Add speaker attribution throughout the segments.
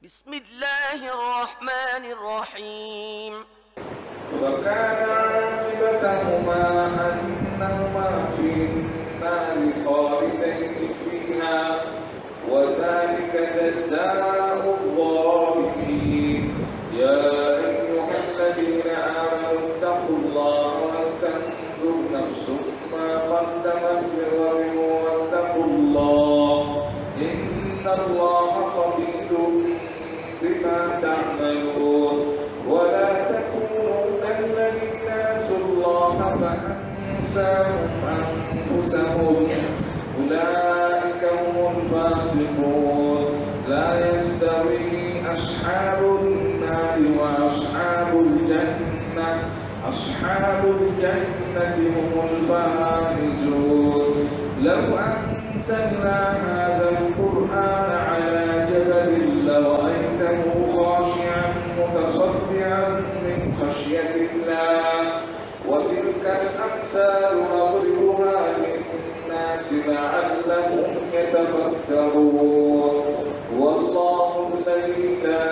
Speaker 1: بسم الله الرحمن الرحيم
Speaker 2: وكان عاقبتهما أنهما في النار خالدين فيها وذلك جزاء الظالمين يا أيها الذين آمنوا اتقوا الله ولتنظر نفس ما قدمت لغد واتقوا الله إن الله خبير بما تعملون ولا تكونوا كالذين نسوا الله فأنساهم أنفسهم أولئك هم الفاسقون لا يستوي أصحاب النار وأصحاب الجنة أصحاب الجنة هم الفائزون لو أنزلنا هذا القرآن على جبل لرأيته خاشعا متصدعا من خشية الله وتلك الأمثال نضربها للناس لعلهم يتفكرون والله الذي لا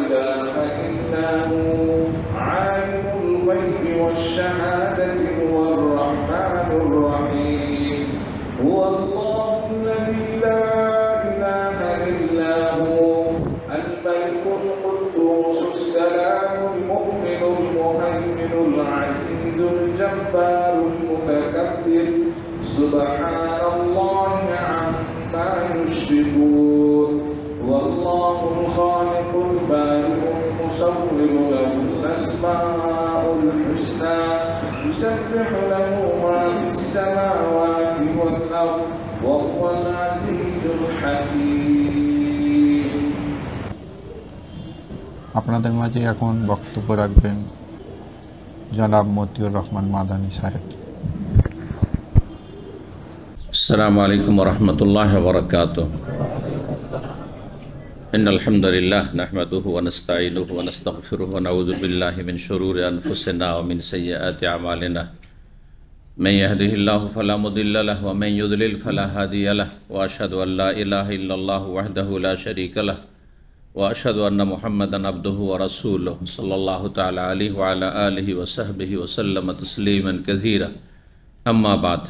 Speaker 2: إله إلا هو عالم الغيب والشهادة هو الرحمن الرحيم هو الله الذي لا إله إلا هو الملك القدوس السلام المؤمن المهيمن العزيز الجبار المتكبر سبحان الله عما يشركون والله الخالق البارئ المصور له الأسماء الحسنى يسبح له ما في السماوات والأرض وهو العزيز الحكيم
Speaker 3: আপনাদের মাঝে এখন বক্তব্য রাখবেন জনাব মতিউর রহমান মাদানী সাহেব।
Speaker 4: আসসালামু আলাইকুম ওয়া রাহমাতুল্লাহি ওয়া বারাকাতুহু ইন্নাল হামদুলিল্লাহ নাহমাদুহু ওয়া নাস্তাঈনুহু ওয়া নাস্তাগফিরুহু ওয়া নাউযু বিল্লাহি মিন শুরুরি আনফুসিনা ওয়া মিন সাইয়্যাতি আমালিনা মান ইয়াহদিহিল্লাহু ফালা মুদিল্লা লাহু ওয়া মান ইউদ্লিল ফালা হাদিয়া লাহু ওয়া আশহাদু আল লা ইলাহা ইল্লাল্লাহু ওয়াহদাহু লা শারীকা লাহু ওয়া আশহাদু আন্না মুহাম্মাদান আবদুহু ওয়া রাসূলুহু সাল্লাল্লাহু তাআলা আলাইহি ওয়া আলা আলিহি ওয়া সাহবিহি ওয়া সাল্লামা তাসলিমান কাসীরা আম্মা বাদ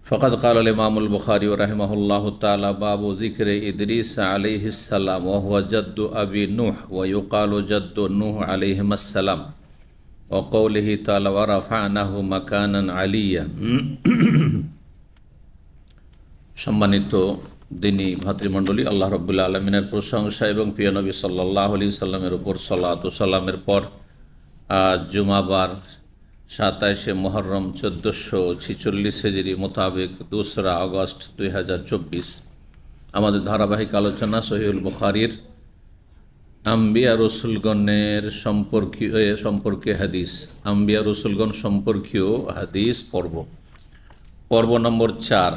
Speaker 4: फ़क़द क़ाल इमामुल बुख़ारी रहमहुल्लाहु ताला बाबु ज़िक्र इदरीस अलैहिस्सलाम व हुवा जद्दु अबी नूह व युक़ालु जद्दु नूह अलैहिस्सलाम व क़ौलिही ताला व रफ़अनाहु मकानान अलिय्या। सम्मानित दिनी भातृमंडली আল্লাহ রাব্বুল আলামিনের প্রশংসা এবং প্রিয় নবী সাল্লাল্লাহু আলাইহি সাল্লামের উপর সালাত ও সালামের পর আজ জুমাবার 27 মুহররম 1446 হিজরি মোতাবেক 2 আগস্ট 2024 আমাদের ধারাবাহিক আলোচনা সহিহুল বুখারীর আম্বিয়া রসুলগণের সম্পর্কে হাদিস আম্বিয়া রসুলগণ সম্পর্কীয় হাদিস পর্ব নম্বর 4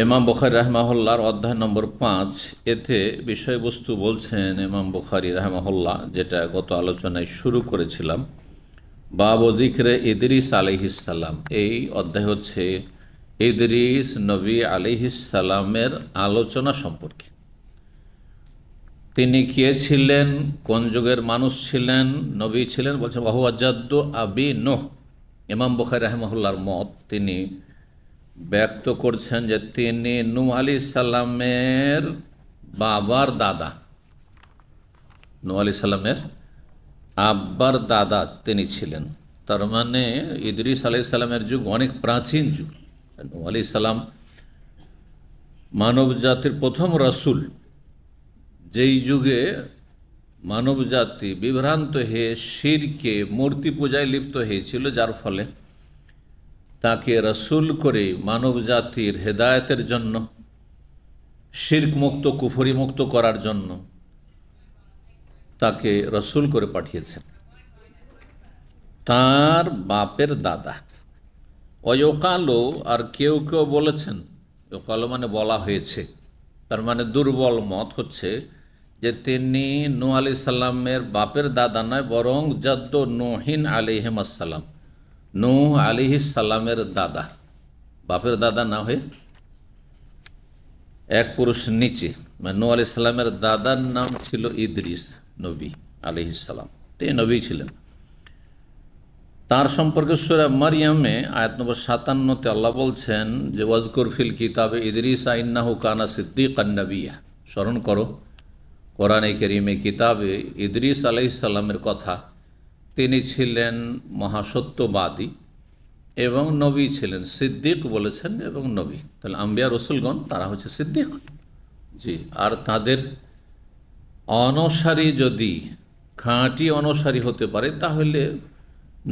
Speaker 4: ইমাম বুখারী রাহিমাহুল্লাহর অধ্যায় নম্বর 5 এতে বিষয়বস্তু বলছেন ইমাম বুখারী রাহিমাহুল্লাহ যেটা গত আলোচনায় শুরু করেছিলাম বাবু যিকরে ইদরিস আলাইহিসসালাম। এই অধ্যায় হচ্ছে ইদরিস নবী আলাইহিসসালামের আলোচনা সম্পর্কে। তিনি কে ছিলেন, কোন যুগের মানুষ ছিলেন, নবী ছিলেন, বলছেন ওয়া হুয়া জাদ্দু আবি নূহ। ইমাম বুখারী রাহিমাহুল্লাহর মত তিনি ব্যক্ত করছেন যে তিনি নূহ আলাইহিস সালামের বাবার দাদা, নূহ আলাইহিস সালামের আব্বার দাদা তিনি ছিলেন। তার মানে ইদরিস আলাইহিস সালামের যুগ অনেক প্রাচীন যুগ। নূহ আলাইহিস সালাম মানব জাতির প্রথম রাসূল, যেই যুগে মানব জাতি বিভ্রান্ত হয়ে শিরকে মূর্তি পূজায় লিপ্ত হয়েছিল, যার ফলে তাকে রাসূল করে মানব জাতির হেদায়েতের জন্য, শিরক মুক্ত কুফরি মুক্ত করার জন্য তাকে রাসূল করে পাঠিয়েছেন। তার বাপের দাদা ওয়কালো, আর কেউ কেউ বলেছেন, ওকালো মানে বলা হয়েছে, তার মানে দুর্বল মত হচ্ছে যে তিনি নূহ আলাইহিস সালামের বাপের দাদা নয়, বরং জাদ্দু নূহিন আলাইহিস সালাম, নূহ আলাইহিস সালামের দাদা, বাপের দাদা না হয়ে এক পুরুষ নিচে, মানে নূহ আলাইহিস সালামের দাদার নাম ছিল ইদ্রিস নবী আলাইহিস সালাম, তিনি নবী ছিলেন। তার সম্পর্কে সূরা মারইয়ামে আয়াত নম্বর 57-তে আল্লাহ বলছেন যে ওয়াজকুর ফিল কিতাবে ইদ্রিসা ইন্নাহু কানা সিদ্দীকান নাবিয়্যা, স্মরণ করো কোরআনে কারীমে কিতাবে ইদ্রিস আলাইহিস সালামের কথা, তিনি ছিলেন মহাসত্যবাদী এবং নবী ছিলেন। সিদ্দিক বলেছেন এবং নবী, তাহলে আম্বিয়া রসুলগণ তারা হচ্ছে সিদ্দিক। জি, আর তাদের অনুসারী যদি খাঁটি অনুসারী হতে পারে তাহলে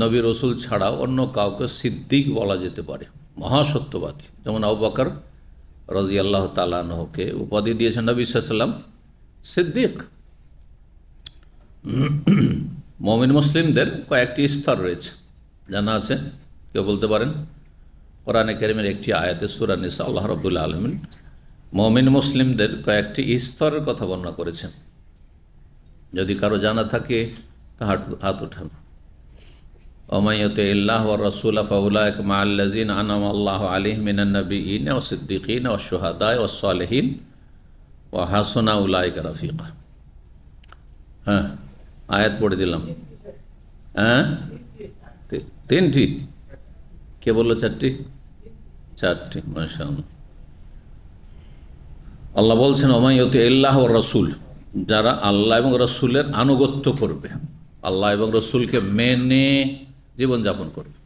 Speaker 4: নবী রসুল ছাড়াও অন্য কাউকে সিদ্দিক বলা যেতে পারে, মহাসত্যবাদী। যেমন আবু বকর রাদিয়াল্লাহু তাআলা আনহুকে উপাধি দিয়েছেন নবী সাল্লাল্লাহু আলাইহি ওয়াসাল্লাম সিদ্দিক। মুমিন মুসলিমদের কয়েকটি স্তর রয়েছে, জানা আছে? কেউ বলতে পারেন? কোরআনে কারীমের একটি আয়াতে সূরা নিসা আল্লাহ রাব্বুল আলামিন মুমিন মুসলিমদের কয়েকটি স্তরের কথা বর্ণনা করেছেন। যদি কারো জানা থাকে তা হাত উঠান। ওয়া ইউতিইল্লাহ ওয়া রাসূলা ফাউলাইকা মা'আল্লাযীনা আনআমা আল্লাহু আলাইহিম মিনান নাবিয়্যিনা ওয়াস সিদ্দীকিনা ওয়াশ শুহাদা'i ওয়াস সালিহিন ওয়া হাসুনা উলাইকা রাফিকা। হ্যাঁ, আয়াত পড়ে দিলাম। হ্যাঁ, তিনটি। কে বললো চারটি? চারটি, মাশাআল্লাহ। আল্লাহ বলছেন ওয়া ইউতিইল্লাহ ওয়া রাসূল, যারা আল্লাহ এবং রসুলের আনুগত্য করবে, আল্লাহ এবং রসুলকে মেনে জীবনযাপন করবে,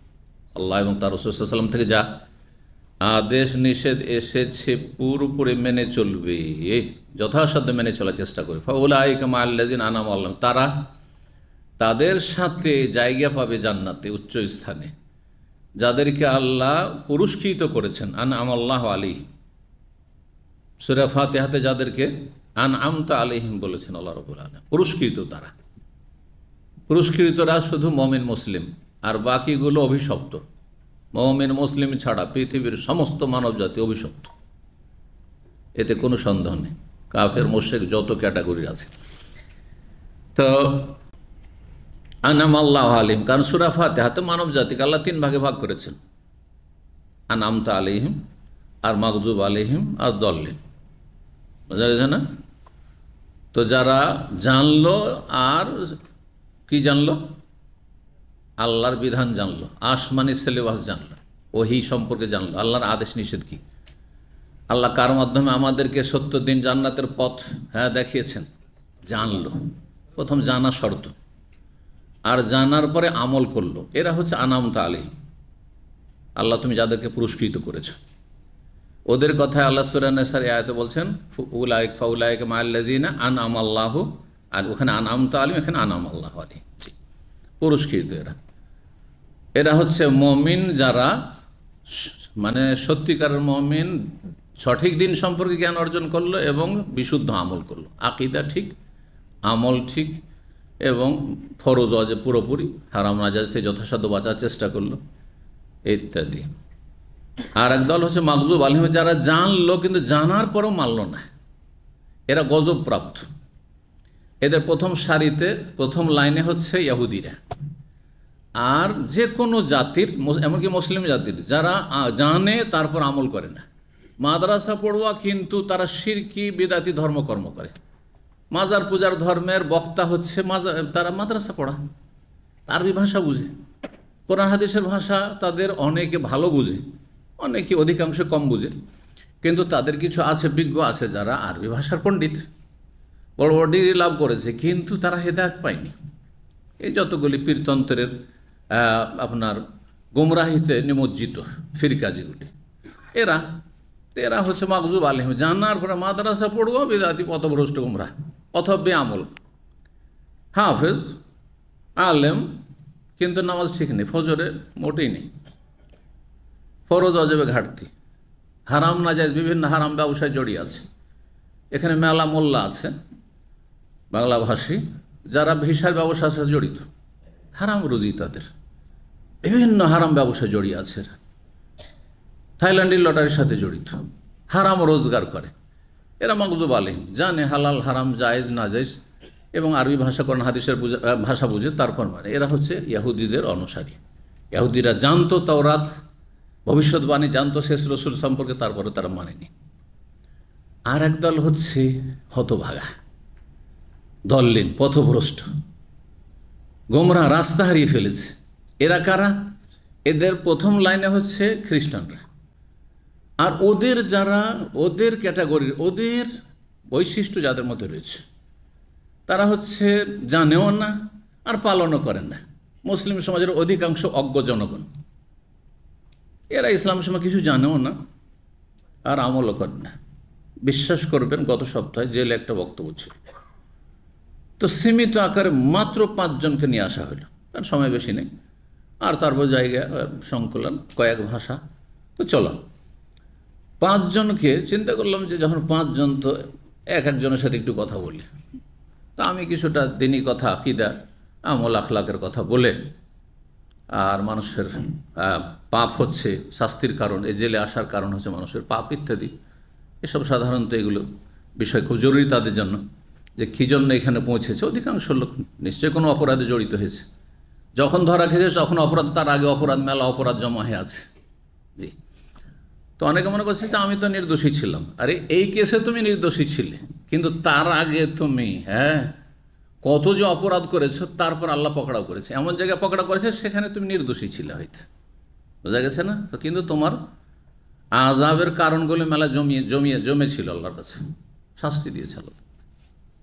Speaker 4: আল্লাহ এবং তার রাসূল সাল্লাল্লাহু আলাইহি ওয়াসাল্লাম থেকে যা আদেশ নিষেধ এসেছে পুরোপুরি মেনে চলবে, যথাসাধ্য মেনে চলার চেষ্টা করবে। ফাউলাইকা মা'আল্লাযীনা আনআমা আল্লাহ, তারা তাদের সাথে জায়গা পাবে জান্নাতে, উচ্চ স্থানে, যাদেরকে আল্লাহ পুরস্কৃত করেছেন। আনআমা আল্লাহু আলাইহিম, সূরা ফাতিহাতে যাদেরকে আনআমতা আলাইহিম বলেছেন আল্লাহ রাব্বুল আলামিন, পুরস্কৃত তারা। পুরস্কৃতরা শুধু মুমিন মুসলিম, আর বাকিগুলো অভিশপ্ত। মুমিন মুসলিম ছাড়া পৃথিবীর সমস্ত মানবজাতি অভিশপ্ত, এতে কোনো সন্দেহ নেই। কাফের মুশরিক যত ক্যাটাগরি আছে। তো আনআমা আল্লাহু আলাইহিম, কারণ সূরা ফাতিহাতে মানব জাতিকে আল্লাহ তিন ভাগে ভাগ করেছেন, আনআমতা আলাইহিম, আর মাগযুব আলাইহিম, আর দল্লিন। বোঝা গেছে না? তো যারা জানলো, আর কি জানলো? আল্লাহর বিধান জানলো, আসমানি সিলেবাস জানলো, ওহী সম্পর্কে জানলো, আল্লাহর আদেশ নিষেধ কি, আল্লাহ কার মাধ্যমে আমাদেরকে 70 দিন জান্নাতের পথ দেখিয়েছেন, জানলো। প্রথম জানা শর্ত, আর জানার পরে আমল করলো। এরা হচ্ছে আনআমতা আলাইহিম, আল্লাহ তুমি যাদেরকে পুরস্কৃত করেছো। ওদের কথায় আল্লাহ সূরা নিসার আয়াতে বলছেন ফাউলাইকা মা'আল্লাযীনা আনআমা আল্লাহু, আর ওখানে আনআমতা আলাইহিম, এখানে আনআমা আল্লাহু আলাইহিম, পুরস্কৃত। এরা হচ্ছে মুমিন, যারা মানে সত্যিকারের মুমিন, সঠিক দিন সম্পর্কে জ্ঞান অর্জন করলো এবং বিশুদ্ধ আমল করলো, আকীদা ঠিক, আমল ঠিক, এবং ফরজ ওয়াজিব পুরোপুরি, হারাম নাজায়েজ থেকে যথাসাধ্য বাঁচার চেষ্টা করলো, ইত্যাদি। আর একদল হচ্ছে মাগযুব আলাইহিম, যারা জানলো কিন্তু জানার পরেও মানল না, এরা গজব প্রাপ্ত। এদের প্রথম সারিতে, প্রথম লাইনে হচ্ছে ইহুদিরা, আর যে কোনো জাতির, এমনকি মুসলিম জাতির, যারা জানে তারপর আমল করে না। মাদ্রাসা পড়ুয়া কিন্তু তারা শিরকি বিদাতি ধর্মকর্ম করে। মাজার পূজার ধর্মের বক্তা হচ্ছে তারা মাদ্রাসা পড়া, আরবি ভাষা বুঝে, কোরআন হাদিসের ভাষা তাদের অনেকে ভালো বুঝে, অনেকে অধিকাংশ কম বুঝে, কিন্তু তাদের কিছু আছে, বিজ্ঞ আছে যারা আরবি ভাষার পণ্ডিত, বড় বড় ডিগ্রি লাভ করেছে, কিন্তু তারা হেদায়েত পায়নি। এই যতগুলি পীরতন্ত্রের আপনার গুমরাহিতে নিমজ্জিত ফিরকা যেগুলি, এরা হচ্ছে মাগযুব আলাইহিম, জানার পরে মাদ্রাসা পড়ুয়া বিদাতি পথভ্রষ্ট গুমরাহ অথবা বেআমল, হাফেজ আলেম, কিন্তু নামাজ ঠিক নেই, ফজরে মোটেই নেই, ফরজ ওয়াজিবে ঘাটতি, হারাম নাজায়েজ বিভিন্ন হারাম ব্যবসায় জড়িয়ে আছে। এখানে মেলা মোল্লা আছে বাংলাভাষী, যারা ভিসার ব্যবসার সাথে জড়িত, হারাম রুজি তাদের, বিভিন্ন হারাম ব্যবসায় জড়িয়ে আছে। থাইল্যান্ডের লটারির সাথে জড়িত, হারাম রোজগার করে। এরা মাগযুব আলাইহিম, জানে হালাল হারাম জায়েজ নাজায়েজ, এবং আরবি ভাষা কোরআন হাদিসের ভাষা বুঝে তারপর মানে। এরা হচ্ছে ইহুদিদের অনুসারী। ইহুদিরা জানতো তাওরাত, ভবিষ্যৎবাণী জানতো শেষ রসুল সম্পর্কে, তারপরে তারা মানেনি। আর একদল হচ্ছে হতভাগা, দললিন, পথভ্রষ্ট, গোমরা, রাস্তা হারিয়ে ফেলেছে। এরা কারা? এদের প্রথম লাইনে হচ্ছে খ্রিস্টানরা। আর ওদের যারা, ওদের ক্যাটাগরির, ওদের বৈশিষ্ট্য যাদের মধ্যে রয়েছে, তারা হচ্ছে জানেও না আর পালনও করেন না। মুসলিম সমাজের অধিকাংশ অজ্ঞ জনগণ, এরা ইসলাম সম্পর্কে কিছু জানেও না আর আমলও করেন না। বিশ্বাস করবেন, গত সপ্তাহে জেলে একটা বক্তব্য ছিল, তো সীমিত আকারে মাত্র 5 জনকে নিয়ে আসা হলো, কারণ সময় বেশি নেই, আর তারপর জায়গা সংকলন, কয়েক ভাষা, তো চলো 5 জনকে চিন্তা করলাম যে যখন 5 জন, তো একজনের সাথে একটু কথা বলি। তা আমি কিছুটা দিনী কথা, আকীদা, আমল, আখলাকের কথা বলে, আর মানুষের পাপ হচ্ছে শাস্তির কারণ, এই জেলে আসার কারণ হচ্ছে মানুষের পাপ ইত্যাদি, এসব সাধারণত এগুলো বিষয় খুব জরুরি তাদের জন্য, যে কী জন্য এখানে পৌঁছেছে। অধিকাংশ লোক নিশ্চয়ই কোনো অপরাধে জড়িত হয়েছে, যখন ধরা খেয়েছে তখন অপরাধ, তার আগে অপরাধ, মেলা অপরাধ জমা হয়ে আছে। জি, তো অনেকে মনে করছে যে আমি তো নির্দোষী ছিলাম। আরে এই কেসে তুমি নির্দোষী ছিলে, কিন্তু তার আগে তুমি কত যে অপরাধ করেছো, তারপর আল্লাহ পকড়াও করেছে, এমন জায়গায় পকড়া করেছে সেখানে তুমি নির্দোষী ছিলে হয়তো, বোঝা গেছে না? তো কিন্তু তোমার আযাবের কারণগুলো মেলা জমেছিল আল্লাহর কাছে, শাস্তি দিয়েছে আল্লাহ।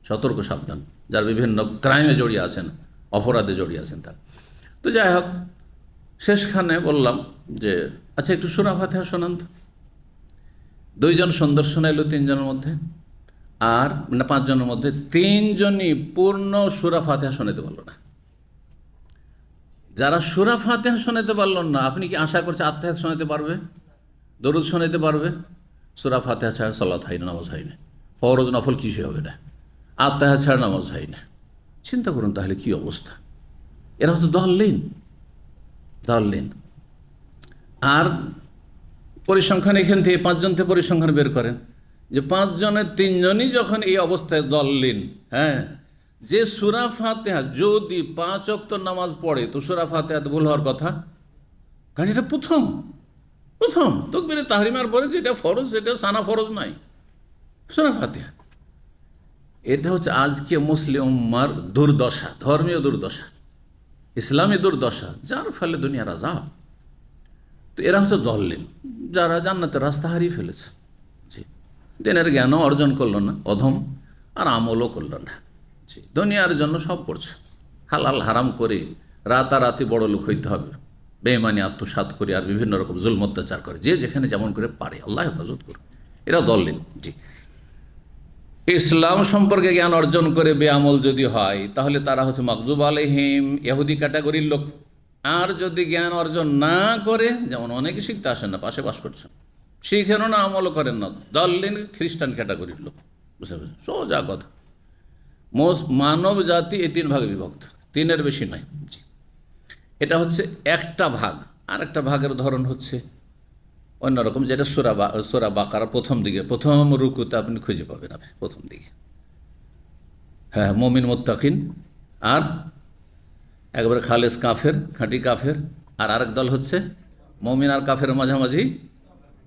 Speaker 4: সতর্ক, সাবধান যার বিভিন্ন ক্রাইমে জড়িয়ে আছেন, অপরাধে জড়িয়ে আছেন তার। তো যাই হোক, শেষখানে বললাম যে আচ্ছা একটু সূরা ফাতিহা শোনান তো। 2 জন সুন্দর শোনাইলো 3 জনের মধ্যে, আর 5 জনের মধ্যে 3 জনই পূর্ণ সূরা ফাতিহা শোনাতে পারল না। যারা সূরা ফাতিহা শোনাতে পারল না, আপনি কি আশা করছে আত্মায়াত শোনাতে পারবে, দরুদ শোনাতে পারবে? সূরা ফাতিহা ছাড়া সালাত হয় না, নামাজ হয় না, ফরজ নফল কিছুই হবে না, আত্মায়াত ছাড়া নামাজ হয় না। চিন্তা করুন তাহলে কি অবস্থা। এরা হচ্ছে দললিন। আর পরিসংখ্যান এখান থেকে 5 জন থেকে পরিসংখ্যান বের করেন যে 5 জনের 3 জনই যখন এই অবস্থায় দললিন, যে সূরা ফাতিহা যদি 5 ওয়াক্ত নামাজ পড়ে, তো সূরা ফাতিহাতে ভুল হওয়ার কথা, কারণ এটা প্রথম তাকবীরে তাহরিমার পরে যেটা ফরজ, সেটা সানা ফরজ নাই, সূরা ফাতিহা। এটা হচ্ছে আজকে মুসলিম উম্মার দুর্দশা, ধর্মীয় দুর্দশা, ইসলামী দুর্দশা, যার ফলে দুনিয়ার আযাব। তো এরা হচ্ছে দললিন, যারা জান্নাতের রাস্তা হারিয়ে ফেলেছে। জি, দিনের জ্ঞানও অর্জন করলো না, অধম, আর আমলও করলো না। জি, দুনিয়ার জন্য সব করছে, হালাল হারাম করে রাতারাতি বড় লোক হইতে হবে, বেঈমানি আত্মসাৎ করে, আর বিভিন্ন রকম জুলম অত্যাচার করে, যে যেখানে যেমন করে পারে। আল্লাহ হেফাজত করুন। এরা দললিন। জি, ইসলাম সম্পর্কে জ্ঞান অর্জন করে বেআমল যদি হয়, তাহলে তারা হচ্ছে মাগজুব আলাইহিম, ইহুদি ক্যাটাগরির লোক। আর যদি জ্ঞান অর্জন না করে, যেমন অনেকে শিখতে আসেন না, পাশে বাস করছেন, শিখেনও না, আমলও করেন না, দললিন খ্রিস্টান ক্যাটাগরির লোক। বুঝতে পারছেন? সোজা কথা। মানব জাতি এই 3 ভাগে বিভক্ত, 3-এর বেশি নয়। এটা হচ্ছে একটা ভাগ। আর একটা ভাগের ধরন হচ্ছে অন্যরকম, যেটা সূরা বাকারার প্রথম দিকে, প্রথম রুকুতে আপনি খুঁজে পাবেন, আপনি প্রথম দিকে, মুমিন মুত্তাকিন, আর একবারে খালেস কাফের, খাঁটি কাফের। আর আরেক দল হচ্ছে মুমিন আর কাফের মাঝামাঝি,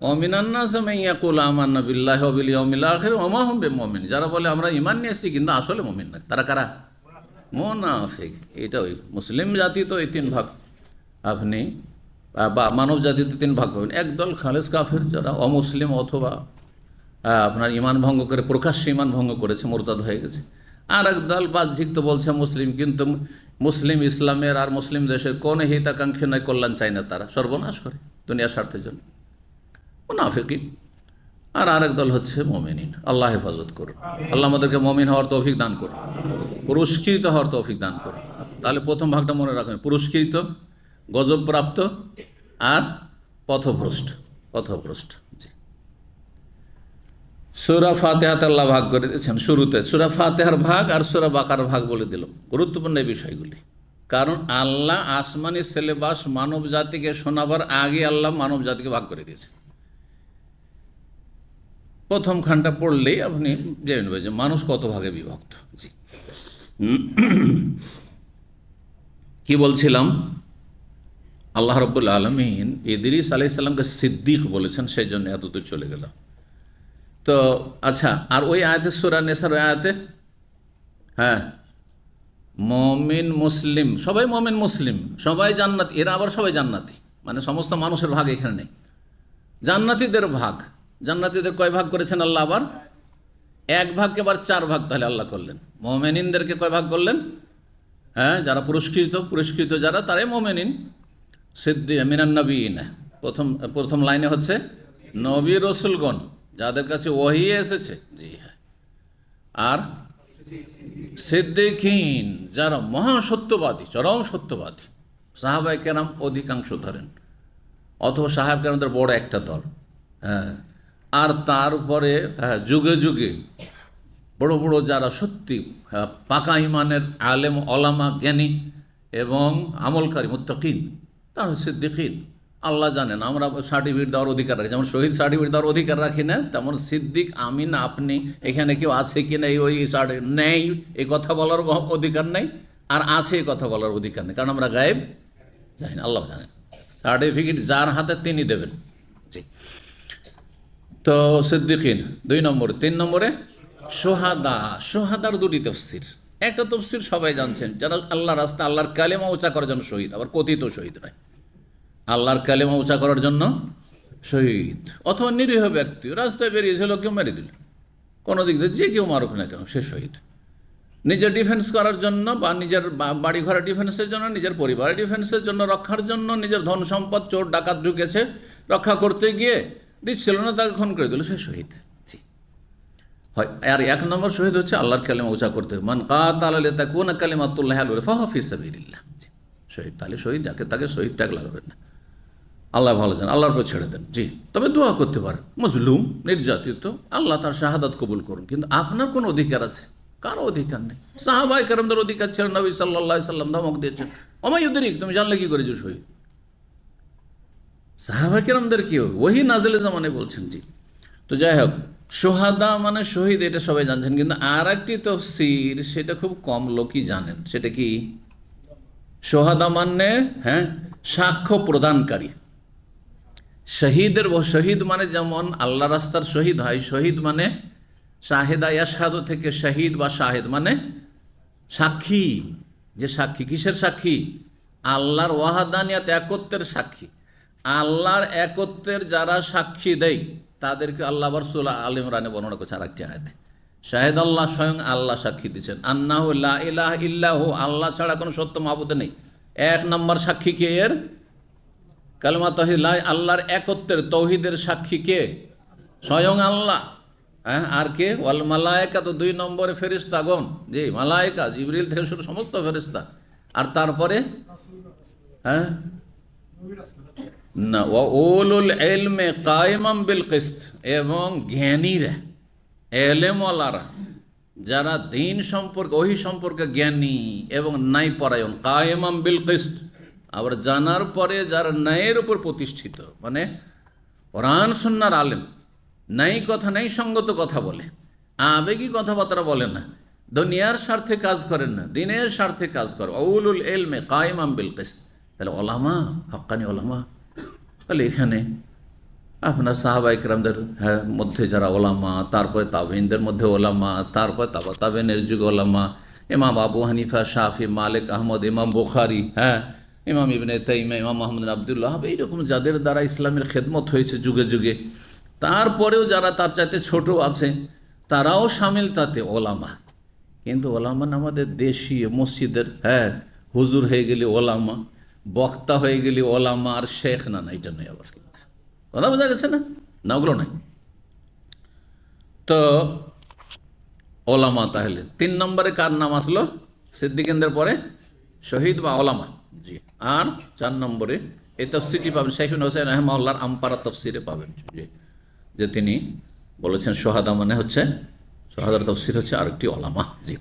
Speaker 4: মুমিনান নাস মান ইয়াকুলু আমান্না বিল্লাহি ওয়া বিল ইয়াউমিল আখির ওয়া মা হুম বিমুমিন, যারা বলে আমরা ঈমান নিয়ে এসেছি কিন্তু আসলে মুমিন না। তারা কারা? মুনাফিক। এটা ওই মুসলিম জাতি তো এই 3 ভাগ, আপনি বা মানব জাতিতে 3 ভাগ পাবেন। একদল খালেস কাফের, যারা অমুসলিম অথবা আপনার ঈমান ভঙ্গ করে, প্রকাশ্যে ঈমান ভঙ্গ করেছে, মুরতাদ হয়ে গেছে। আর একদল বাহ্যিক তো বলছে মুসলিম, কিন্তু মুসলিম ইসলামের আর মুসলিম দেশের কোনো হিতাকাঙ্ক্ষী নয়, কল্যাণ চায় না, তারা সর্বনাশ করে দুনিয়ার স্বার্থের জন্য, মুনাফিকিন। আর আরেক দল হচ্ছে মুমিনিন। আল্লাহ হেফাজত করুন। আল্লাহ আমাদেরকে মুমিন হওয়ার তৌফিক দান করুন, পুরস্কৃত হওয়ার তৌফিক দান করুন। তাহলে প্রথম ভাগটা মনে রাখবেন, পুরস্কৃত, গজবপ্রাপ্ত, আর পথভ্রষ্ট। জি, সূরা ফাতিহাতে আল্লাহ ভাগ করে দিয়েছেন শুরুতে, সূরা ফাতিহার ভাগ আর সূরা বাকার ভাগ বলে দিলাম। গুরুত্বপূর্ণ এই বিষয়গুলি, কারণ আল্লাহ আসমানি সিলেবাস মানব জাতিকে শোনাবার আগে আল্লাহ মানব জাতিকে ভাগ করে দিয়েছে। প্রথম খানটা পড়লেই আপনি জেনে নেবেন যে মানুষ কত ভাগে বিভক্ত। জি, কি বলছিলাম? আল্লাহ রাব্বুল আলামিন ইদ্রিস আলাইহিস সালামকে সিদ্দিক বলেছেন, সেই জন্য এতদূর চলে গেলাম। তো আচ্ছা, আর ওই আয়াতে সূরা নিসার ওই আয়াতে, হ্যাঁ, মুমিন মুসলিম, সবাই মুমিন মুসলিম, সবাই জান্নাতি, এরা আবার সবাই জান্নাতি, মানে সমস্ত মানুষের ভাগ এখানে নেই। জান্নাতীদের ভাগ, জান্নাতীদের কয় ভাগ করেছেন আল্লাহ? আবার এক ভাগকে আবার চার ভাগ তাহলে আল্লাহ করলেন। মুমিনিনদেরকে কয় ভাগ করলেন? হ্যাঁ, যারা পুরস্কৃত যারা, তারাই মুমিনিন। সিদ্দিক মিনান নবীন, প্রথম লাইনে হচ্ছে নবী রসুলগণ, যাদের কাছে ওহী এসেছে, জি হ্যাঁ। আর সিদ্দিকিন, যারা মহাসত্যবাদী, চরম সত্যবাদী। সাহাবায়ে কেরাম অধিকাংশ ধরেন, অথবা সাহাবায়ে কেরামদের বড় একটা দল, হ্যাঁ। আর তারপরে যুগে যুগে বড় বড় যারা সত্যি পাকা ইমানের আলেম, ওলামা, জ্ঞানী এবং আমলকারী মুত্তাকিন, তারা সিদ্দিকিন। আল্লাহ জানেন আমরা সার্টিফিকেট দেওয়ার অধিকার রাখি, যেমন শহীদ সার্টিফিকেট দেওয়ার অধিকার রাখি না, তেমন সিদ্দিক, আমিন, আপনি, এখানে কেউ আছে কি না ওই নেই এই কথা বলার অধিকার নেই, আর আছে এই কথা বলার অধিকার নেই, কারণ আমরা গায়েব জানি না, আল্লাহ জানেন। সার্টিফিকেট যার হাতে তিনি দেবেন, জি। তো সিদ্দিকিন 2 নম্বরে। 3 নম্বরে সোহাদা। সোহাদার দুটি তফসির। একটা তফসির সবাই জানছেন, যারা আল্লাহর রাস্তা, আল্লাহর কালেমা উঁচা করার জন্য শহীদ, আবার কথিত শহীদ নয়, আল্লাহর কালেমা উঁচা করার জন্য শহীদ। অথবা নিরীহ ব্যক্তি রাস্তায় বেরিয়েছিল, কেউ মেরে দিল, কোনো দিক দিয়ে যে কেউ মারুক না কেন, সে শহীদ। নিজের ডিফেন্স করার জন্য বা নিজের বাড়ি ঘরের ডিফেন্সের জন্য, নিজের পরিবারের ডিফেন্সের জন্য, রক্ষার জন্য, নিজের ধন সম্পদ চোর ডাকাত ঢুকেছে, রক্ষা করতে গিয়ে দিচ্ছিল না, তাকে খুন করে দিল, সে শহীদ, জি। হয়। আর 1 নম্বর শহীদ হচ্ছে আল্লাহর কালেমা উঁচা করতে, মান কাতালা লিতাকুনা কালিমাতুল্লাহি আল-উলিয়া ফাহুয়া ফি সাবিলিল্লাহ, শহীদ। তাহলে শহীদ যাকে তাকে শহীদ ট্যাগ লাগাবেন না, আল্লাহ ভালো জানেন, আল্লাহর উপর ছেড়ে দেন, জি। তবে দোয়া করতে পারেন, মজলুম, নির্যাতিত, আল্লাহ তার শাহাদাত কবুল করুন, কিন্তু আপনার কোনো অধিকার আছে? কারো অধিকার নেই। সাহাবায়ে কেরামদের অধিকার ছিল, নবী সাল্লাল্লাহু আলাইহি সাল্লাম ধমক দিয়েছেন, ওমা ইউদরিক, তুমি জানলে কি করে যে শহীদ? সাহাবায়ে কেরামদের কি ওহী নাজিলের জামানায় বলছেন, জি। তো যাই হোক, সোহাদা মানে শহীদ, এটা সবাই জানছেন, কিন্তু আর একটি তফসির, সেটা খুব কম লোকই জানেন। সেটা কি? সোহাদা মানে, হ্যাঁ, সাক্ষ্য প্রদানকারী। শহীদ মানে যেমন আল্লাহ রাস্তার শহীদ হয়, শহীদ মানে শাহেদা ইয়াশহাদু থেকে শহীদ বা শাহেদ মানে সাক্ষী। যে সাক্ষী, কিসের সাক্ষী? আল্লাহর ওয়াহাদানিয়াত, একত্বের সাক্ষী। আল্লাহর একত্বের যারা সাক্ষী দেয় তাদেরকে আল্লাহ আবার সূরা আল ইমরানে বর্ণনা করছে আরেকটি আয়াতে, শাহেদ আল্লাহ, স্বয়ং আল্লাহ সাক্ষী দিচ্ছেন, আন্নাহু লা ইলাহা ইল্লাহু, আল্লাহ ছাড়া কোনো সত্য মাবুদ নেই। 1 নম্বর সাক্ষী কে এর? কালেমা তাওহীদ, আল্লাহর একত্বের, তৌহিদের সাক্ষী কে? স্বয়ং আল্লাহ, হ্যাঁ। আর কে? ওয়াল মালায়েকা, তো 2 নম্বরে ফেরেশতাগণ, জি, মালায়েকা, জিবরিল থেকে শুরু সমস্ত ফেরেশতা। আর তারপরে, হ্যাঁ, না, ওয়া উলুল ইলমি কায়িমান বিল কিসত, এবং জ্ঞানীরা, এলেমওয়ালারা, যারা দ্বীন সম্পর্কে, ওহী সম্পর্কে জ্ঞানী এবং ন্যায় পরায়ণ, কায়িমান বিল কিসত, আবার জানার পরে যারা ন্যায়ের উপর প্রতিষ্ঠিত, মানে কোরআন সুন্নাহর আলেম, ন্যায় কথা, ন্যায় সঙ্গত কথা বলে, আবেগী কথাবার্তা বলে না, দুনিয়ার স্বার্থে কাজ করেন না, দ্বীনের স্বার্থে কাজ করে। উলুল ইলমি কায়িমান বিল কিসত, তাহলে ওলামা, হক্কানি ওলামা। তাহলে এখানে আপনার সাহাবায়ে কেরামদের মধ্যে যারা ওলামা, তারপরে তাবেঈনদের মধ্যে ওলামা, তারপরে তাবেনের যুগ ওলামা, ইমাম আবু হানিফা, শাফি, মালিক, আহমদ, ইমাম বুখারী, হ্যাঁ, ইমাম ইবনে তাইমিয়া, ইমাম মুহাম্মদ বিন আব্দুল্লাহ, এইরকম যাদের দ্বারা ইসলামের খেদমত হয়েছে যুগে যুগে, তারপরেও যারা তার চাইতে ছোট আছে তারাও শামিল তাতে, ওলামা। কিন্তু ওলামা আমাদের দেশীয় মসজিদের, হ্যাঁ, হুজুর হয়ে গেলে ওলামা, বক্তা হয়ে গেলে ওলামা, আর শেখ না, এটা নয়। আবার কথা বোঝা গেছে না? না, ওগুলো নাই। তো ওলামা, তাহলে 3 নম্বরে কার নাম আসলো? সিদ্দিকিনদের পরে শহীদ বা ওলামা, জি। আর 4 নম্বরে এই তফসিরটি পাবেন শাইখুল হোসেন রাহিমাহুল্লাহর আম্পারা তফসিরে পাবেন, যে তিনি বলেছেন সোহাদা মানে হচ্ছে, সোহাদার তফসির হচ্ছে আরেকটি ওলামা, জি।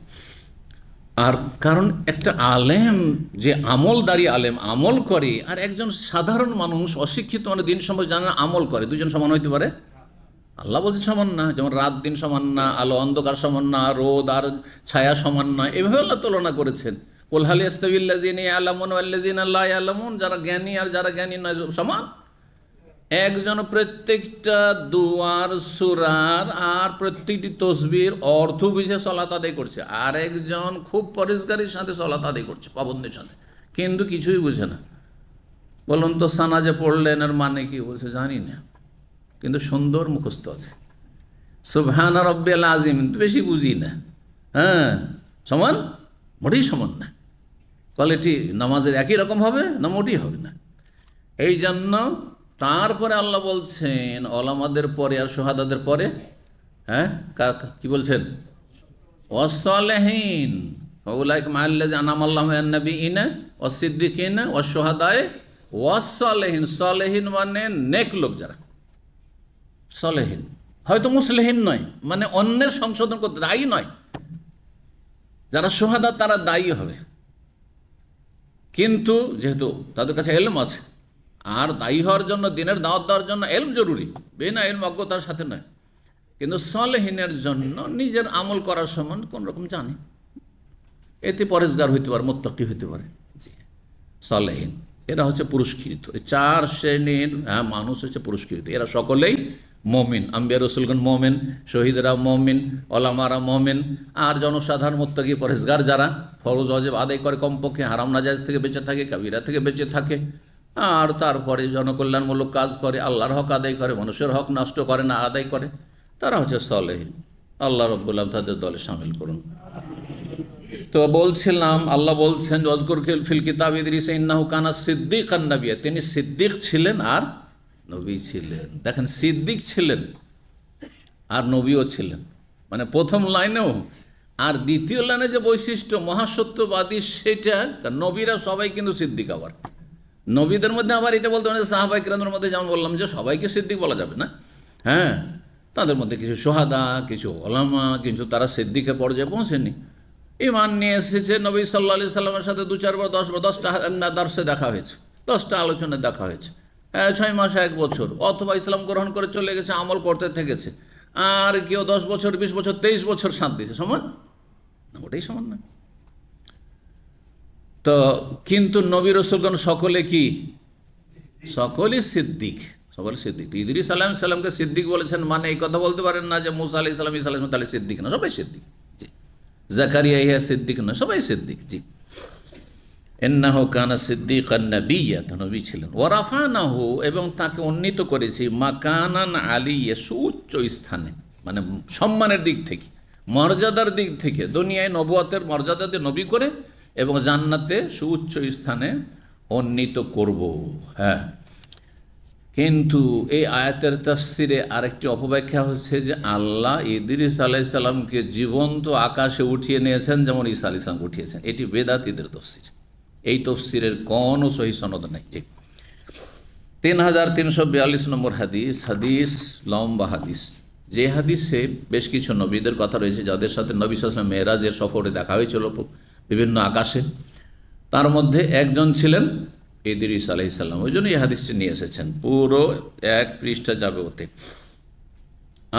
Speaker 4: আর কারণ একটা আলেম, যে আমলদারি আলেম, আমল করে, আর একজন সাধারণ মানুষ অশিক্ষিত, মানে দিন সম্পর্কে জানে না, আমল করে, দুজন সমান হইতে পারে? আল্লাহ বলছে সমান না। যেমন রাত দিন সমান না, আলো অন্ধকার সমান না, রোদ আর ছায়া সমান না, এভাবে আল্লাহ তুলনা করেছেন। কুল হাল ইয়াস্তাবিল্লাযীনা ইয়ালামুন ওয়াল্লাযীনা লা ইয়ালামুন, যারা জ্ঞানী আর যারা জ্ঞানী নয় সমান? একজন প্রত্যেকটা দুয়ার সূরার আর প্রত্যেকটি তসবির অর্থ বুঝে সালাত আদায় করছে, আর একজন খুব পরেশগারির সাথে সালাত আদায় করছে, পাবন্দের সাথে, কিন্তু কিছুই বুঝে না। বলুন তো সানা যে পড়লেন এর মানে কি? বলছে জানি না, কিন্তু সুন্দর মুখস্থ আছে। সুবহান রব্বিল আযীম বেশি বুঝি না, হ্যাঁ সমান, মোটেই সমান না। কোয়ালিটি নামাজের একই রকম হবে না? মোটেই হবে না। এই জন্য তারপরে আল্লাহ বলছেন ওলামাদের পরে আর শুহাদাদের পরে, হ্যাঁ কি বলছেন? ওয়াসসালিহিন ফাউলাইকা মাআল্লাযিনা আনআমা আল্লাহু আলাইহিম মিনান নাবিয়্যিনা ওয়াস-সিদ্দিকিনা ওয়াশ-শুহাদায়ে ওয়াস-সালিহিন। সালেহিন মানে নেক লোক যারা, সালেহিন হয়তো মুসলিহিন নয়, মানে অন্যের সংশোধন করতে দায়ী নয়। যারা শুহাদা তারা দায়ী হবে, কিন্তু যেহেতু তাদের কাছে এলম আছে, আর দায়ী হওয়ার জন্য, দিনের দাওয়াত দেওয়ার জন্য এলম জরুরি, বিনা এলম অজ্ঞতার সাথে নয়। কিন্তু সালেহিনের জন্য নিজের আমল করার সময় কোন রকম জানে, এতে পরেশগার হইতে পারে, মুত্তাকি হইতে পারে। জি, সালেহিন এরা হচ্ছে পুরস্কৃত। এই চার শ্রেণীর মানুষ হচ্ছে পুরস্কৃত। এরা সকলেই মমিন। আম্বিয়া রসুলগণ মমিন, শহীদরা মমিন, ওলামারা মমিন, আর জনসাধারণ মুত্তাকি পরেশগার যারা ফরজ ওয়াজিব আদায় করে, কমপক্ষে হারাম নাজায়েজ থেকে বেঁচে থাকে, কাবিরা থেকে বেঁচে থাকে, আর তারপরে জনকল্যাণমূলক কাজ করে, আল্লাহর হক আদায় করে, মানুষের হক নষ্ট করে না, আদায় করে, তারা হচ্ছে সালেহিন। আল্লাহ রাব্বুল আলামিন তাদের দলে শামিল করুন। তো বলছিলাম, আল্লাহ বলছেন ওয়াজকুর ফিল কিতাব ইদরিস ইন্নাহু কানা সিদ্দিকান নাবিয়্যা, তিনি সিদ্দিক ছিলেন আর নবী ছিলেন। দেখেন, সিদ্দিক ছিলেন আর নবীও ছিলেন, মানে প্রথম লাইনেও, আর দ্বিতীয় লাইনে যে বৈশিষ্ট্য মহাসত্যবাদী সেটা, নবীরা সবাই কিন্তু সিদ্দিক। আবার নবীদের মধ্যে আবার এটা বলতে মানে সাহাবায়ে কিরামের মধ্যে যেমন বললাম যে সবাইকে সিদ্দিক বলা যাবে না, হ্যাঁ, তাদের মধ্যে কিছু শুহাদা, কিছু ওলামা, কিন্তু তারা সিদ্দিকের পর্যায়ে পৌঁছেনি। ঈমান নিয়ে এসেছে নবী সাল্লাল্লাহু আলাইহি সাল্লামের সাথে 2-4 বার 10টা দার্সে দেখা হয়েছে, 10টা আলোচনায় দেখা হয়েছে, 6 মাস 1 বছর, অথবা ইসলাম গ্রহণ করে চলে গেছে, আমল করতে থেকেছে। আর কেউ 10 বছর, 20 বছর, 23 বছর সাথ দিয়েছে, সমান না? ওটাই সমান না। তো কিন্তু নবী রাসূলগণ সকলে কি? সকলেই সিদ্দিক, সকলে সিদ্দিক। ইদ্রিস আলাইহিস সালামকে সিদ্দিক বলেছেন, মানে এই কথা বলতে পারেন না যে মুসা আলাইহিস সালাম, ঈসা আলাইহিস সালাম তাহলে সিদ্দিক না, সবাই সিদ্দিক। জি, জাকারিয়া ইয়া সিদ্দিক না, সবাই সিদ্দিক। জি, ইন্নাহু কানা সিদ্দিকান নাবিয়্যা, নবী ছিলেন। ওয়া রাফানাহু, এবং তাকে উন্নীত করেছি, মাকানান আলিয়্যা, সুউচ্চ স্থানে, মানে সম্মানের দিক থেকে, মর্যাদার দিক থেকে। দুনিয়ায় নবুয়তের মর্যাদা দিয়ে নবী করে, এবং জান্নাতে সুউচ্চ স্থানে উন্নীত করব। হ্যাঁ, কিন্তু এই আয়াতের তাফসিরে আরেকটি অপব্যাখ্যা হচ্ছে যে আল্লাহ ইদ্রিস আলাইহিস সালামকে জীবন্ত আকাশে উঠিয়ে নিয়েছেন, যেমন ঈসা আলাইহিস সালাম উঠিয়েছেন। এটি বেদাতীদের তাফসির, এই তাফসিরের কোনো সহি সনদ নাই। ঠিক 3342 নম্বর হাদিস, হাদিস লম্বা হাদিস, যে হাদিসে বেশ কিছু নবীদের কথা রয়েছে যাদের সাথে নবী সাল্লাল্লাহু আলাইহি ওয়াসাল্লাম মেরাজের সফরে দেখা হয়েছিল বিভিন্ন আকাশে। তার মধ্যে একজন ছিলেন ইদ্রিস আলাইহিস সালাম। ওই জন্য এই হাদিসটি নিয়ে এসেছেন, পুরো 1 পৃষ্ঠা যাবে ওতে।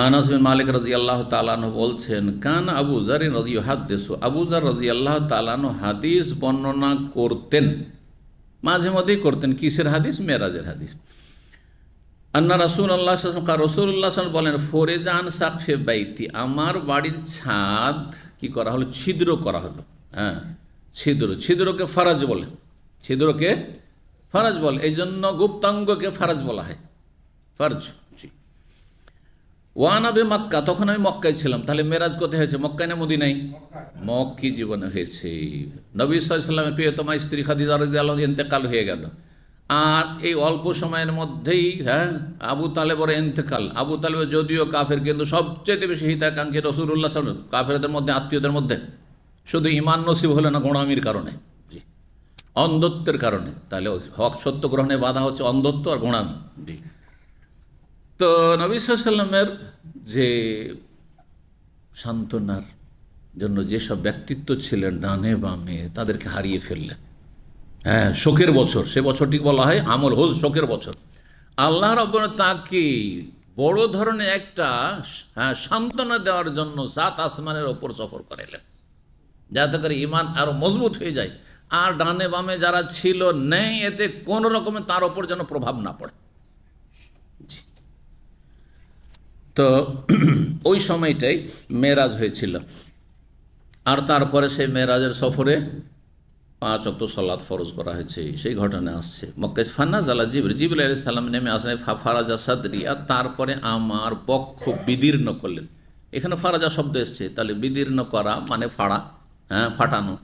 Speaker 4: আনাস বিন মালিক রাদিয়াল্লাহু তাআলা আনহু বলছেন, কান আবু যার রাদিয়াল্লাহু, আবু যার রাদিয়াল্লাহু তাআলা আনহু হাদিস বর্ণনা করতেন, মাঝে মধ্যেই করতেন। কিসের হাদিস? মেরাজের হাদিস। আন্না রাসূলুল্লাহ সাল্লাল্লাহু আলাইহি ওয়াসাল্লাম, রাসূলুল্লাহ সাল্লাল্লাহু আলাইহি ওয়াসাল্লাম বলেন, ফরিজান সাকফে বাইতি, আমার বাড়ির ছাদ কি করা হলো? ছিদ্র করা হলো। হ্যাঁ, ছিদ্র, ছিদ্রকে ফারাজ বলে, ছিদ্রকে ফারাজ বলে, এই জন্য গুপ্তাঙ্গকে ফারাজ বলা হয়, ফারজ। জি, ওয়ানাবে মক্কা, তখন আমি মক্কায় ছিলাম। তাহলে মেরাজ কোথায় হয়েছে? মক্কায় না মদিনায়? মক্কি জীবনে হয়েছে। নবী সাল্লাল্লাহু আলাইহি ওয়াসাল্লামের প্রিয়তমা স্ত্রী খাদিজা রাদিয়াল্লাহু আনহা ইন্তেকাল হয়ে গেল, আর এই অল্প সময়ের মধ্যেই আবু তালেবের ইন্তেকাল। আবু তালেব যদিও কাফের, কিন্তু সবচেয়ে বেশি হিতাকাঙ্ক্ষী রাসূলুল্লাহ সাল্লাল্লাহু আলাইহি ওয়াসাল্লাম, কাফেরদের মধ্যে, আত্মীয়দের মধ্যে। শুধু ঈমান নসিব হলো না, গোঁড়ামির কারণে, জি, অন্ধত্বের কারণে। তাহলে হক সত্য গ্রহণে বাধা হচ্ছে অন্ধত্ব আর গোঁড়ামি। জি, তো নবী সাল্লাল্লাহু আলাইহি ওয়াসাল্লামের যে সান্ত্বনার জন্য যেসব ব্যক্তিত্ব ছিলেন ডানে বামে, তাদেরকে হারিয়ে ফেললেন। হ্যাঁ, শোকের বছর, সে বছরটি বলা হয় আমল হোজ, শোকের বছর। আল্লাহ রাব্বুল আলামিন তাকে বড় ধরনের একটা সান্ত্বনা দেওয়ার জন্য 7 আসমানের ওপর সফর করাইলেন, যাতে করে ঈমান আরো মজবুত হয়ে যায়, আর ডানে বামে যারা ছিল নেই, এতে কোনো রকমের তার ওপর যেন প্রভাব না পড়ে। তো ওই সময়টাই মেরাজ হয়েছিল। আর তারপরে সেই মেরাজের সফরে 5 ওয়াক্ত সালাত ফরজ করা হয়েছে, সেই ঘটনা আসছে। মক্কায় ফানাজালা জিবরিল আলাইহিস সালাম নেমে আসেন, ফারাজা সাদরি, আর তারপরে আমার বক্ষ বিদীর্ণ করলেন। এখানে ফারাজা শব্দ এসছে, তাহলে বিদীর্ণ করা মানে ফাড়া, ফাটানো,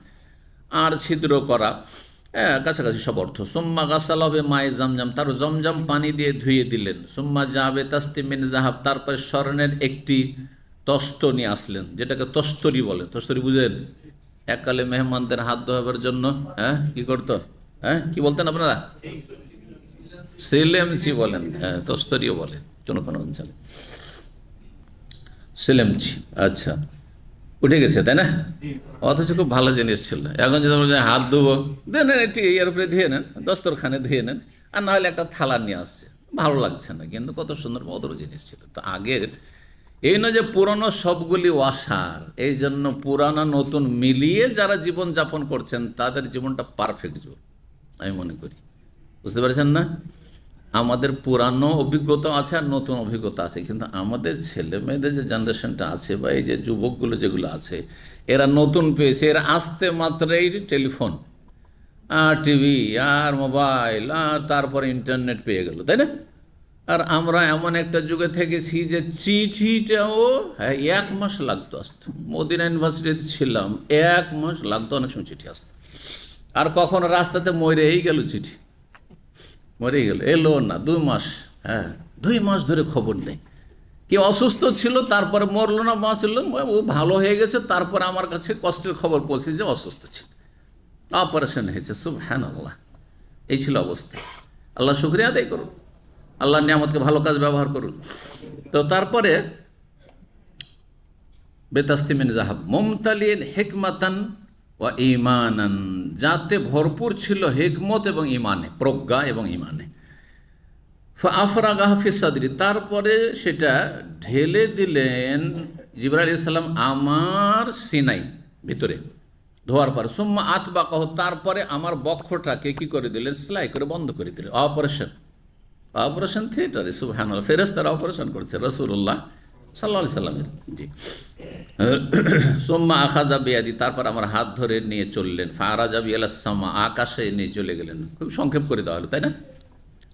Speaker 4: আর ছিদ্র করা, কাছাকাছি সব অর্থ। সুম্মা গাসালাবে মায়ে জমজম, তার জমজম পানি দিয়ে ধুয়ে দিলেন। সুম্মা যাবে তাস্তিমিন জাহাব, তারপরে স্বর্ণের একটি তস্ত নিয়ে আসলেন, যেটাকে তস্তরি বলে। তস্তরি বুঝেন? এককালে মেহমানদের হাত ধোয়াবার জন্য কি করতো, কি বলতেন আপনারা? সেলেমচি বলেন, তস্তরিও বলে কোনো কোনো অঞ্চলে, সেলেমচি। আচ্ছা, উঠে গেছে তাই না? অথচ খুব ভালো জিনিস ছিল। এখন যদি আমরা হাত ধোবো, ধুয়ে নেন, এটি এর উপরে ধুয়ে নেন, দস্তরখানে ধুয়ে নেন, আর না হলে একটা থালা নিয়ে আসছে, ভালো লাগছে না, কিন্তু কত সুন্দর মধুর জিনিস ছিল। তো আগের এই নয় যে পুরনো সবগুলি ওয়াসার, এই জন্য পুরানো নতুন মিলিয়ে যারা জীবন যাপন করছেন তাদের জীবনটা পারফেক্ট জীবন আমি মনে করি। বুঝতে পারছেন না? আমাদের পুরানো অভিজ্ঞতা আছে আর নতুন অভিজ্ঞতা আছে, কিন্তু আমাদের ছেলে মেয়েদের যে জেনারেশনটা আছে বা এই যে যুবকগুলো যেগুলো আছে, এরা নতুন পেয়েছে, এরা আসতে মাত্রই টেলিফোন আর টিভি আর মোবাইল আর তারপরে ইন্টারনেট পেয়ে গেল, তাই না? আর আমরা এমন একটা যুগে থেকেছি যে চিঠিটাও 1 মাস লাগতো আসতে। মদিনা ইউনিভার্সিটিতে ছিলাম, 1 মাস লাগতো অনেক সময় চিঠি আসতো। আর কখনো রাস্তাতে মরেই গেল চিঠি, মরেই গেল, এলো না 2 মাস, 2 মাস ধরে খবর নেই। কেউ অসুস্থ ছিল, তারপরে মরলো না বাঁচলো, ও ভালো হয়ে গেছে, তারপরে আমার কাছে কষ্টের খবর পৌঁছে যে অসুস্থ ছিল, অপারেশন হয়েছে। সুবহানাল্লাহ, এই ছিল অবস্থা। আল্লাহ শুকরিয়া আদায় করুন, আল্লাহর নিয়ামতকে ভালো কাজ ব্যবহার করুন। তো তারপরে বেতাস্তিমিন জাহাব মুমতালিন হিকমাতান ওয়া ঈমানান, যাতে ভরপুর ছিল হিকমত এবং ঈমানে, প্রজ্ঞা এবং ঈমানে। ফাআফরাগাহা ফিস সাদরি, তারপরে সেটা ঢেলে দিলেন জিবরাইল আলাইহিস সালাম আমার সিনাই ভিতরে ধোয়ার পর। সুম্মা আতবাকাহু, তারপরে আমার বক্ষটাকে কি করে দিলেন? সেলাই করে বন্ধ করে দিলেন। অপারেশন থিয়েটারে, সুবহানাল্লাহ, ফেরেশতারা অপারেশন করছে রাসূলুল্লাহ সাল্লাল্লাহু আলাইহি সাল্লামের। জি। সুম্মা আখাযা বিয়াদি, তারপর আমার হাত ধরে নিয়ে চললেন। ফারাজা বিয়ালাস সামা, আকাশে নিয়ে চলে গেলেন। খুব সংক্ষেপ করে দেওয়া হলো, তাই না?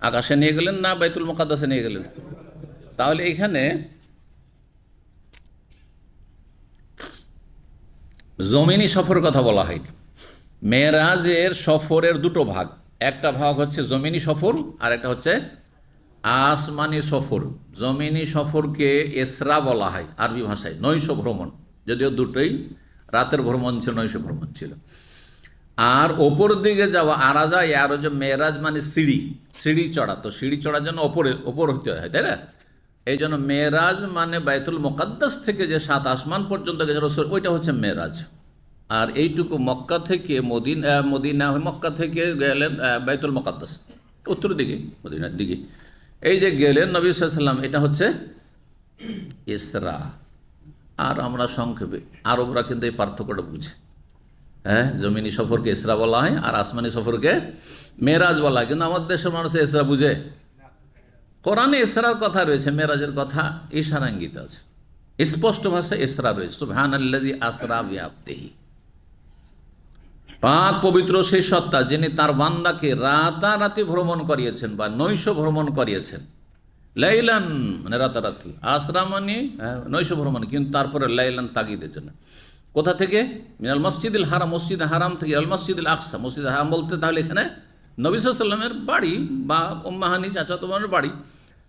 Speaker 4: আকাশে নিয়ে গেলেন না বাইতুল মুকাদ্দাসে নিয়ে গেলেন? তাহলে এখানে জমিনি সফরের কথা বলা হয়নি। মেরাজের সফরের 2টো ভাগ, একটা ভাগ হচ্ছে জমিনি সফর আর একটা হচ্ছে আসমানি সফর। জমিনি সফরকে ইসরা বলা হয় আরবি ভাষায়, নৈশ ভ্রমণ, যদিও দুটোই রাতের ভ্রমণ ছিল, নৈশ ভ্রমণ ছিল। আর ওপর দিকে যাওয়া আরাজা, আর যে মেরাজ মানে সিঁড়ি চড়া, তো সিঁড়ি চড়ার জন্য ওপর হতে হয়, তাই না? এই জন্য মেরাজ মানে বাইতুল মুকাদ্দাস থেকে যে 7 আসমান পর্যন্ত গেছে রাসূল, ওইটা হচ্ছে মেরাজ। আর এইটুকু মক্কা থেকে মদিনা, মক্কা থেকে গেলেন বাইতুল মুকাদ্দাস উত্তর দিকে, মদিনার দিকে, এই যে গেলেন নবী সাল্লাল্লাহু আলাইহি ওয়াসাল্লাম, এটা হচ্ছে ইসরা। আর আমরা সংক্ষেপে, আরবরা কিন্তু এই পার্থক্যটা বুঝে। জমিনি সফরকে ইসরা বলা হয় আর আসমানি সফরকে মেরাজ বলা হয়, কিন্তু আমাদের দেশের মানুষ ইসরা বুঝে? কোরআনে ইসরার কথা রয়েছে, মেরাজের কথা ইশারা ইঙ্গিত আছে, স্পষ্ট ভাষায় ইসরা রয়েছে। সুবহানাল্লাযী আসরা বিআবদিহি, পাক পবিত্র সেই সত্তা যিনি তার বান্দাকে রাতারাতি ভ্রমণ করিয়েছেন বা নৈশ ভ্রমণ করিয়েছেন। লাইলান মানে রাতারাতি, আসরা মানে নৈশ ভ্রমণ, কিন্তু তারপরে লাইলান তাগিদের জন্য। কোথা থেকে? মিনাল মসজিদুল হারাম, মসজিদ হারাম থেকে আল মসজিদুল আকসা। মসজিদ হারাম বলতে তাহলে এখানে নবী সাল্লাল্লাহু আলাইহি ওয়াসাল্লামের বাড়ি বা উম্মে হানি চাচাতো বোনের বাড়ি,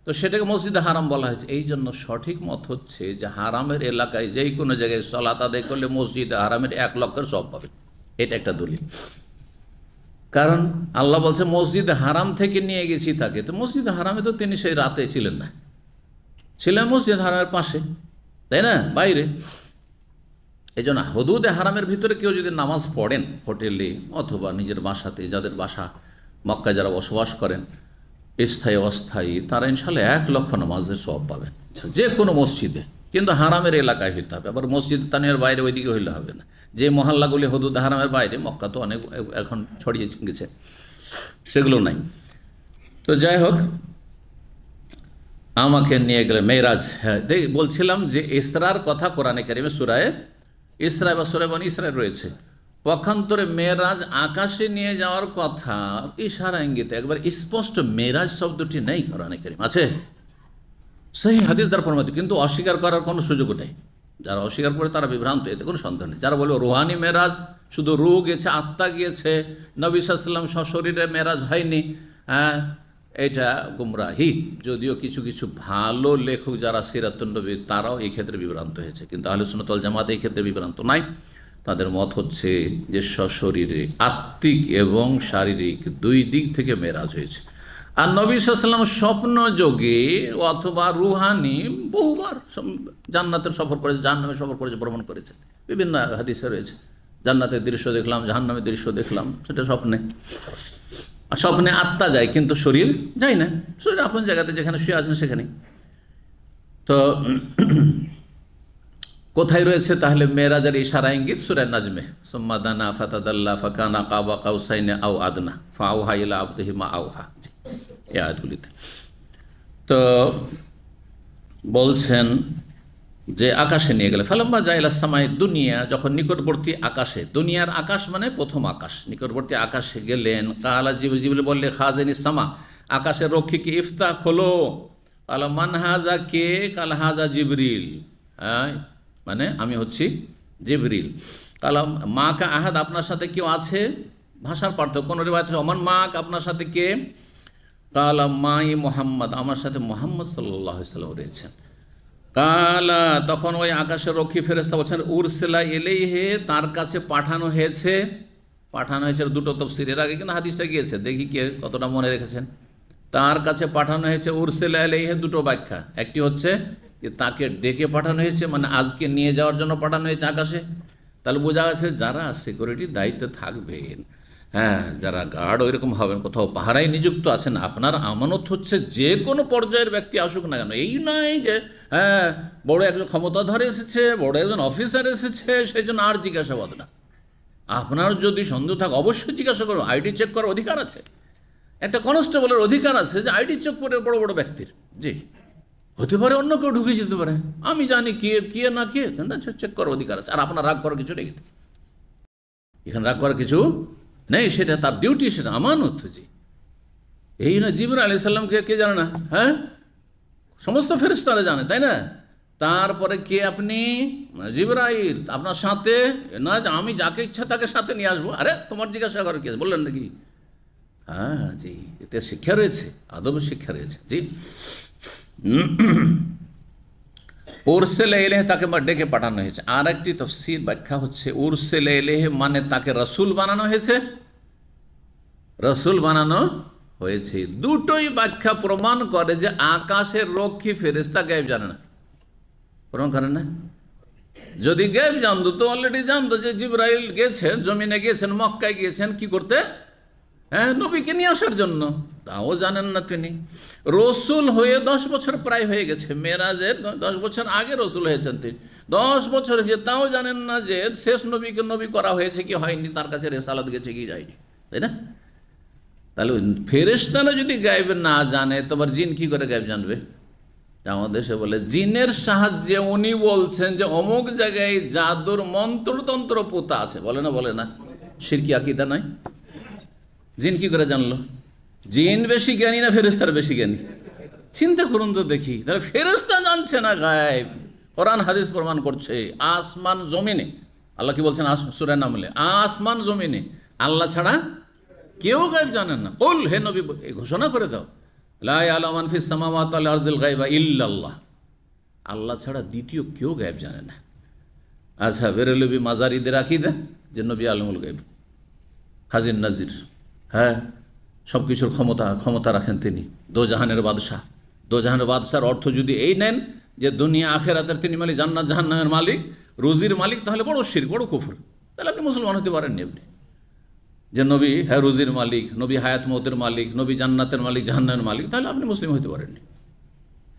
Speaker 4: তো সেটাকে মসজিদ হারাম বলা হয়েছে। এই জন্য সঠিক মত হচ্ছে যে হারামের এলাকায় যেই কোনো জায়গায় সালাত আদায় করলে মসজিদ হারামের 1 লক্ষের সওয়াব পাবে, এটা একটা দলিল। কারণ আল্লাহ বলছে মসজিদ হারাম থেকে নিয়ে গেছি তাকে, তো মসজিদ হারামে তো তিনি সেই রাতে ছিলেন না, ছিলেন মসজিদ হারামের পাশে, তাই না, বাইরে। এই জন্য হুদুদে হারামের ভিতরে কেউ যদি নামাজ পড়েন হোটেলে অথবা নিজের বাসাতে, যাদের বাসা মক্কায় যারা বসবাস করেন স্থায়ী অস্থায়ী, তারা ইনশাআল্লাহ 1 লক্ষ নামাজের সওয়াব পাবেন যে কোনো মসজিদে, কিন্তু হারামের এলাকায় হইতে হবে। আবার মসজিদ তানিয়ার বাইরে ওইদিকে হইলে হবে না। যে মহল্লাগুলি হুদুদ হারামের বাইরে, মক্কা তো অনেক এখন ছড়িয়ে গেছে, সেগুলো নাই। তো যাই হোক, আমাকে নিয়ে গেলে মেরাজ। হ্যাঁ, বলছিলাম যে ইসরার কথা কোরআনে কারিমে সূরায়ে ইসরা বা সূরা বনী ইসরাঈল রয়েছে। পক্ষান্তরে মেরাজ আকাশে নিয়ে যাওয়ার কথা ইশারা ইঙ্গিতে একবার স্পষ্ট মেরাজ শব্দটি নেই কোরআনে কারিম। আছে সেই হাদিস দ্বারা প্রমাণিত, কিন্তু অস্বীকার করার কোনো সুযোগ নেই। যারা অস্বীকার করে তারা বিভ্রান্ত, এতে কোনো সন্দেহ নেই। যারা বলবে রুহানি মেরাজ, শুধু রূহ গেছে, আত্মা গিয়েছে, নবী সাল্লাল্লাহু আলাইহি ওয়াসাল্লাম সশরীরে মেরাজ হয়নি, হ্যাঁ, এটা গুমরাহি। যদিও কিছু কিছু ভালো লেখক যারা সিরাতুন নবী তারাও এই ক্ষেত্রে বিভ্রান্ত হয়েছে, কিন্তু আহলে সুন্নাত ওয়াল জামাত এই ক্ষেত্রে বিভ্রান্ত নাই। তাদের মত হচ্ছে যে সশরীরে আত্মিক এবং শারীরিক দুই দিক থেকে মেরাজ হয়েছে। আর নবী সাল্লাল্লাহু আলাইহি ওয়াসাল্লাম স্বপ্ন যোগে অথবা রুহানি বহুবার জান্নাতের সফর করেছে, জাহান্নামের সফর করেছে, ভ্রমণ করেছে। বিভিন্ন হাদিসে রয়েছে জান্নাতের দৃশ্য দেখলাম, জাহান্নামের দৃশ্য দেখলাম, সেটা স্বপ্নে। আর স্বপ্নে আত্মা যায় কিন্তু শরীর যায় না, শরীর আপন জায়গাতে যেখানে শুয়ে আছেন সেখানে। তো কোথায় রয়েছে তাহলে মেরাজের ইশারা ইঙ্গিত? সূরা নাজমে, সুম্মা দানা ফাতাদাল্লা ফাকানা কাবা কাউসাইনি আও আদনা ফাআওহা ইলা আবদিহি মা আওহা, এই আয়াতগুলিতে। তো বলছেন যে আকাশে নিয়ে গেলে, ফালাম্মা জাইলা সামাই দুনিয়া, যখন নিকটবর্তী আকাশে, দুনিয়ার আকাশ মানে প্রথম আকাশ, নিকটবর্তী আকাশে গেলেন। কালা জিবরিল বললে খাজানি সামা, আকাশের রক্ষীকে ইফতা খোলো। কালা মান হাজা, কে? কালা হাজা জিবরিল, হ্যাঁ, মানে আমি হচ্ছি জিবরিল। কালা মা কা আহাদ, আপনার সাথে কেউ আছে? ভাষার পার্থক্য, কোন রিওয়ায়াত অমান মা কা, আপনার সাথে কে? কালা মাই মোহাম্মদ, আমার সাথে মোহাম্মদ সাল্লাল্লাহু আলাইহি ওয়াসাল্লাম রয়েছেন। কালা, তখন ওই আকাশের রক্ষী ফেরেশতা বলছেন উরসিলা ইলাইহি, তার কাছে পাঠানো হয়েছে। পাঠানো হয়েছে দুটো তাফসীর, এর আগে কিন্তু হাদিসটা গিয়েছে, দেখি কে কতটা মনে রেখেছেন। তার কাছে পাঠানো হয়েছে, উরসিলা ইলাইহি দুটো ব্যাখ্যা। একটি হচ্ছে যে তাকে ডেকে পাঠানো হয়েছে, মানে আজকে নিয়ে যাওয়ার জন্য পাঠানো হয়েছে আকাশে। তাহলে বোঝা গেছে যারা সিকিউরিটির দায়িত্বে থাকবেন, হ্যাঁ, যারা গার্ড ওইরকম হবেন, কোথাও পাহারায় নিযুক্ত আছেন, আপনার আমানত হচ্ছে যে কোনো পর্যায়ের ব্যক্তি আসুক না কেন, এই নয় যে হ্যাঁ বড় একজন ক্ষমতাধর এসেছে, বড় একজন অফিসার এসেছে, সেই জন্য আর জিজ্ঞাসাবাদ না। আপনার যদি সন্দেহ থাকে অবশ্যই জিজ্ঞাসা করুন, আইডি চেক করার অধিকার আছে। একটা কনস্টেবলের অধিকার আছে যে আইডি চেক করে বড় বড় ব্যক্তির, জি, হতে পারে অন্য কেউ ঢুকে যেতে পারে, আমি জানি কে কে না কে, চেক করার অধিকার আছে। আর আপনার রাগ করার কিছু নেই, এখানে রাগ করার কিছু নেই, সেটা তার ডিউটি, সেটা আমানত। জি, এই না জিবরাইল আলাইহিস সালামকে কে জানে না? হ্যাঁ, সমস্ত ফেরেশতারা জানে, তাই না? তারপরে কে আপনি? জিবরাইল, আপনার সাথে না, আমি যাকে ইচ্ছা তাকে সাথে নিয়ে আসবো। আরে তোমার জিজ্ঞাসা করার কি আছে, বললেন নাকি? হ্যাঁ জি, এতে শিক্ষা রয়েছে, আদবের শিক্ষা রয়েছে। জি, উরসিলা ইলাইহি, তাকে ডেকে পাঠানো হয়েছে। আর একটি তাফসীর ব্যাখ্যা হচ্ছে উরসিলা ইলাইহি মানে তাকে রাসূল বানানো হয়েছে, রাসূল বানানো হয়েছে। দুটোই ব্যাখ্যা প্রমাণ করে যে আকাশের রক্ষী ফেরেশতা গায়েব জানে না, প্রমাণ করে না। যদি গায়েব জানতো তো অলরেডি জানতো যে জিবরাইল গেছেন, জমিনে গিয়েছেন, মক্কায় গিয়েছেন কি করতে? হ্যাঁ, নবীকে নিয়ে আসার জন্য। তাও জানেন না তিনি। রসুল হয়ে 10 বছর প্রায় হয়ে গেছে, মেরাজের 10 বছর আগে রসুল হয়েছেন তিনি, 10 বছর হয়েছে, তাও জানেন না যে শেষ নবীকে নবী করা হয়েছে কি হয়নি, তার কাছে রেসালাত গেছে কি যায়নি, তাই না? তাহলে ফেরেশতারা যদি গায়েব না জানে তো আবার জিন কি করে গায়েব জানবে? আমাদের দেশে বলে জিনের সাহায্যে উনি বলছেন যে অমুক জায়গায় জাদুর মন্ত্রতন্ত্র পোতা আছে, বলে না? বলে না? শিরকি আকীদা নাই? জিন কি করে জানলো? জিন বেশি জ্ঞানী না ফেরেশতার বেশি জ্ঞানী? চিন্তা করুন তো দেখি। তাহলে ফেরেশতা জানছে না গায়েব, কোরআন হাদিস প্রমাণ করছে। আসমান জমিনে, আল্লাহ কি বলছেন সূরা নামলে, আসমান জমিনে আল্লাহ ছাড়া কেউ গায়েব জানেন না। কুল, হে নবী ঘোষণা করে দাও, লা ইয়ালামু মান ফিস সামাওয়াতি ওয়াল আরদিল গায়বা ইল্লাল্লাহ, আল্লাহ ছাড়া দ্বিতীয় কেউ গায়েব জানে না। আচ্ছা, বেরেলবি মাজারিদের আকীদা যে নবী আলমুল গায়ব, হাজির নাজির, হ্যাঁ, সব কিছুর ক্ষমতা রাখেন তিনি, দোজাহানের বাদশাহ। দোজাহানের বাদশার অর্থ যদি এই নেন যে দুনিয়া আখেরাতের তিনি মালিক, জান্নাত জাহান্নামের মালিক, রুজির মালিক, তাহলে বড় শিরক, বড় কুফর। তাহলে আপনি মুসলমান হতে পারেননি। আপনি যে নবী হ্যাঁ রুজির মালিক, নবী হায়াত মৌতের মালিক, নবী জান্নাতের মালিক, জাহান্নামের মালিক, তাহলে আপনি মুসলিম হতে পারেননি।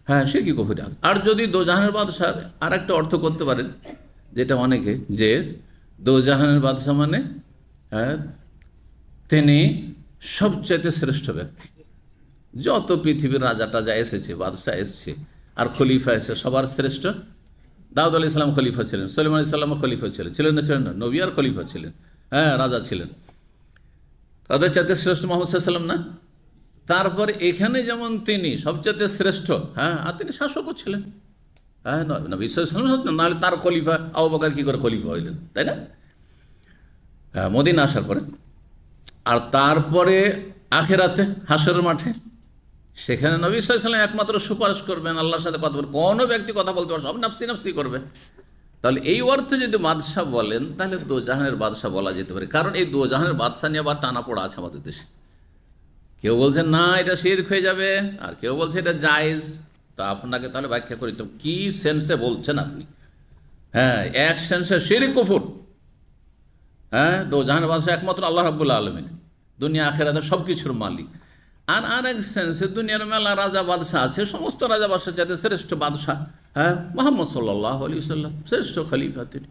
Speaker 4: হ্যাঁ, শিরকি কুফর। আর যদি দোজাহানের বাদশার আর একটা অর্থ করতে পারেন, যেটা অনেকে, যে দোজাহানের বাদশাহ মানে হ্যাঁ তিনি সবচাইতে শ্রেষ্ঠ ব্যক্তি, যত পৃথিবীর রাজা টাজা এসেছে, বাদশাহ এসছে আর খলিফা এসে সবার শ্রেষ্ঠ দাউদ আলাইহিস সালাম খলিফা ছিলেন, সুলাইমান আলাইহিস সালাম খলিফা ছিলেন, ছিলেন না ছিলেন না? নবী আর খলিফা ছিলেন, হ্যাঁ, রাজা ছিলেন। তাদের চাইতে শ্রেষ্ঠ মোহাম্মদ সাল্লাল্লাহু আলাইহি ওয়াসাল্লাম না? তারপর এখানে যেমন তিনি সবচেয়ে শ্রেষ্ঠ, হ্যাঁ, আর তিনি শাসকও ছিলেন, হ্যাঁ, নবী সাল্লাল্লাহু আলাইহি ওয়াসাল্লাম, নাহলে তার খলিফা আবু বকর কি করে খলিফা হইলেন, তাই না? হ্যাঁ, মদিনা আসার পরে। আর তারপরে আখেরাতে হাসরের মাঠে সেখানে নবী সাল্লাল্লাহু আলাইহি ওয়াসাল্লাম একমাত্র সুপারিশ করবেন, আল্লাহর সাথে কথা বলবেন, কোনো ব্যক্তি কথা বলতে পারবে, সব নাফসি নাফসি করবে। তাহলে এই অর্থে যদি বাদশাহ বলেন তাহলে দোজাহানের বাদশাহ বলা যেতে পারে, কারণ এই দোজাহানের বাদশাহ নিয়ে আবার টানা পড়া আছে আমাদের দেশে। কেউ বলছেন না এটা শিরক হয়ে যাবে, আর কেউ বলছে এটা জায়েজ। তা আপনাকে তাহলে ব্যাখ্যা করি তো কি সেন্সে বলছেন আপনি? হ্যাঁ, এক সেন্সে শিরক কুফর। হ্যাঁ, দোজাহানের বাদশাহ একমাত্র আল্লাহ রাব্বুল আলামিন, দুনিয়া আখিরাতে সব কিছুর মালিক। আর এক সেন্সে দুনিয়ার মেলা রাজা বাদশাহ আছে, সমস্ত রাজা বাদশাহ চাইতে শ্রেষ্ঠ বাদশাহ, হ্যাঁ, মুহাম্মদ সাল্লাল্লাহু আলাইহি ওয়াসাল্লাম শ্রেষ্ঠ খলিফা তিনি।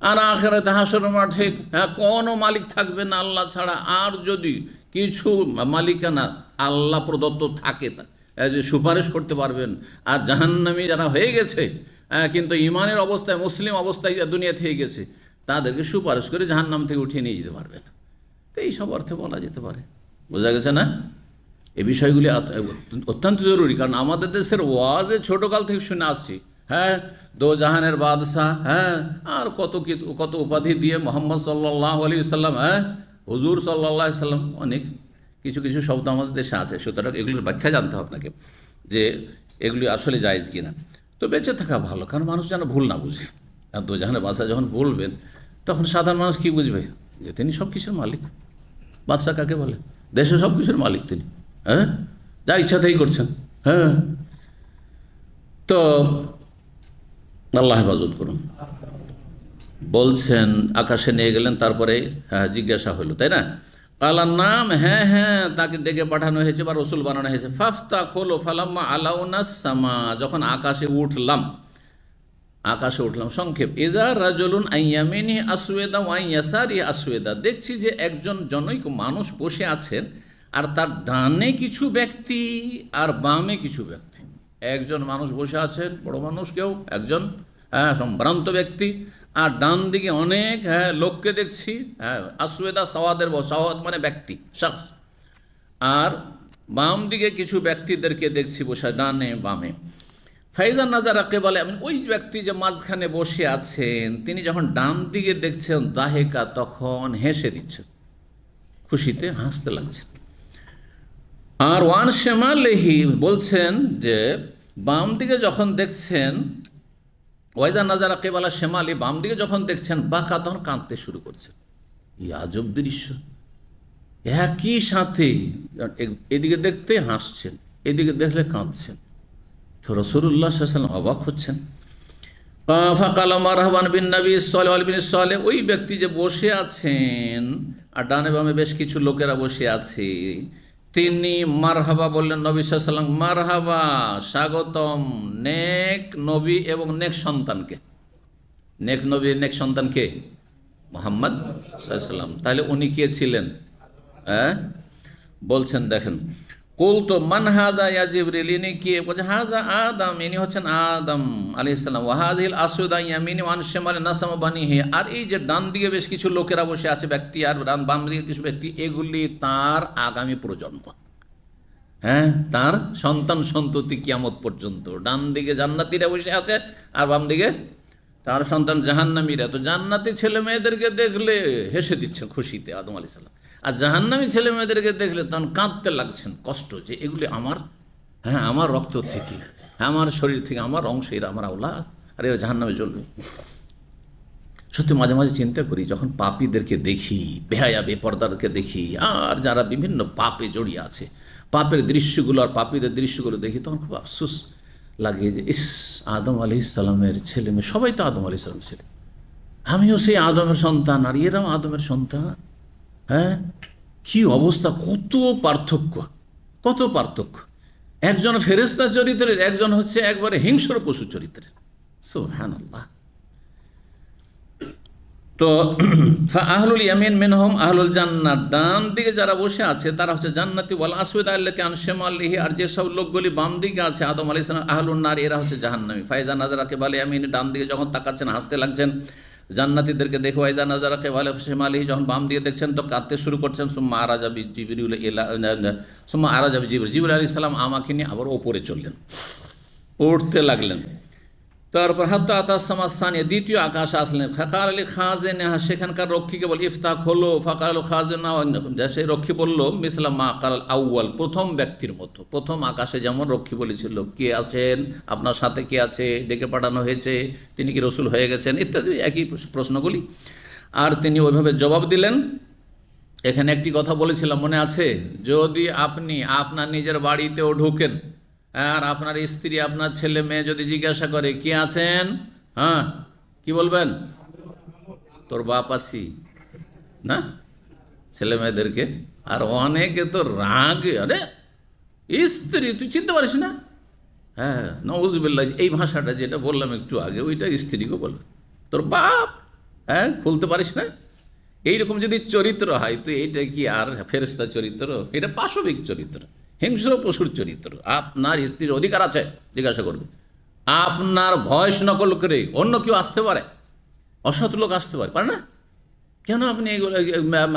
Speaker 4: আর আখিরাতে হাসরের মাঠে, হ্যাঁ, কোনো মালিক থাকবে না আল্লাহ ছাড়া। আর যদি কিছু মালিকানা আল্লাহ প্রদত্ত থাকে তা যে সুপারিশ করতে পারবেন। আর জাহান্নামী যারা হয়ে গেছে, কিন্তু ইমানের অবস্থায় মুসলিম অবস্থায় দুনিয়া থেকে গেছে, তাদেরকে সুপারিশ করে জাহান্নাম থেকে উঠিয়ে নিয়ে যেতে পারবেন। তো এইসব অর্থে বলা যেতে পারে। বোঝা গেছে না? এই বিষয়গুলি অত্যন্ত জরুরি, কারণ আমাদের দেশের ওয়াজে ছোটোকাল থেকে শুনে আসছি, হ্যাঁ, দোজাহানের বাদশাহ, হ্যাঁ, আর কত উপাধি দিয়ে মোহাম্মদ সাল্লাল্লাহু আলাইহি ওয়াসাল্লাম, হ্যাঁ, হুজুর সাল্লাল্লাহু আলাইহি ওয়াসাল্লাম, অনেক কিছু কিছু শব্দ আমাদের দেশে আছে। সুতরাং এগুলোর ব্যাখ্যা জানতে হবে আপনাকে যে এগুলি আসলে জায়েজ কিনা। তো বেঁচে থাকা ভালো, কারণ মানুষ যেন ভুল না বুঝে। আর দোজাহানের বাদশাহ যখন বলবেন তখন সাধারণ মানুষ কী বুঝবে? যে তিনি সব কিছুর মালিক। বাদশাহ কাকে বলে? দেশে সব কিছুর মালিক তিনি, হ্যাঁ, যা ইচ্ছা তাই করছেন। হ্যাঁ, তো আল্লাহ হেফাজত করুন। বলছেন আকাশে নিয়ে গেলেন, তারপরে হ্যাঁ জিজ্ঞাসা হলো, তাই না? কালার নাম, হ্যাঁ হ্যাঁ, তাকে ডেকে পাঠানো হয়েছে বা রসুল বানানো হয়েছে। ফাফতা খোলো ফালাম্মা আলাউনাস সামা, যখন আকাশে উঠলাম, সংক্ষেপ, ইজা রাজুলুন আইয়ামিনি আসওয়েদা ওয়া ইয়াসারি আসওয়েদা, দেখছি যে একজন জনৈক মানুষ বসে আছেন, আর তার ডানে কিছু ব্যক্তি আর বামে কিছু ব্যক্তি। একজন মানুষ বসে আছেন, বড় মানুষ কেউ, একজন, হ্যাঁ, সম্ভ্রান্ত ব্যক্তি, আর ডান দিকে অনেক, হ্যাঁ, লোককে দেখছি, হ্যাঁ, আসওয়েদা সাওয়াদের, সাওয়াদ মানে ব্যক্তি, শখস, আর বাম দিকে কিছু ব্যক্তিদেরকে দেখছি বসে, ডানে বামে। ফাইজা নাজারাকে বলে, আমি ওই ব্যক্তি যে মাঝখানে বসে আছেন, তিনি যখন ডান দিকে দেখছেন দাহেকা, তখন হেসে দিচ্ছেন, খুশিতে হাসতে লাগছেন। আর ওয়ান শেমালেহি বলছেন যে বাম দিকে যখন দেখছেন, ওয়াইজা নাজারা কেবালা শেমালি, বাম দিকে যখন দেখছেন বাঁকা, তখন কাঁদতে শুরু করছেন। এই আজব দৃশ্য, একই সাথে এদিকে দেখতে হাসছেন, এদিকে দেখলে কাঁদছেন। তো রাসূলুল্লাহ সাল্লাল্লাহু আলাইহি ওয়াসাল্লাম অবাক হচ্ছেন। ফাকালা মারহাবান বিন নবী সাল্লাল্লাহু আলাইহি ওয়াসাল্লাম, ওই ব্যক্তি যে বসে আছেন আর ডানে বামে বেশ কিছু লোকেরা বসে আছে, তিনি মারহাবা বললেন নবী সাল্লাল্লাহু আলাইহি ওয়াসাল্লাম, মারহাবা, স্বাগতম, নেক নবী এবং নেক সন্তানকে। নেক নবী নেক সন্তানকে মুহাম্মদ সাল্লাল্লাহু আলাইহি ওয়াসাল্লাম। তাহলে উনি কে ছিলেন? হ্যাঁ, বলছেন দেখেন, কুল তো মান হাজা ইয়া জিবরিল, ইনি কে? বলছে হাজা আদম, ইনি হচ্ছেন আদম আলাইহিস সালাম। ওয়া হাযিল আসওদা ইয়ামিনি ওয়ান শিমালি নাসামা বানিহি, আর এই যে ডান দিকে বেশ কিছু লোকেরা বসে আছে ব্যক্তি, আর বাম দিকে কিছু ব্যক্তি, এগুলি তার আগামী প্রজন্ম, হ্যাঁ, তার সন্তান সন্ততি কিয়ামত পর্যন্ত। ডান দিকে জান্নাতীরা বসে আছে, আর বাম দিকে তার সন্তান জাহান্নামীরা। তো জান্নাতি ছেলে মেয়েদেরকে দেখলে হেসে দিচ্ছেন খুশিতে আদম আলাইহিস সালাম, আর জাহান্নামী ছেলে মেয়েদেরকে দেখলে তখন কাঁদতে লাগছেন কষ্ট, যে এগুলি আমার, হ্যাঁ, আমার রক্ত থেকে, আমার শরীর থেকে, আমার অংশ, এরা আমার আওলাদ, আর এরা জাহান্নামে জ্বলবে। সত্যি মাঝে মাঝে চিন্তা করি, যখন পাপীদেরকে দেখি, বেহায়া বেপরদারকে দেখি, আর যারা বিভিন্ন পাপে জড়িয়ে আছে, পাপের দৃশ্যগুলো আর পাপীদের দৃশ্যগুলো দেখি, তখন খুব আফসোস লাগে যে ইস, আদম আলাইহিস সালামের ছেলে মেয়ে, সবাই তো আদম আলাইহিস সালামের ছেলে, আমিও সেই আদমের সন্তান, আর এরাও আদমের সন্তান। হ্যাঁ, কি অবস্থা, কত পার্থক্য, কত পার্থক্য। একজন ফেরেশতা চরিত্রের, একজন হচ্ছে একবারে হিংস্র পশু চরিত্রের। সুবহানাল্লাহ। তো আহলুল ইয়ামিন মিনহুম আহলুল জান্নাত, ডান দিকে যারা বসে আছে তারা হচ্ছে জান্নাতি, ওয়াল আসওয়াদ আল্লাতি আন শিমালিহি, আর যে সব লোকগুলি বাম দিকে আছে আদম আলাইহিস সালাম আহলুন নার, এরা হচ্ছে জাহান্নামী। ফাইজা নাজারা কিবালি ইয়ামিন, ডান দিকে যখন তাকাচ্ছেন হাসতে লাগছেন জান্নাতীদেরকে দেখে, ওয়াইজা নাজারা কিবালি শিমালিহি, যখন বাম দিকে দেখছেন তো কাঁদতে শুরু করছেন। সুম্মা আরাজা জিবরিল ইলা সুম্মা আরাজা জিবরিল আলাইহিস সালাম আমাকে নিয়ে আবার ওপরে চললেন, উঠতে লাগলেন। তারপর হাত্তা আতাসামাসানিয়া, দ্বিতীয় আকাশ আসলেন। ফাকার আলী খাজেনাহা, সেখানকার রক্ষীকে বল ইফতাহ হলো। ফাকার আল খাজেনা, সেই রক্ষী বলল মিসলাম মা কাল আউয়াল, প্রথম ব্যক্তির মতো, প্রথম আকাশে যেমন রক্ষী বলেছিল কে আছেন আপনার সাথে, কে আছে, ডেকে পাঠানো হয়েছে, তিনি কি রসুল হয়ে গেছেন, ইত্যাদি একই প্রশ্নগুলি। আর তিনি ওইভাবে জবাব দিলেন। এখানে একটি কথা বলেছিলাম মনে আছে, যদি আপনি আপনার নিজের বাড়িতেও ঢুকেন আর আপনার স্ত্রী আপনার ছেলে মেয়ে যদি জিজ্ঞাসা করে কে আছেন, হ্যাঁ কি বলবেন? তোর বাপ আছি না, ছেলে মেয়েদেরকে। আর অনেকে তো রাগে, আরে স্ত্রী তুই চিনতে পারিস না, হ্যাঁ নাউজুবিল্লাহ, এই ভাষাটা যেটা বললাম একটু আগে ওইটা স্ত্রীকে বলবে, তোর বাপ, হ্যাঁ খুলতে পারিস না। এইরকম যদি চরিত্র হয় তো এইটা কি আর ফেরেশতা চরিত্র? এটা পাশবিক চরিত্র, হিংস্র পশুর চরিত্র। আপনার স্ত্রীর অধিকার আছে জিজ্ঞাসা করবে, আপনার ভয়েস নকল করে অন্য কেউ আসতে পারে, অসৎ লোক আসতে পারে না, কেন আপনি এগুলো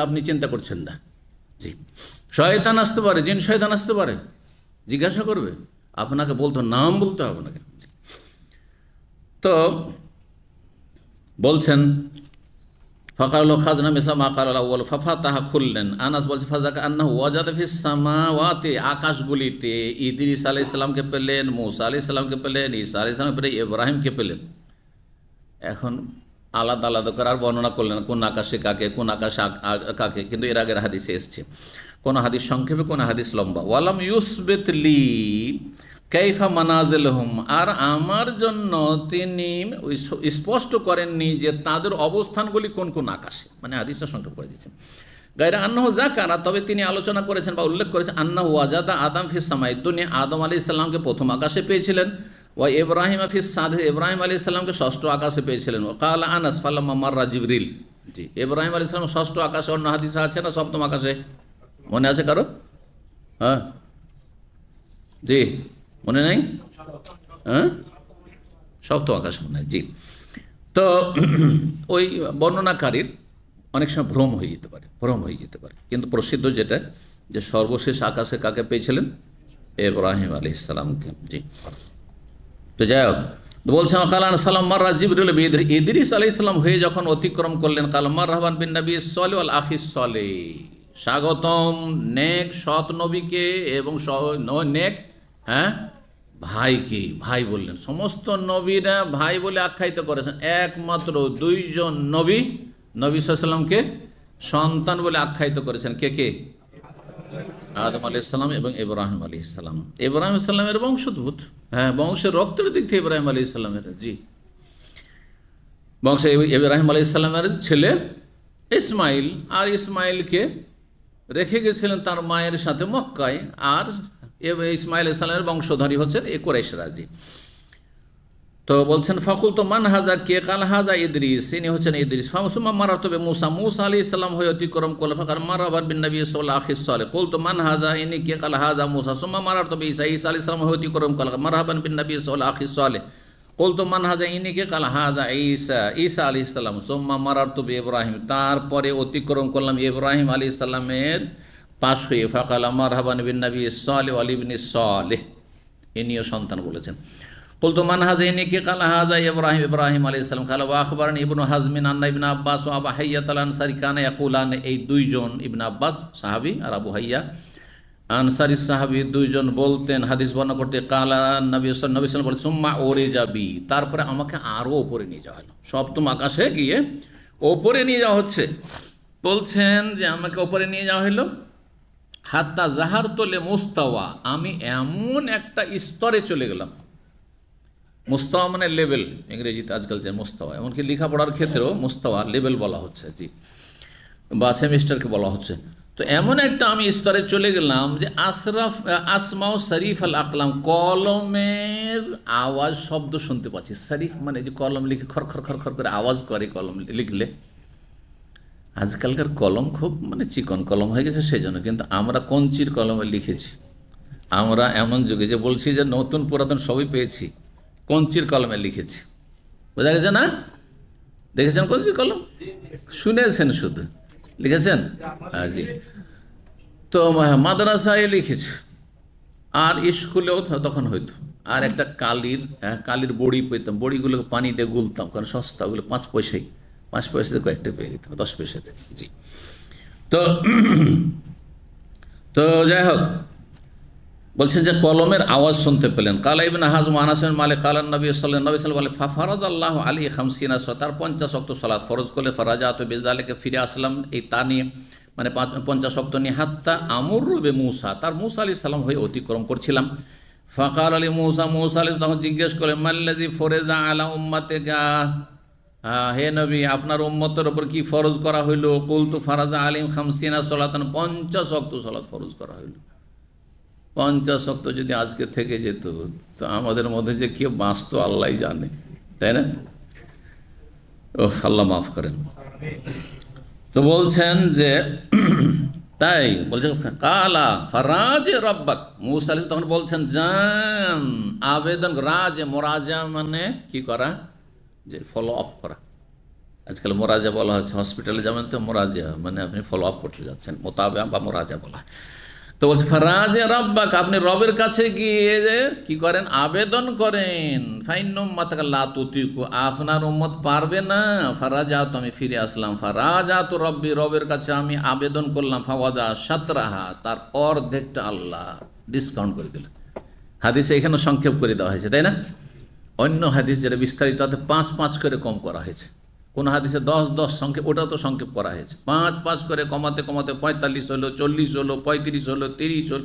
Speaker 4: আপনি চিন্তা করছেন না? জি, শয়তান আসতে পারে, জিন শয়তান আসতে পারে, জিজ্ঞাসা করবে, আপনাকে বলতে নাম বলতে হবে না। তো বলছেন ফাকাল খাজনা মিসলাম আকাল আউয়াল ফাফাতাহা, খুললেন। আনাস বলছে ফাজাকা আন্নাহু ওয়াজাদা ফিস সামাওয়াতি, আকাশগুলিতে ইদ্রিস আলাইহিস সালামকে পেলেন, মূসা আলাইহিস সালামকে পেলেন, ঈসা আলাইহিস সালামকে পেলেন, ইব্রাহিমকে পেলেন। এখন আলাদা আলাদা করে আর বর্ণনা করলেন কোন আকাশে কাকে, কোন আকাশে কাকে, কিন্তু এর আগের হাদিসে এসছে, কোন হাদিস সংক্ষেপে, কোন হাদিস লম্বা। ওয়ালাম ইউসবিত লি কাইফা মানাজিলহুম, আর আমার জন্য তিনি স্পষ্ট করেননি যে তাদের অবস্থানগুলি কোন কোন আকাশে, মানে হাদিসটা সংক্ষেপ করে দিচ্ছেন। গায়রা আন্নাহু যাকারা, তবে তিনি আলোচনা করেছেন বা উল্লেখ করেছেন আন্নাহু ওয়াজাদা আদম ফিস সামাই দুনিয়া, আদম আলাইহিস সালামকে প্রথম আকাশে পেয়েছিলেন। ওয়া ইব্রাহিম ফিস সাদে, ইব্রাহিম আলাইহিস সালামকে ষষ্ঠ আকাশে পেয়েছিলেন। ওয়া ক্বালা আনাস ফালাম্মা মাররা জিবরিল, জি ইব্রাহিম আলাইহিস সালাম ষষ্ঠ আকাশে, অন্য হাদিসে আছে না সপ্তম আকাশে, মনে আছে কারো? হ্যাঁ জি মনে নাই? হ্যাঁ সপ্তম আকাশ মনে হয়, জি। তো ওই বর্ণনাকারীর অনেক সময় ভ্রম হয়ে যেতে পারে, কিন্তু প্রসিদ্ধ যেটা যে সর্বশেষ আকাশে কাকে পেয়েছিলেন? ইব্রাহিম আলাইহিস সালামকে, জি। তো যাই হোক, বলছেন কালান সালাম মাররা জিবরিল ইদ্রিস আলাইহিস সালাম হয়ে যখন অতিক্রম করলেন, কালাম মারহাবান বিন নবী সালেহ ওয়াল আখিস সালেহ, স্বাগতম নেক সৎ নবীকে এবং নেক হ্যাঁ ভাইকে, ভাই বললেন। সমস্ত নবীরা ভাই বলে আখ্যায়িত করেছেন, একমাত্র দুইজন নবী নবী সাল্লাল্লাহু আলাইহি ওয়াসাল্লামকে সন্তান বলে আখ্যায়িত করেছেন। কে কে? আদম আলাইহিস সালাম এবং ইব্রাহিম আলাইহিস সালাম। ইব্রাহিম আলাইহিস সালামের বংশোদ্ভূত, হ্যাঁ বংশের রক্তের দিক থেকে ইব্রাহিম আলাইহিস সালামের, জি বংশে ইব্রাহিম আলাইহিস সালামের ছেলে ইসমাইল, আর ইসমাইলকে রেখে গেছিলেন তার মায়ের সাথে মক্কায়, আর ইসমাইল আলাইহিস সালামের বংশধরী হচ্ছেন এ কুরাইশরা, জি। তো বলছেন ফাকুল তো মান হাজা কে, কাল হাজা ইদ্রিস, ইনি হচ্ছেন ইদ্রিস। ফামসুমা মারা তবে মুসা, মুসা আলাইহিস সালাম হয়ে অতিক্রম করল। ফাকার মারহাবান বিন নবী সাল্লাল্লাহু আলাইহি ওয়াসাল্লাম, কুল তো মান হাজা, ইনি কে, কাল হাজা মুসা। সুম্মা মারা তবে ঈসা, ঈসা আলাইহিস সালাম হয়ে অতিক্রম করল। মারহাবান বিন নবী সাল্লাল্লাহু আলাইহি ওয়াসাল্লাম, কুল তো মান হাজা, ইনি কে, কাল হাজা ঈসা, ঈসা আলাইহিস সালাম। সুম্মা মারা তবে ইব্রাহিম, তারপরে অতিক্রম করলাম ইব্রাহিম আলাইহিস সালামের পাশ হয়ে। ফাকাল মারহাবান বিন নবী সালেহ ওয়াল ইবনি সালেহ, ইনিও সন্তান বলেছেন। কুলতু মান হাজা, ইনি কে, কাল হাজা ইব্রাহিম, ইব্রাহিম আলাইহিস সালাম। কাল ওয়া আখবারনি ইবনু হাজমিন আন্না ইবনে আব্বাস ওয়া আবু হাইয়াত আল আনসারী কানা ইয়াকুলান, এই দুইজন ইবনে আব্বাস সাহাবী আর আবু হাইয়া আনসারী সাহাবী দুইজন বলতেন, হাদিস বর্ণনা করতে, কালা নবী সাল্লাল্লাহু আলাইহি ওয়াসাল্লাম বলেন সুম্মা উরিজাবি, তারপরে আমাকে আরও ওপরে নিয়ে যাওয়া হলো, সপ্তম আকাশে গিয়ে ওপরে নিয়ে যাওয়া হচ্ছে। বলছেন যে আমাকে ওপরে নিয়ে যাওয়া হলো, হাত্তা জাহার তোলে মুস্তাওয়া, আমি এমন একটা স্তরে চলে গেলাম। মুস্তাওয়া মানে লেভেল, ইংরেজিতে আজকাল যে মুস্তাওয়া, এমনকি লেখাপড়ার ক্ষেত্রেও মুস্তাওয়া লেভেল বলা হচ্ছে, জি, বা সেমিস্টারকে বলা হচ্ছে। তো এমন একটা আমি স্তরে চলে গেলাম যে আসমাও শরীফ আল আকলাম, কলমের আওয়াজ শব্দ শুনতে পাচ্ছি। শরীফ মানে যে কলম লিখে খর খর খর খর করে আওয়াজ করে কলম লিখলে, আজকালকার কলম খুব মানে চিকন কলম হয়ে গেছে সেই জন্য, কিন্তু আমরা কঞ্চির কলমে লিখেছি। আমরা এমন যুগে যে বলছি যে নতুন পুরাতন সবই পেয়েছি, কঞ্চির কলমে লিখেছি। বোঝা গেছে না? দেখেছেন কঞ্চির কলম? শুনেছেন শুধু, লিখেছেন? জি। তো মাদ্রাসায় লিখেছি, আর স্কুলেও তখন হইতো। আর একটা কালির বড়ি পেতাম, বড়িগুলো পানি দিয়ে গুলতাম, কারণ সস্তা, ওগুলো 5 পয়সাতে কয়েকটা পেয়ে যেতাম, 10 পয়সাতে। জি। তো তো যাই হোক, বলছেন যে কলমের আওয়াজ শুনতে পেলেন। কালা ইবনে হাজম আনাসের মালিক কালান নবী সাল্লাল্লাহু আলাইহি ওয়াসাল্লাম বলে ফারাজ আল্লাহ আলী 50 তার 50 ওয়াক্ত সালাত ফরজ করলে ফারাজাত বিযালিকা ফিরে আসলাম এই তা নিয়ে, মানে 50 ওয়াক্ত নিয়ে, হাত্তা আমর বে মুসা, তার মুসা আলাইহিস সালাম হয়ে অতিক্রম করছিলাম। ফাকাল আলী মুসা আলাইহিস সালাম জিজ্ঞেস করলেন মাল্লাযী ফরজা আলা উম্মাতিকা, হে নবী আপনার উম্মতের উপর কি ফরজ করা হইল? কুলতু ফারাজা আলিম 50 সালাতান, 50 ওয়াক্ত সালাত ফরজ করা হইল। 50 ওয়াক্ত যদি আজকে থেকে যেত তো আমাদের মধ্যে যে কেউ বাঁচত আল্লাহ জানে, তাই না? ও আল্লাহ মাফ করেন। তো বলছেন যে তাই বলছেন কালা ফারাজ রব্বাক, মুসা আলাইহিস তখন বলছেন যান আবেদন, রাজ মোরাজা মানে কি করা, যে ফলো আপ করা। আজকাল মোরাজা বলা হচ্ছে, হসপিটালে যাবেন তো মোরাজা মানে আপনি ফলো আপ করতে যাচ্ছেন, মোতাবে বা মোরাজা বলা। তো বলছে ফারাজে রব্বাক, আপনি রবের কাছে গিয়ে কি করেন, আবেদন করেন। ফাইন্নুম মাতাকাল্লা তুতিকু, আপনার উম্মত পারবে না। ফারাজাত, আমি ফিরে আসলাম। ফারাজাত রব্বি, রবের কাছে আমি আবেদন করলাম। ফাওয়াজা সাতরাহা, তার অর্ধেকটা আল্লাহ ডিসকাউন্ট করে দিলেন। হাদিসে এখানে সংক্ষেপ করে দেওয়া হয়েছে, তাই না? অন্য হাদিস যেটা বিস্তারিত, তাতে 5 করে কম করা হয়েছে। কোন হাদিসে 10 সংক্ষেপ, ওটাও তো সংক্ষেপ করা হয়েছে। 5 করে কমাতে 45 হলো, 40 হলো, 35 হলো, 30 হলো,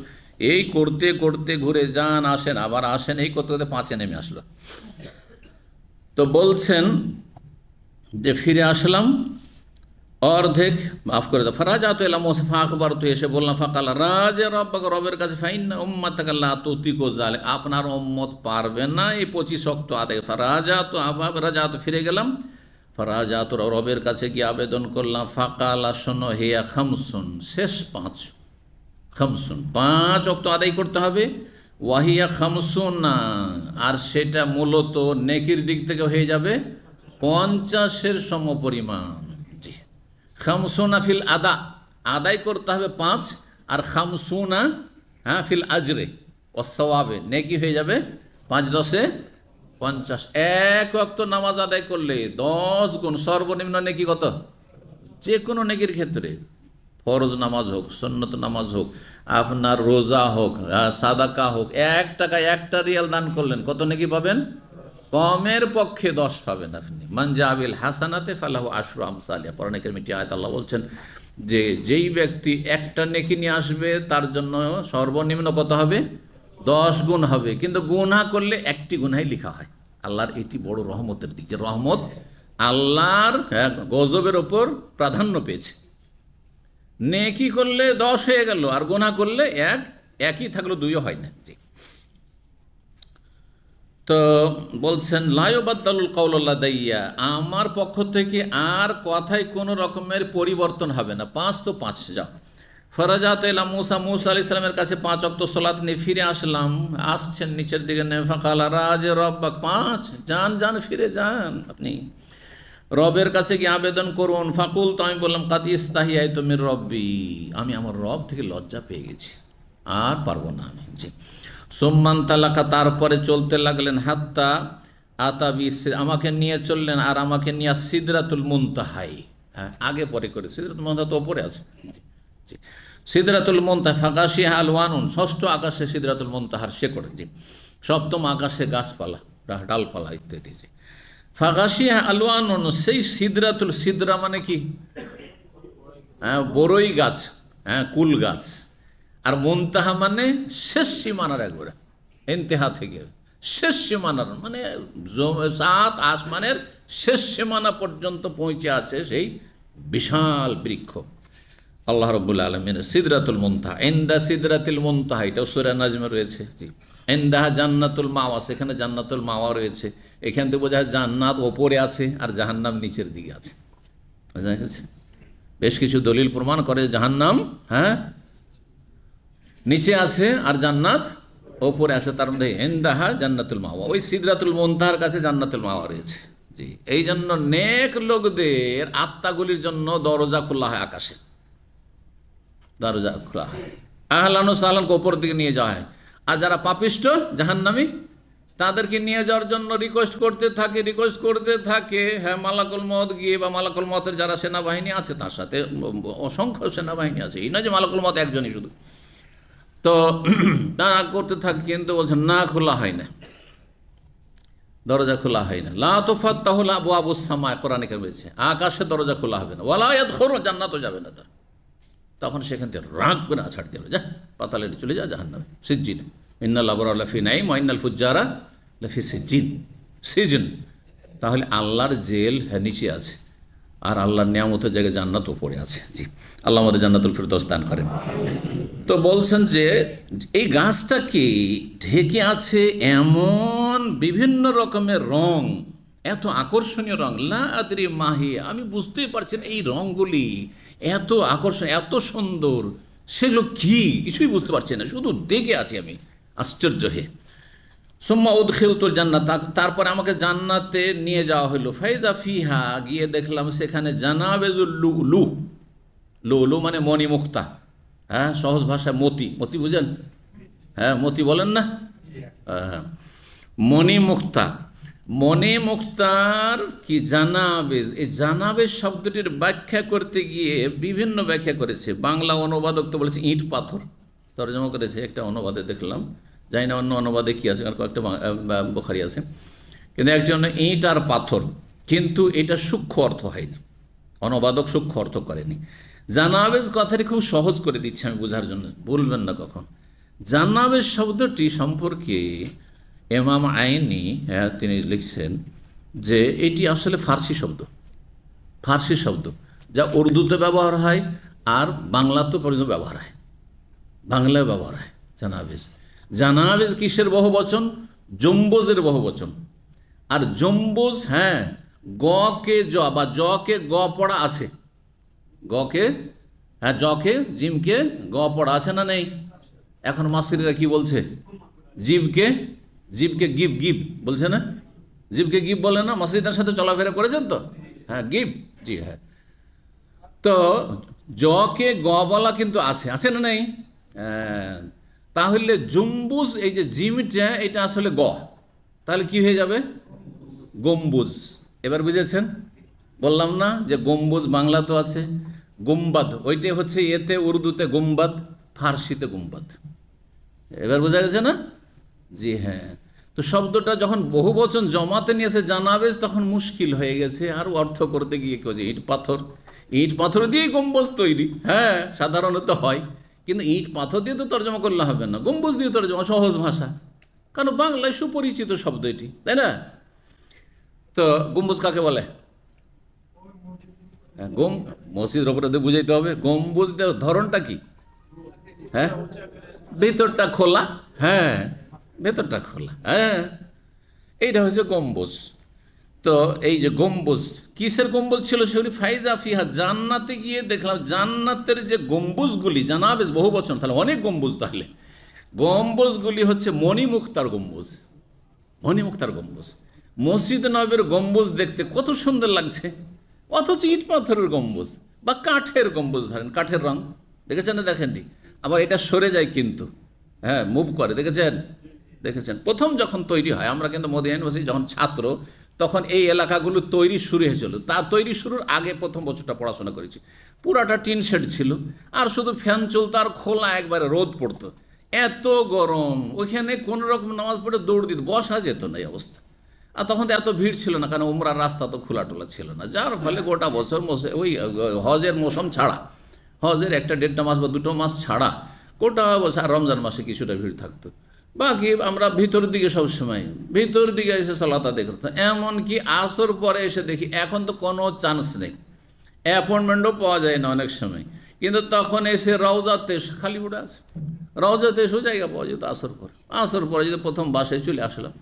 Speaker 4: এই করতে করতে ঘুরে যান, আসেন, আবার আসেন, এই করতে করতে 5-এ নেমে আসলো। তো বলছেন যে ফিরে আসলাম, অর্ধেক মাফ করে দাও। ফারাজাত এলাম মুসাফা আকবর, তো এসে বললাম ফাকাল রাজে রব্বাক, রবের কাছে ফাইন্না উম্মাতাকাল্লা তুতিকু যালিক, আপনার উম্মত পারবে না এই 25 ওয়াক্ত আদায়। ফারাজাত রাজাত, ফিরে গেলাম। ফারাজাত, রবের কাছে গিয়ে আবেদন করলাম। ফাকাল, শোনো, হিয়া খামসুন, শেষ 5 ওয়াক্ত আদায় করতে হবে। ওয়াহিয়া খামসুন না, আর সেটা মূলত নেকির দিক থেকে হয়ে যাবে 50-এর সমপরিমাণ। জি, খামসুনা ফিল আদায় করতে হবে 5, আর খামসুনা ফিল আজরে ও সওয়াবে, নেকি হয়ে যাবে 5-10-এ 50। 1 ওয়াক্ত নামাজ আদায় করলে 10 গুণ, সর্বনিম্ন নেকি কত? যে কোনো নেকির ক্ষেত্রে, ফরজ নামাজ হোক, সুন্নত নামাজ হোক, আপনার রোজা হোক, সাদাকা হোক, 1 টাকায় 1টা রিয়াল দান করলেন, কত নেকি পাবেন? কমের পক্ষে 10 পাবেন আপনি। মান জাবিল হাসানাতে ফালাহু আশরু আমসালিহা, কোরআনে কারীমে আয়াত আল্লাহ বলছেন যে যেই ব্যক্তি 1টা নেকি নিয়ে আসবে তার জন্য সর্বনিম্ন কত হবে? 10 গুণ হবে। কিন্তু গুনাহ করলে 1টি গুনাহই লেখা হয়। আল্লাহর এটি বড় রহমতের দিক, যে রহমত আল্লাহর গজবের ওপর প্রাধান্য পেয়েছে। নেকি করলে 10 হয়ে গেল, আর গুনাহ করলে 1ই থাকলো, 2ও হয় না। জি। তো বলছেন লায়ুবাদ্দালুল কাউলু লাদাইয়া, আমার পক্ষ থেকে আর কথায় কোনো রকমের পরিবর্তন হবে না। 5 তো 5, যাও। ফরাজাত এলাম মুসা আলাইহিস সালামের কাছে 5 ওয়াক্ত সালাত নিয়ে ফিরে আসলাম। আসছেন নিচের দিকে, ফাকালা রাজে রব্বাক, 5, যান ফিরে যান, আপনি রবের কাছে গিয়ে আবেদন করুন। ফাকুল, তো আমি বললাম কাদ ইস্তাহিয়াইতু মির রব্বি, আমি আমার রব থেকে লজ্জা পেয়ে গেছি, আর পারবো না আমি। জি। সুম্মান তালাকা, তারপরে চলতে লাগলেন। হাত্তা আতাবি, আমাকে নিয়ে চললেন, আর আমাকে নিয়ে সিদরাতুল মুনতাহাই, আগে পরে করে, সিদরাতুল মুনতাহা তো ওপরে আছে। জি। সিদরাতুল মুনতাহা ফাগাশিহা আলওয়ানুন, 6ষ্ঠ আকাশে সিদরাতুল মুনতাহার শেকড়। জি। 7ম আকাশে গাছপালা, ডালপালা ইত্যাদি। জি। ফাগাশিহা আলওয়ানুন, সেই সিদরা মানে কি? বড়ই গাছ, কুল গাছ। আর মুনতাহা মানে শেষ সীমানার, একবারে ইন্তেহা থেকে শেষ সীমানার, মানে 7 আসমানের শেষ সীমানা পর্যন্ত পৌঁছে আছে সেই বিশাল বৃক্ষ। আল্লাহ রাব্বুল আলামিনের সিদরাতুল মুনতাহা, ইনদা সিদরাতুল মুনতাহা, এটা সূরা নাজমে রয়েছে। জি। ইনদাহা জান্নাতুল মাওয়া, সেখানে জান্নাতুল মাওয়া রয়েছে। এখান থেকে বোঝা যায় জান্নাত ওপরে আছে আর জাহান্নাম নিচের দিকে আছে। বোঝা গেছে? বেশ কিছু দলিল প্রমাণ করে জাহান্নাম নিচে আছে আর জান্নাত ওপরে আছে। তার মধ্যে ইনদাহা জান্নাতুল মাওয়া, ওই সিদরাতুল মুনতাহার কাছে জান্নাতুল মাওয়া রয়েছে। জি, এই জন্য নেক লোকদের আত্মাগুলির জন্য দরজা খোলা হয়, আকাশে দরজা খোলা হয়, আহলান ও সাহলানকে ওপর দিকে নিয়ে যাওয়া হয়। আর যারা পাপিষ্ট জাহান্নামী তাদেরকে নিয়ে যাওয়ার জন্য রিকোয়েস্ট করতে থাকে। হ্যাঁ, মালাকুল মওত গিয়ে, বা মালাকুল মওতের যারা সেনাবাহিনী আছে তার সাথে অসংখ্য সেনাবাহিনী আছে, এই নয় যে মালাকুল মওত একজনই শুধু, তো তারা করতে থাকে, কিন্তু বলছেন না, খোলা হয় না, দরজা খোলা হয় না। লা তুফাত্তাহু আবওয়াবুস সামা, কোরআনে রয়েছে আকাশের দরজা খোলা হবে না। ওয়ালা ইয়াদখুলু, জান্নাতও যাবে না তার। তখন সেখান থেকে রাগ করে ছাড় দিয়ে যা পাতালে চলে যা জাহান্নামে, সিজ্জিনে। ইন্নাল আবরারা লাফি নাঈম ওয়া ইন্নাল ফুজ্জারা লাফি সিজিন। তাহলে আল্লাহর জেল নিচে আছে, আর আল্লাহর নিয়ামতের জায়গায় জান্নাত উপরে আছে। জি, আল্লাহ আমাদের জান্নাতুল ফিরদৌস দান করেন। তো বলছেন যে এই গাছটাকে ঢেকে আছে এমন বিভিন্ন রকমের রং, এত আকর্ষণীয় রং, লা আদরি মাহি, আমি বুঝতেই পারছি না এই রঙগুলি এত আকর্ষণ, এত সুন্দর, সেগুলো কি কিছুই বুঝতে পারছি না, শুধু দেখে আছি আমি আশ্চর্য হয়ে। সুম্মা উদখিলতুল জান্নাত, তারপরে আমাকে জান্নাতে নিয়ে যাওয়া হলো। ফাইদা ফিহা, গিয়ে দেখলাম সেখানে জানাবেজুল লুলু, লুলু মানে মণিমুক্তা, হ্যাঁ, সহজ ভাষায় মতি, মতি বুঝেন? হ্যাঁ, মতি বলেন না, মণিমুক্তা। মণিমুক্তার কি জানাবেজ, এই জানাবেজ শব্দটির ব্যাখ্যা করতে গিয়ে বিভিন্ন ব্যাখ্যা করেছে। বাংলা অনুবাদক তো বলেছে ইট পাথর, তরজমা করেছে একটা অনুবাদে দেখলাম, জানি না অন্য অনুবাদে কী আছে, কারণ কয়েকটা বুখারী আছে, কিন্তু একজন ইট আর পাথর, কিন্তু এটা সূক্ষ্ম অর্থ হয়নি, অনুবাদক সূক্ষ্ম অর্থ করেনি। জানাবেজ কথাটি খুব সহজ করে দিচ্ছি আমি বোঝার জন্য, বলবেন না কখন। জানাবেজ শব্দটি সম্পর্কে ইমাম আইনি তিনি লিখছেন যে এটি আসলে ফার্সি শব্দ, যা উর্দুতে ব্যবহার হয় আর বাংলাতেও পর্যন্ত ব্যবহার হয়, বাংলায় ব্যবহার হয় জানাবেজ। জানাবেজ কিসের বহুবচন? জম্বুজের বহুবচন। আর জম্বুজ, হ্যাঁ, গকে জ বা জকে গ পড়া আছে, গকে, হ্যাঁ, জকে জিমকে গ পড়া আছে না নেই? এখন মাসরিরা কি বলছে? জিবকে গিব বলছে না, জিবকে গিব বলে না? মাসরিদের সাথে চলাফেরা করেছেন তো? হ্যাঁ, গিব, জি হ্যাঁ। তো জকে গ বলা কিন্তু আছে না নেই? তাহলে জম্বুজ, এই যে জিমটা, এটা আসলে গ, তাহলে কি হয়ে যাবে? গম্বুজ। এবার বুঝেছেন? বললাম না যে গম্বুজ বাংলা তো আছে, গুম্বাদ ওইটাই হচ্ছে এতে উর্দুতে গুম্বাদ, ফার্সিতে গুম্বাদ। এবার বোঝা গেছে না? জি হ্যাঁ। তো শব্দটা যখন বহুবচন জমাতে নিয়েছে জানাবেজ, তখন মুশকিল হয়ে গেছে আর অর্থ করতে গিয়ে যে ইট পাথর দিয়েই গম্বুজ তৈরি, হ্যাঁ, সাধারণত হয়, কিন্তু ইট পাথর দিয়ে তো তর্জমা করলে হবে না, গম্বুজ দিয়ে তর্জমা, সহজ ভাষা, কারণ বাংলায় সুপরিচিত শব্দ এটি, তাই না? তো গম্বুজ কাকে বলে? মসজিদের ওপরে বুঝাইতে হবে। গম্বুজ ধরনটা কি? হ্যাঁ, ভেতরটা খোলা, হ্যাঁ, ভেতরটা খোলা, হ্যাঁ, এইটা হচ্ছে গম্বুজ। তো এই যে গম্বুজ, কিসের গম্বুজ ছিল সেগুলি? ফাইজা ফিহা, জান্নাতে গিয়ে দেখলাম জান্নাতের যে গম্বুজগুলি, জানাবেজ বহুবচন, তাহলে অনেক গম্বুজ, তাহলে গম্বুজগুলি হচ্ছে মণিমুক্তার গম্বুজ, মণিমুক্তার গম্বুজ। মসজিদ নববীর গম্বুজ দেখতে কত সুন্দর লাগছে, অথচ ইট পাথরের গম্বুজ বা কাঠের গম্বুজ, ধরেন কাঠের রং, দেখেছেন না? দেখেননি? আবার এটা সরে যায় কিন্তু, হ্যাঁ, মুভ করে, দেখেছেন? প্রথম যখন তৈরি হয়, আমরা কিন্তু মদিনা ইউনিভার্সিটি যখন ছাত্র, তখন এই এলাকাগুলো তৈরি শুরু হয়েছিল। তার তৈরি শুরুর আগে প্রথম বছরটা পড়াশোনা করেছি, পুরাটা টিন শেড ছিল, আর শুধু ফ্যান চলতো, আর খোলা একবারে রোদ পড়তো, এত গরম, ওইখানে কোনো রকম নামাজ পড়ে দৌড় দিত, বসা যেত না এই অবস্থা। আর তখন তো এত ভিড় ছিল না, কারণ উমরার রাস্তা তো খোলা টোলা ছিল না, যার ফলে গোটা বছর ওই হজের মৌসুম ছাড়া, হজের 1-1.5 মাস বা 2 মাস ছাড়া গোটা বছর, আর রমজান মাসে কিছুটা ভিড় থাকতো। বাকি আমরা ভিতর দিকে, সবসময় ভিতর দিকে এসে সালাত আদায় করতাম। এমনকি আসর পরে এসে দেখি এখন তো কোনো চান্স নেই, অ্যাপয়েন্টমেন্টও পাওয়া যায় না অনেক সময়, কিন্তু তখন এসে রওজাতে খালি পড়ে আছে, রওজাতে এসেও জায়গা পাওয়া যেত। আসর পরে যদি প্রথম বাসে চলে আসলাম,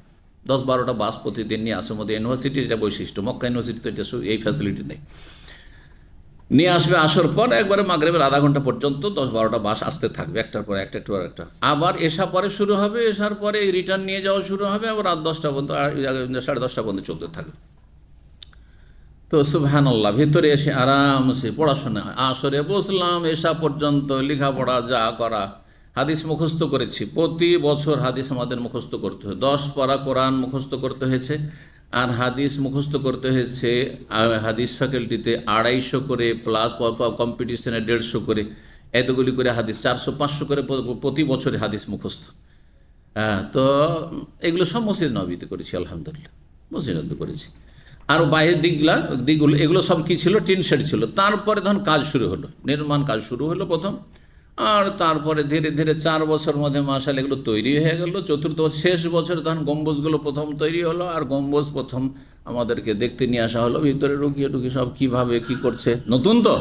Speaker 4: 10-12টা বাস প্রতিদিন নিয়ে আসে। মধ্যে ইউনিভার্সিটির এটা বৈশিষ্ট্য, মক্কা ইউনিভার্সিটিতে এটা এই ফ্যাসিলিটি নেই। নিয়ে আসবে আসর পর একবারে মাগরিবের আধা ঘন্টা পর্যন্ত 10-12টা বাস আসতে থাকবে, একটার পর একটা, একটার পর একটা। আবার এশা পরে শুরু হবে, এশার পরে রিটার্ন নিয়ে যাওয়া শুরু হবে, আবার রাত 10টা পর্যন্ত 10:30 পর্যন্ত চলতে থাকবে। তো সুবহানাল্লাহ, ভিতরে এসে আরামসে পড়াশোনা, আসরে বসলাম, এশা পর্যন্ত লেখাপড়া যা করা, হাদিস মুখস্থ করেছি। প্রতি বছর হাদিস আমাদের মুখস্থ করতে হয়, 10 পারা কোরআন মুখস্থ করতে হয়েছে। আর হাদিস মুখস্থ করতে হয়েছে হাদিস ফ্যাকাল্টিতে 250 করে, প্লাস কম্পিটিশনে 150 করে, এতগুলি করে হাদিস, 400-500 করে প্রতি বছরে হাদিস মুখস্থ। হ্যাঁ, তো এগুলো সব মসজিদ নববীতে করেছি, আলহামদুলিল্লাহ মসজিদ নববীতে করেছি। আর বাইরের দিকগুলো এগুলো সব কী ছিল, টিন শেড ছিল। তারপরে তখন কাজ শুরু হলো, নির্মাণ কাজ শুরু হলো প্রথম। আর তারপরে ধীরে ধীরে 4 বছর মধ্যে মাশাআল্লাহ এগুলো তৈরি হয়ে গেল। চতুর্থ শেষ বছরে তখন গম্বুজগুলো প্রথম তৈরি হলো, আর গম্বুজ প্রথম আমাদেরকে দেখতে নিয়ে আসা হলো, ভিতরে ঢুকিয়ে সব কীভাবে কী করছে, নতুন তো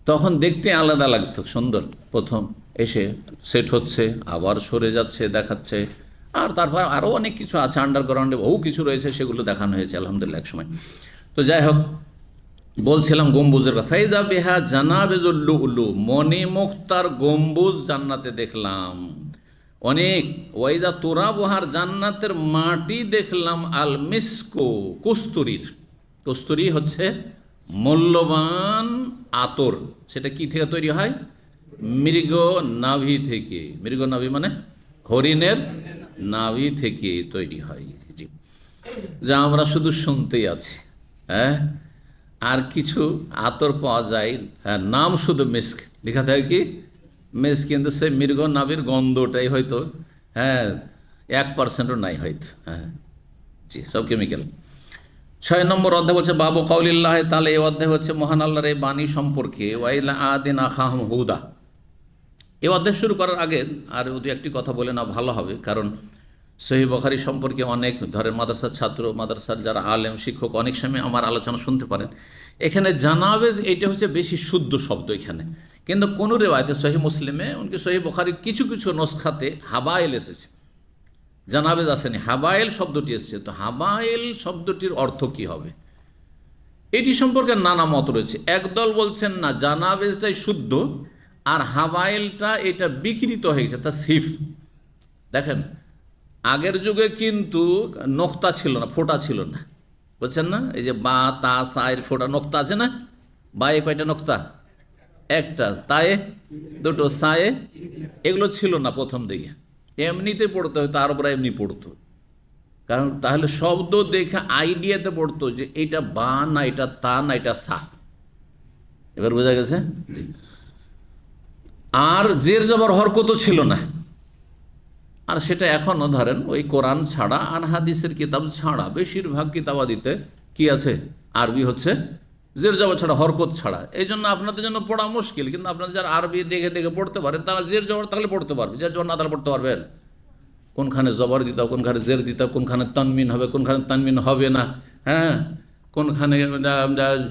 Speaker 4: তখন দেখতে আলাদা লাগতো, সুন্দর। প্রথম এসে সেট হচ্ছে, আবার সরে যাচ্ছে, দেখাচ্ছে। আর তারপর আরও অনেক কিছু আছে, আন্ডারগ্রাউন্ডে বহু কিছু রয়েছে, সেগুলো দেখানো হয়েছে আলহামদুলিল্লাহ এক সময়। তো যাই হোক, বলছিলাম গম্বুজের কথা। ফাইজা বিহা জানাবেজুল লুলু, মণিমুক্তার গম্বুজ জান্নাতে দেখলাম অনেক। ওয়াইদা তুরাবহার, জান্নাতের মাটি দেখলাম আল মিসকো, কস্তুরীর। কস্তুরী হচ্ছে মূল্যবান আতর। সেটা কি থেকে তৈরি হয়? মৃগ নাভি থেকে। মৃগ নাভি মানে হরিণের নাভি থেকে তৈরি হয়। জি, যা আমরা শুধু শুনতেই আছি। হ্যাঁ, আর কিছু আতর পাওয়া যায়, হ্যাঁ, নাম শুধু মিস্ক লেখা থাকে, কি মিস্ক, কিন্তু সেই মৃগ নাভির গন্ধটাই হয়তো, হ্যাঁ, 1%ও নাই হয়তো। হ্যাঁ জি, সব কেমিক্যাল। 6 নম্বর অধ্যায় বলছে বাবু কাউলিল্লাহ তাআলা। এই অধ্যায় হচ্ছে মহান আল্লাহর এই বাণী সম্পর্কে। ওয়াইলা আদিন আখাহুম হুদা। এই অধ্যায় শুরু করার আগে আর দু একটি কথা বলে না ভালো হবে, কারণ সহিহ বুখারী সম্পর্কে অনেক ধরেন মাদ্রাসার ছাত্র, মাদ্রাসার যারা আলেম শিক্ষক অনেক সময় আমার আলোচনা শুনতে পারেন। এখানে জানাবেজ এইটা হচ্ছে বেশি শুদ্ধ শব্দ এখানে, কিন্তু কোনো রেওয়ায়তে সহিহ মুসলিমে এমনকি সহিহ বুখারীর কিছু কিছু নসখাতে হাবাইল এসেছে, জানাবেজ আসেনি, হাবাইল শব্দটি এসেছে। তো হাবাইল শব্দটির অর্থ কি হবে এটি সম্পর্কে নানা মত রয়েছে। একদল বলছেন না, জানাবেজটাই শুদ্ধ, আর হাবাইলটা এটা বিকৃত হয়ে গেছে, তা সিফ। দেখেন, আগের যুগে কিন্তু নোক্তা ছিল না, ফোঁটা ছিল না, বুঝছেন না? এই যে বা, তা, সা এর ফোঁটা নোক্তা আছে না? বায়ে কয়টা নোক্তা? একটা, তায়ে দুটো, সায়ে এগুলো ছিল না প্রথম দিকে। এমনিতে পড়তে হতো, আরবরা এমনি পড়তো, কারণ তাহলে শব্দ দেখে আইডিয়াতে পড়তো যে এটা বা না, এটা তা না, এটা সা। এবার বোঝা গেছে? জি। আর জের জবর হরকতও ছিল না। আর সেটা এখনও ধরেন ওই কোরআন ছাড়া আর হাদিসের কিতাব ছাড়া বেশিরভাগ কিতাবাদিতে কি আছে? আরবি হচ্ছে জের জবর ছাড়া, হরকত ছাড়া। এই জন্য আপনাদের জন্য পড়া মুশকিল, কিন্তু আপনারা যারা আরবি দেখে দেখে পড়তে পারেন তারা জের জবর তাহলে পড়তে পারবে, জের জবর না তাহলে পড়তে পারবেন। কোনখানে জবর দিতে হবে, কোনখানে জের দিতে হবে, কোনখানে তানমিন হবে, কোনখানে তানমিন হবে না, হ্যাঁ, কোনখানে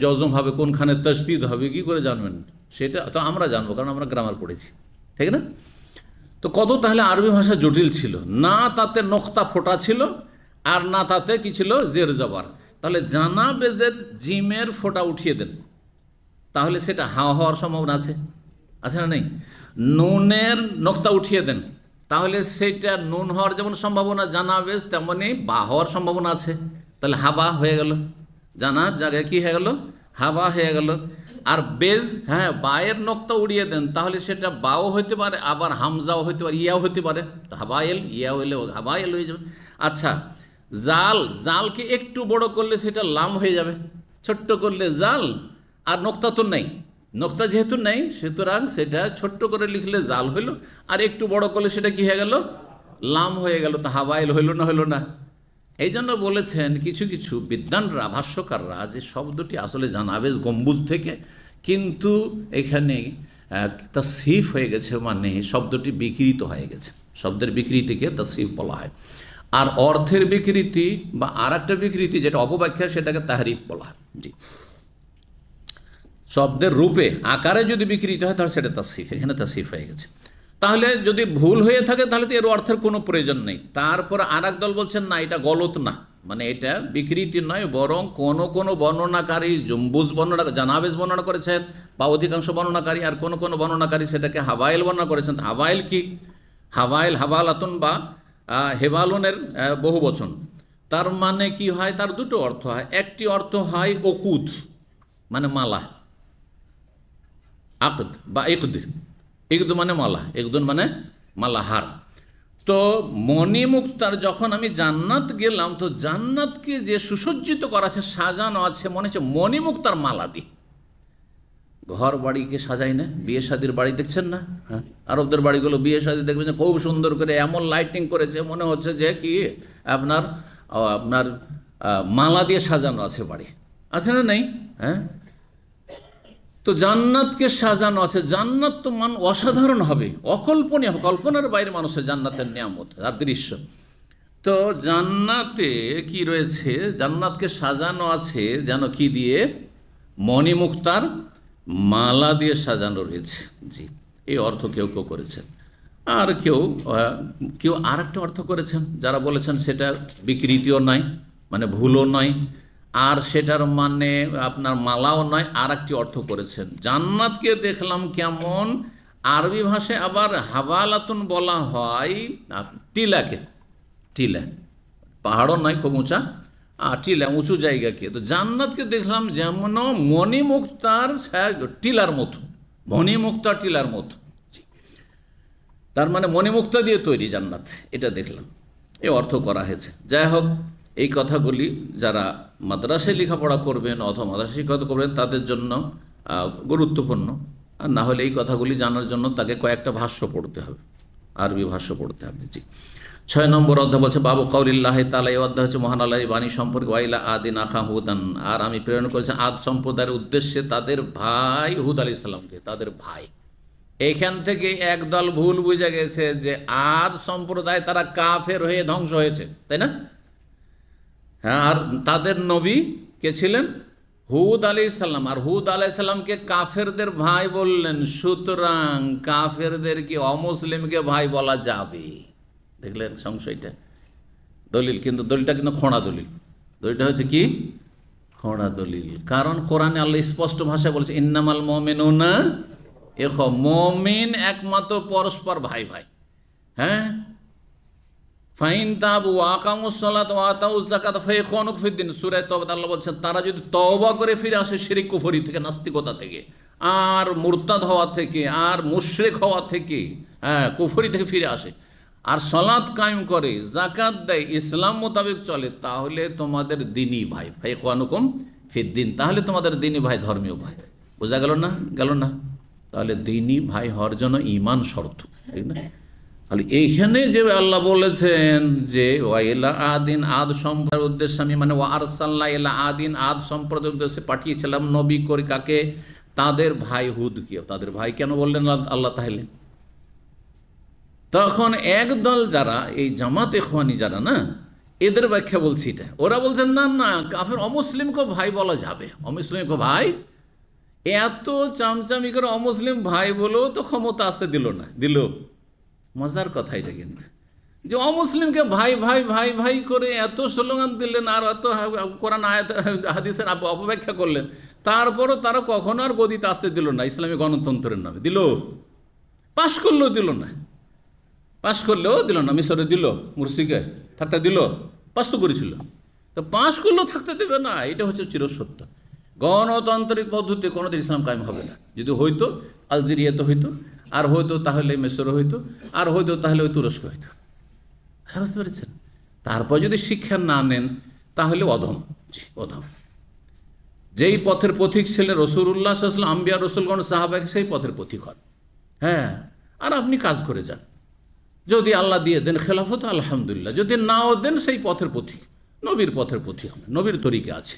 Speaker 4: জজম হবে, কোনখানে তাসদীদ হবে, কি করে জানবেন? সেটা তো আমরা জানবো, কারণ আমরা গ্রামার পড়েছি, ঠিক না? তো কত তাহলে আরবি ভাষা জটিল ছিল না, তাতে নোক্তা ফোটা ছিল, আর না তাতে কি ছিল? জের জবর। তাহলে জানাবেজের জিমের ফোঁটা উঠিয়ে দেন, তাহলে সেটা হা হওয়ার সম্ভাবনা আছে, আছে না নেই? নুনের নোক্তা উঠিয়ে দেন, তাহলে সেটা নুন হওয়ার যেমন সম্ভাবনা জানাবেজ, তেমনি বা হওয়ার সম্ভাবনা আছে। তাহলে হাবা হয়ে গেল, জানার জায়গায় কি হয়ে গেল? হাবা হয়ে গেল। আর বেজ, হ্যাঁ, বায়ের নোক্তা উড়িয়ে দেন, তাহলে সেটা বাও হইতে পারে, আবার হামজাও হইতে পারে, ইয়াও হইতে পারে। তো হাবায়েল, ইয়া হইলে হাবায়েল হয়ে যাবে। আচ্ছা, জাল, জালকে একটু বড় করলে সেটা লাম হয়ে যাবে, ছোট্ট করলে জাল। আর নোক্তা তো নেই, নোক্তা যেহেতু নেই, সুতরাং সেটা ছোট্ট করে লিখলে জাল হইল, আর একটু বড় করলে সেটা কি হয়ে গেল? লাম হয়ে গেল। তো হাবায়েল হইল না, হইল না? এই জন্য বলেছেন কিছু কিছু বিদ্বানরা, ভাষ্যকাররা, যে শব্দটি আসলে জানাবেজ গম্বুজ থেকে, কিন্তু এখানে তাসহিফ হয়ে গেছে, মানে শব্দটি বিকৃত হয়ে গেছে। শব্দের বিকৃতিকে তাসহিফ বলা হয়। আর অর্থের বিকৃতি বা আর একটা বিকৃতি যেটা অপব্যাখ্যা, সেটাকে তাহরিফ বলা হয়। জি, শব্দের রূপে আকারে যদি বিকৃতি হয় তাহলে সেটা তাসহিফ, এখানে তাসহিফ হয়ে গেছে। তাহলে যদি ভুল হয়ে থাকে তাহলে তো এর অর্থের কোনো প্রয়োজন নেই। তারপর আর এক দল বলছেন না, এটা গলত না, মানে এটা বিকৃতি নয়, বরং কোন বর্ণনাকারী জম্বুজ বর্ণনা, জানাবেজ বর্ণনা করেছেন বা অধিকাংশ বর্ণনাকারী, আর কোন বর্ণনাকারী সেটাকে হাবাইল বর্ণনা করেছেন। হাবাইল কি? হাবাইল হাবালাতুন বা হেবালনের বহু বচন। তার মানে কি হয়? তার দুটো অর্থ হয়। একটি অর্থ হয় ওকুদ মানে মালা, আকদ বা ইকদ। ইকদ মানে মালা, ইকদুন মানে মালাহার। তো মণিমুক্তার যখন আমি জান্নাত গেলাম, তো জান্নাতকে যে সুসজ্জিত করা আছে, সাজানো আছে, মনে হচ্ছে মণিমুক্তার মালা দি। ঘর বাড়িকে সাজাই না, বিয়ে শাদির বাড়ি দেখছেন না? হ্যাঁ, আরবদের বাড়িগুলো বিয়ে শাদি দেখবেন যে খুব সুন্দর করে এমন লাইটিং করেছে, মনে হচ্ছে যে কি আপনার মালা দিয়ে সাজানো আছে বাড়ি, আছে না নেই? হ্যাঁ, তো জান্নাতকে সাজানো আছে। জান্নাত তো অসাধারণ হবে, অকল্পনীয়, কল্পনার বাইরে মানুষের জান্নাতের নিয়ামত আর দৃশ্য। তো জান্নাতে কি রয়েছে? জান্নাতকে সাজানো আছে যেন কি দিয়ে? মণিমুক্তার মালা দিয়ে সাজানো রয়েছে। জি, এই অর্থ কেউ করেছেন, আর কেউ আর একটা অর্থ করেছেন, যারা বলেছেন সেটা বিকৃতিও নয়, মানে ভুলও নয়, আর সেটার মানে আপনার মালাও নয়। আর একটি অর্থ করেছেন, জান্নাতকে দেখলাম কেমন, আরবি ভাষায় আবার হাবালাতুন বলা হয় টিলাকে। টিলা পাহাড়ও নয়, খুব উঁচা, আর টিলা উঁচু জায়গাকে। তো জান্নাতকে দেখলাম যেমন মণিমুক্তার টিলার মতো, মণিমুক্তার টিলার মতো। তার মানে মণিমুক্তা দিয়ে তৈরি জান্নাত, এটা দেখলাম, এই অর্থ করা হয়েছে। যাই হোক, এই কথাগুলি যারা মাদ্রাসায় লেখাপড়া করবেন অথবা মাদ্রাসা শিক্ষকতা করবেন তাদের জন্য গুরুত্বপূর্ণ। আর না হলে এই কথাগুলি জানার জন্য তাকে কয়েকটা ভাষ্য পড়তে হবে, আরবি ভাষ্য পড়তে হবে। জি, 6 নম্বর অধ্যায় বলছে বাবু কাউলিল্লাহ তাআলা। এই অধ্যায় হচ্ছে মহান আল্লাহর বাণী সম্পর্কে। ওয়াইলা আদিন আখা হুদান, আর আমি প্রেরণ করেছি আদ সম্প্রদায়ের উদ্দেশ্যে তাদের ভাই হুদ আলাইহিস সালামকে, তাদের ভাই। এইখান থেকে একদল ভুল বুঝে গেছে যে আদ সম্প্রদায় তারা কাফের হয়ে ধ্বংস হয়েছে, তাই না? হ্যাঁ, আর তাদের নবী কে ছিলেন? হুদ আলাইহিস সালাম। আর হুদ আলাইহিস সালামকে কাফেরদের ভাই বললেন, সুতরাং কাফেরদেরকে, অমুসলিমকে ভাই বলা যাবে। দেখলেন সংশয়টা? দলিল, কিন্তু দলিলটা কিন্তু খোঁড়া দলিল। দলিলটা হচ্ছে কি? খোঁড়া দলিল। কারণ কোরআনে আল্লাহ স্পষ্ট ভাষায় বলছে ইন্নামাল মুমিনুনা ইখওয়া, মুমিন একমাত্র পরস্পর ভাই ভাই। হ্যাঁ, ফাইন তাবু ওয়া আকামুস সালাত ওয়া আতাউজ যাকাত ফাইখওয়ানুকুম ফিদ্দিন। সূরা তওবা আল্লাহ বলছেন তারা যদি তওবা করে ফিরে আসে শিরক কুফরি থেকে, নাস্তিকতা থেকে, আর মুরতাদ হওয়া থেকে, আর মুশরিক হওয়া থেকে, হ্যাঁ কুফরি থেকে ফিরে আসে, আর সালাত কায়েম করে, যাকাত দেয়, ইসলাম মোতাবেক চলে, তাহলে তোমাদের দ্বীনি ভাই, ফাইখওয়ানুকুম ফিদ্দিন, তাহলে তোমাদের দ্বীনি ভাই, ধর্মীয় ভাই। বোঝা গেল না? গেল না? তাহলে দ্বীনি ভাই হওয়ার জন্য ঈমান শর্ত, ঠিক না? তাহলে এইখানে যে আল্লাহ বলেছেন যে ওয়াইলা আদিন, আদ সম্প্রদায়ের উদ্দেশ্যে আমি, মানে ওয়া আরসালনা ইলা আদিন, আদ সম্প্রদায়ের উদ্দেশ্যে পাঠিয়েছিলাম নবী করে। কাকে? তাদের ভাই হুদকে। তাদের ভাই কেন বললেন আল্লাহ? তাহলে তখন একদল যারা এই জামাত ইখওয়ানি যারা না, এদের ব্যাখ্যা বলছি এটা। ওরা বলছেন না না, কাফের অমুসলিমকে ভাই বলা যাবে, অমুসলিমকে ভাই। এত চামচামি করে অমুসলিম ভাই বলেও তো ক্ষমতা আসতে দিল না। দিল? মজার কথা এটা কিন্তু, যে অমুসলিমকে ভাই ভাই ভাই ভাই করে এত স্লোগান দিলেন, আর এত কোরআন আয়াত হাদিসের অপব্যাখ্যা করলেন, তারপরও তারা কখনো আর গদিতে আসতে দিল না ইসলামী গণতন্ত্রের নামে। দিল? পাশ করলেও দিল না, পাশ করলেও দিল না। মিশরে দিল, মুরসিকে থাকতে দিল, পাশ তো করেছিল, তো পাশ করলেও থাকতে দেবে না। এটা হচ্ছে চিরসত্য। গণতান্ত্রিক পদ্ধতি কোনোদিন ইসলাম কায়েম হবে না। যদি হইতো আলজেরিয়াতে হইতো, আর হইতো তাহলে মিশরে হইতো, আর হইতো তাহলে ওই তুরস্ক হইতো। বুঝতে পেরেছেন? তারপর যদি শিক্ষা না নেন তাহলে অধম, অধম। যেই পথের পথিক ছিলেন রাসূলুল্লাহ সাল্লাল্লাহু আলাইহি ওয়াসাল্লাম, আম্বিয়া রাসূলগণ সাহাবাকে, সেই পথের পথিক হন। হ্যাঁ, আর আপনি কাজ করে যান। যদি আল্লাহ দিয়ে দেন খেলাফত, আলহামদুলিল্লাহ। যদি নাও দেন, সেই পথের পথিক, নবীর পথের পথিক হবেন। নবীর তরিকা আছে,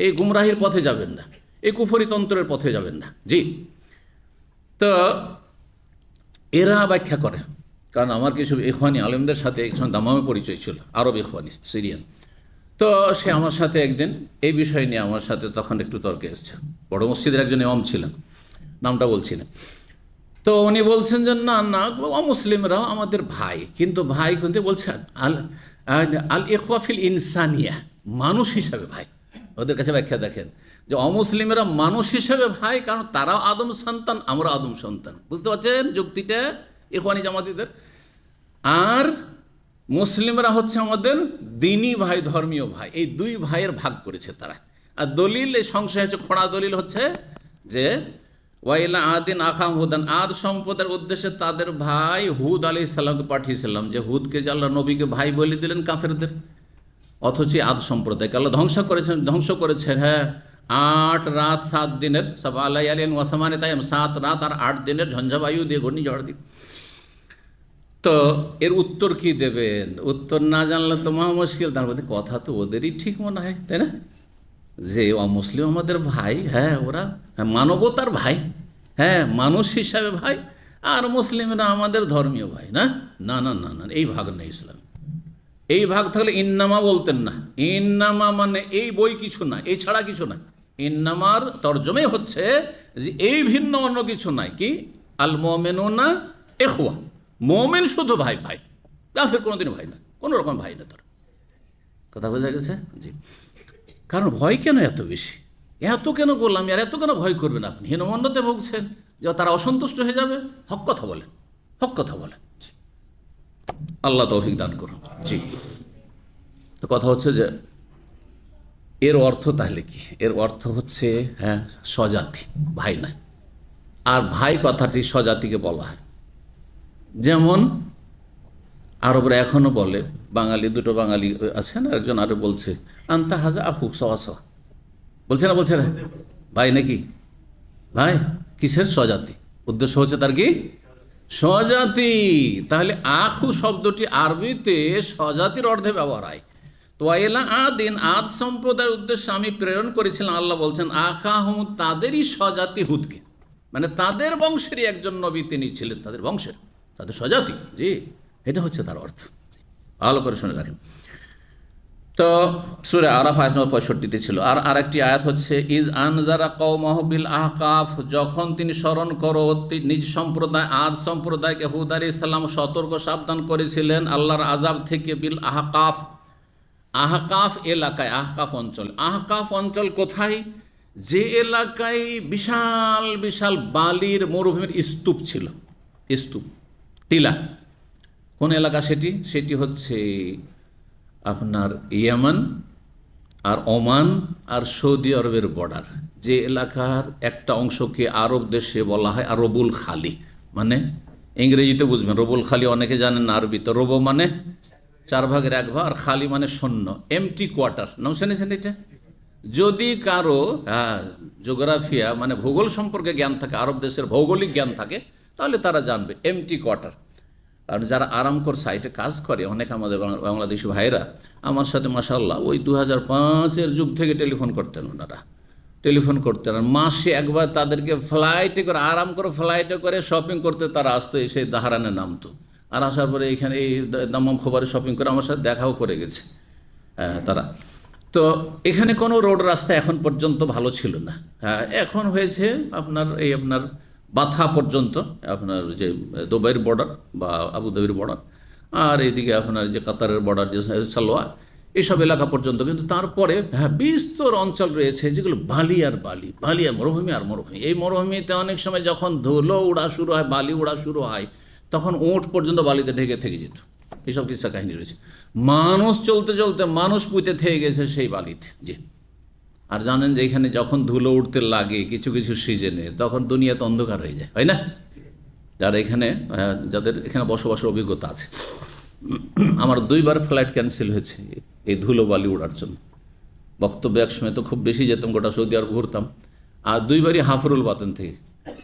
Speaker 4: এই গুমরাহির পথে যাবেন না, এই কুফরিতন্ত্রের পথে যাবেন না। জি, তো এরা ব্যাখ্যা করে। কারণ আমার কিছু ইখওয়ানি আলেমদের সাথে একসময় দামামে পরিচয় ছিল, আরব ইখওয়ানি, সিরিয়ান। তো সে আমার সাথে একদিন এই বিষয় নিয়ে আমার সাথে তখন একটু তর্কে এসছে। বড় মসজিদের একজন ইমাম ছিলেন, নামটা বলছি না। তো উনি বলছেন যে না না, অমুসলিমরাও আমাদের ভাই, কিন্তু ভাই কিন্তু বলছে আল আল ইখওয়াফিল ইনসানিয়া, মানুষ হিসাবে ভাই। ওদের কাছে ব্যাখ্যা দেখেন যে অমুসলিমেরা মানুষ হিসাবে ভাই, কারণ তারাও আদম সন্তান, আমরা আদম সন্তান। বুঝতে পারছেন যুক্তিটা ইখওয়ানি জামাতিদের? আর মুসলিমরা হচ্ছে আমাদের দ্বীনি ভাই, ধর্মীয় ভাই। এই দুই ভাইয়ের ভাগ করেছে তারা। আর দলিল, এই সংশয় হচ্ছে খোঁড়া দলিল হচ্ছে যে ওয়াইলা আদিন আখাম হুদান, আদ সম্প্রদায়ের উদ্দেশ্যে তাদের ভাই হুদ আলাইহিস সালামকে পাঠিয়েছিলাম, যে হুদকে যে আল্লাহ নবীকে ভাই বলে দিলেন কাফেরদের, অথচ আদ সম্প্রদায়কে আল্লাহ ধ্বংস করেছেন। হ্যাঁ, 8 রাত 7 দিনের, সব আলাইয়ালিন ওয়াসামানে, তাই 7 রাত আর 8 দিনের ঝঞ্ঝাবায়ু দিয়ে, ঘূর্ণিঝড় দিয়ে। তো এর উত্তর কি দেবেন? উত্তর না জানলে তো মহা মুশকিল। তার মধ্যে কথা তো ওদেরই ঠিক মনে হয়, তাই না? যে অমুসলিম আমাদের ভাই, হ্যাঁ ওরা মানবতার ভাই, হ্যাঁ মানুষ হিসাবে ভাই, আর মুসলিমরা আমাদের ধর্মীয় ভাই। না না না না না, এই ভাগ নেই ইসলাম। এই ভাগ থাকলে ইন্নামা বলতেন না। ইন্নামা মানে এই বই কিছু না, এই ছাড়া কিছু না। ইন্নামার তর্জমে হচ্ছে যে এই ভিন্ন অন্য কিছু নাই। কি? আল মুমিনুনা ইখওয়া, মুমিন শুধু ভাই ভাই, কাফের কোনোদিন ভাই না, কোনো রকম ভাই না। তার কথা বোঝা গেছে? জি। কারণ ভয় কেন এত বেশি, এত কেন গোলামি, আর এত কেন ভয় করবেন আপনি? হীনমন্যতে ভুগছেন যে তারা অসন্তুষ্ট হয়ে যাবে। হক কথা বলেন, হক কথা বলেন। আল্লাহ তৌফিক দান করুন। জি। তো কথা হচ্ছে যে এর অর্থ তাহলে কি? এর অর্থ হচ্ছে হ্যাঁ স্বজাতি, ভাই না। আর ভাই কথাটি স্বজাতিকে বলা হয়। যেমন আরবরা এখনো বলে, বাঙালি, দুটো বাঙালি আছে না, একজন আরো বলছে আন্তা হাজা আফুক সওয়া সওয়া, বলছে না? বলছে না ভাই নাকি? ভাই কিসের? স্বজাতি। উদ্দেশ্য হচ্ছে তার কি? স্বজাতি। তাহলে আখু শব্দটি আরবিতে স্বজাতির অর্থে ব্যবহার হয়। তো ওয়াইলা আদিন, আদ সম্প্রদায়ের উদ্দেশ্যে আমি প্রেরণ করেছিলাম, আল্লাহ বলছেন আখাহুম, তাদেরই স্বজাতি হুদকে, মানে তাদের বংশেরই একজন নবী তিনি ছিলেন, তাদের বংশের, তাদের স্বজাতি। জি, এটা হচ্ছে তার অর্থ। ভালো করে শুনে রাখেন। তো সূরা আরাফ আয়াত নম্বর 65 ছিল। আর আরেকটি আয়াত হচ্ছে ইজ আনজারা কওমাহু বিল আহকাফ, যখন তিনি স্মরণ করো নিজ সম্প্রদায় আদ সম্প্রদায়কে হুদ আলাইহিস সালাম সতর্ক সাবধান করেছিলেন আল্লাহর আযাব থেকে। বিল আহকাফ, আহকাফ এলাকায়, আহকাফ অঞ্চল। আহকাফ অঞ্চল কোথায়? যে এলাকায় বিশাল বিশাল বালির মরুভূমির স্তূপ ছিল, স্তূপ, টিলা। কোন এলাকা সেটি? সেটি হচ্ছে আপনার ইয়েমেন আর ওমান আর সৌদি আরবের বর্ডার। যে এলাকার একটা অংশকে আরব দেশে বলা হয় আরবুল খালি, মানে ইংরেজিতে বুঝবেন, রবুল খালি অনেকে জানেন না আরবিতে। রবো মানে 4 ভাগের 1 ভাগ, আর খালি মানে শূন্য, এমটি কোয়ার্টার। নাম শুনেছেন এটা? যদি কারো জিওগ্রাফিয়া মানে ভূগোল সম্পর্কে জ্ঞান থাকে, আরব দেশের ভৌগোলিক জ্ঞান থাকে, তাহলে তারা জানবে এমটি কোয়ার্টার। কারণ যারা আরামকর সাইটে কাজ করে, অনেক আমাদের বাংলাদেশি ভাইরা আমার সাথে মাশাআল্লাহ ওই 2005-এর যুগ থেকে টেলিফোন করতেন। ওনারা টেলিফোন করতেন, আর মাসে একবার তাদেরকে ফ্লাইটে করে, আরাম করে ফ্লাইটে করে শপিং করতে তারা আসতো, সেই দাহারানে নামতো। আর আসার পরে এখানে এই দাম্মাম খোবারে শপিং করে আমার সাথে দেখাও করে গেছে তারা। তো এখানে কোনো রোড রাস্তা এখন পর্যন্ত ভালো ছিল না। হ্যাঁ, এখন হয়েছে আপনার এই আপনার বাথা পর্যন্ত, আপনার যে দুবাইয়ের বর্ডার বা আবুধাবির বর্ডার, আর এইদিকে আপনার যে কাতারের বর্ডার, যে সালোয়া, এইসব এলাকা পর্যন্ত। কিন্তু তারপরে হ্যাঁ বিস্তর অঞ্চল রয়েছে যেগুলো বালি আর বালি, বালি আর মরুভূমি আর মরুভূমি। এই মরুভূমিতে অনেক সময় যখন ধুলো উড়া শুরু হয়, বালি উড়া শুরু হয়, তখন উঁট পর্যন্ত বালিতে ঢেকে থেকে যেত। এইসব কিচ্ছা কাহিনী রয়েছে। মানুষ চলতে চলতে মানুষ পুঁতে থেকে গেছে সেই বালিতে। জি। আর জানেন যে এখানে যখন ধুলো উঠতে লাগে কিছু কিছু সিজনে, তখন দুনিয়াতে অন্ধকার হয়ে যায়, হয় না? যারা এখানে যাদের এখানে বসবাসের অভিজ্ঞতা আছে, আমার 2বার ফ্লাইট ক্যান্সেল হয়েছে এই ধুলো বালি উড়ার জন্য। বক্তব্য এক সময় তো খুব বেশি যেতাম, গোটা সৌদি আরব ঘুরতাম, আর 2বারই হাফরুল বাতেন থেকে।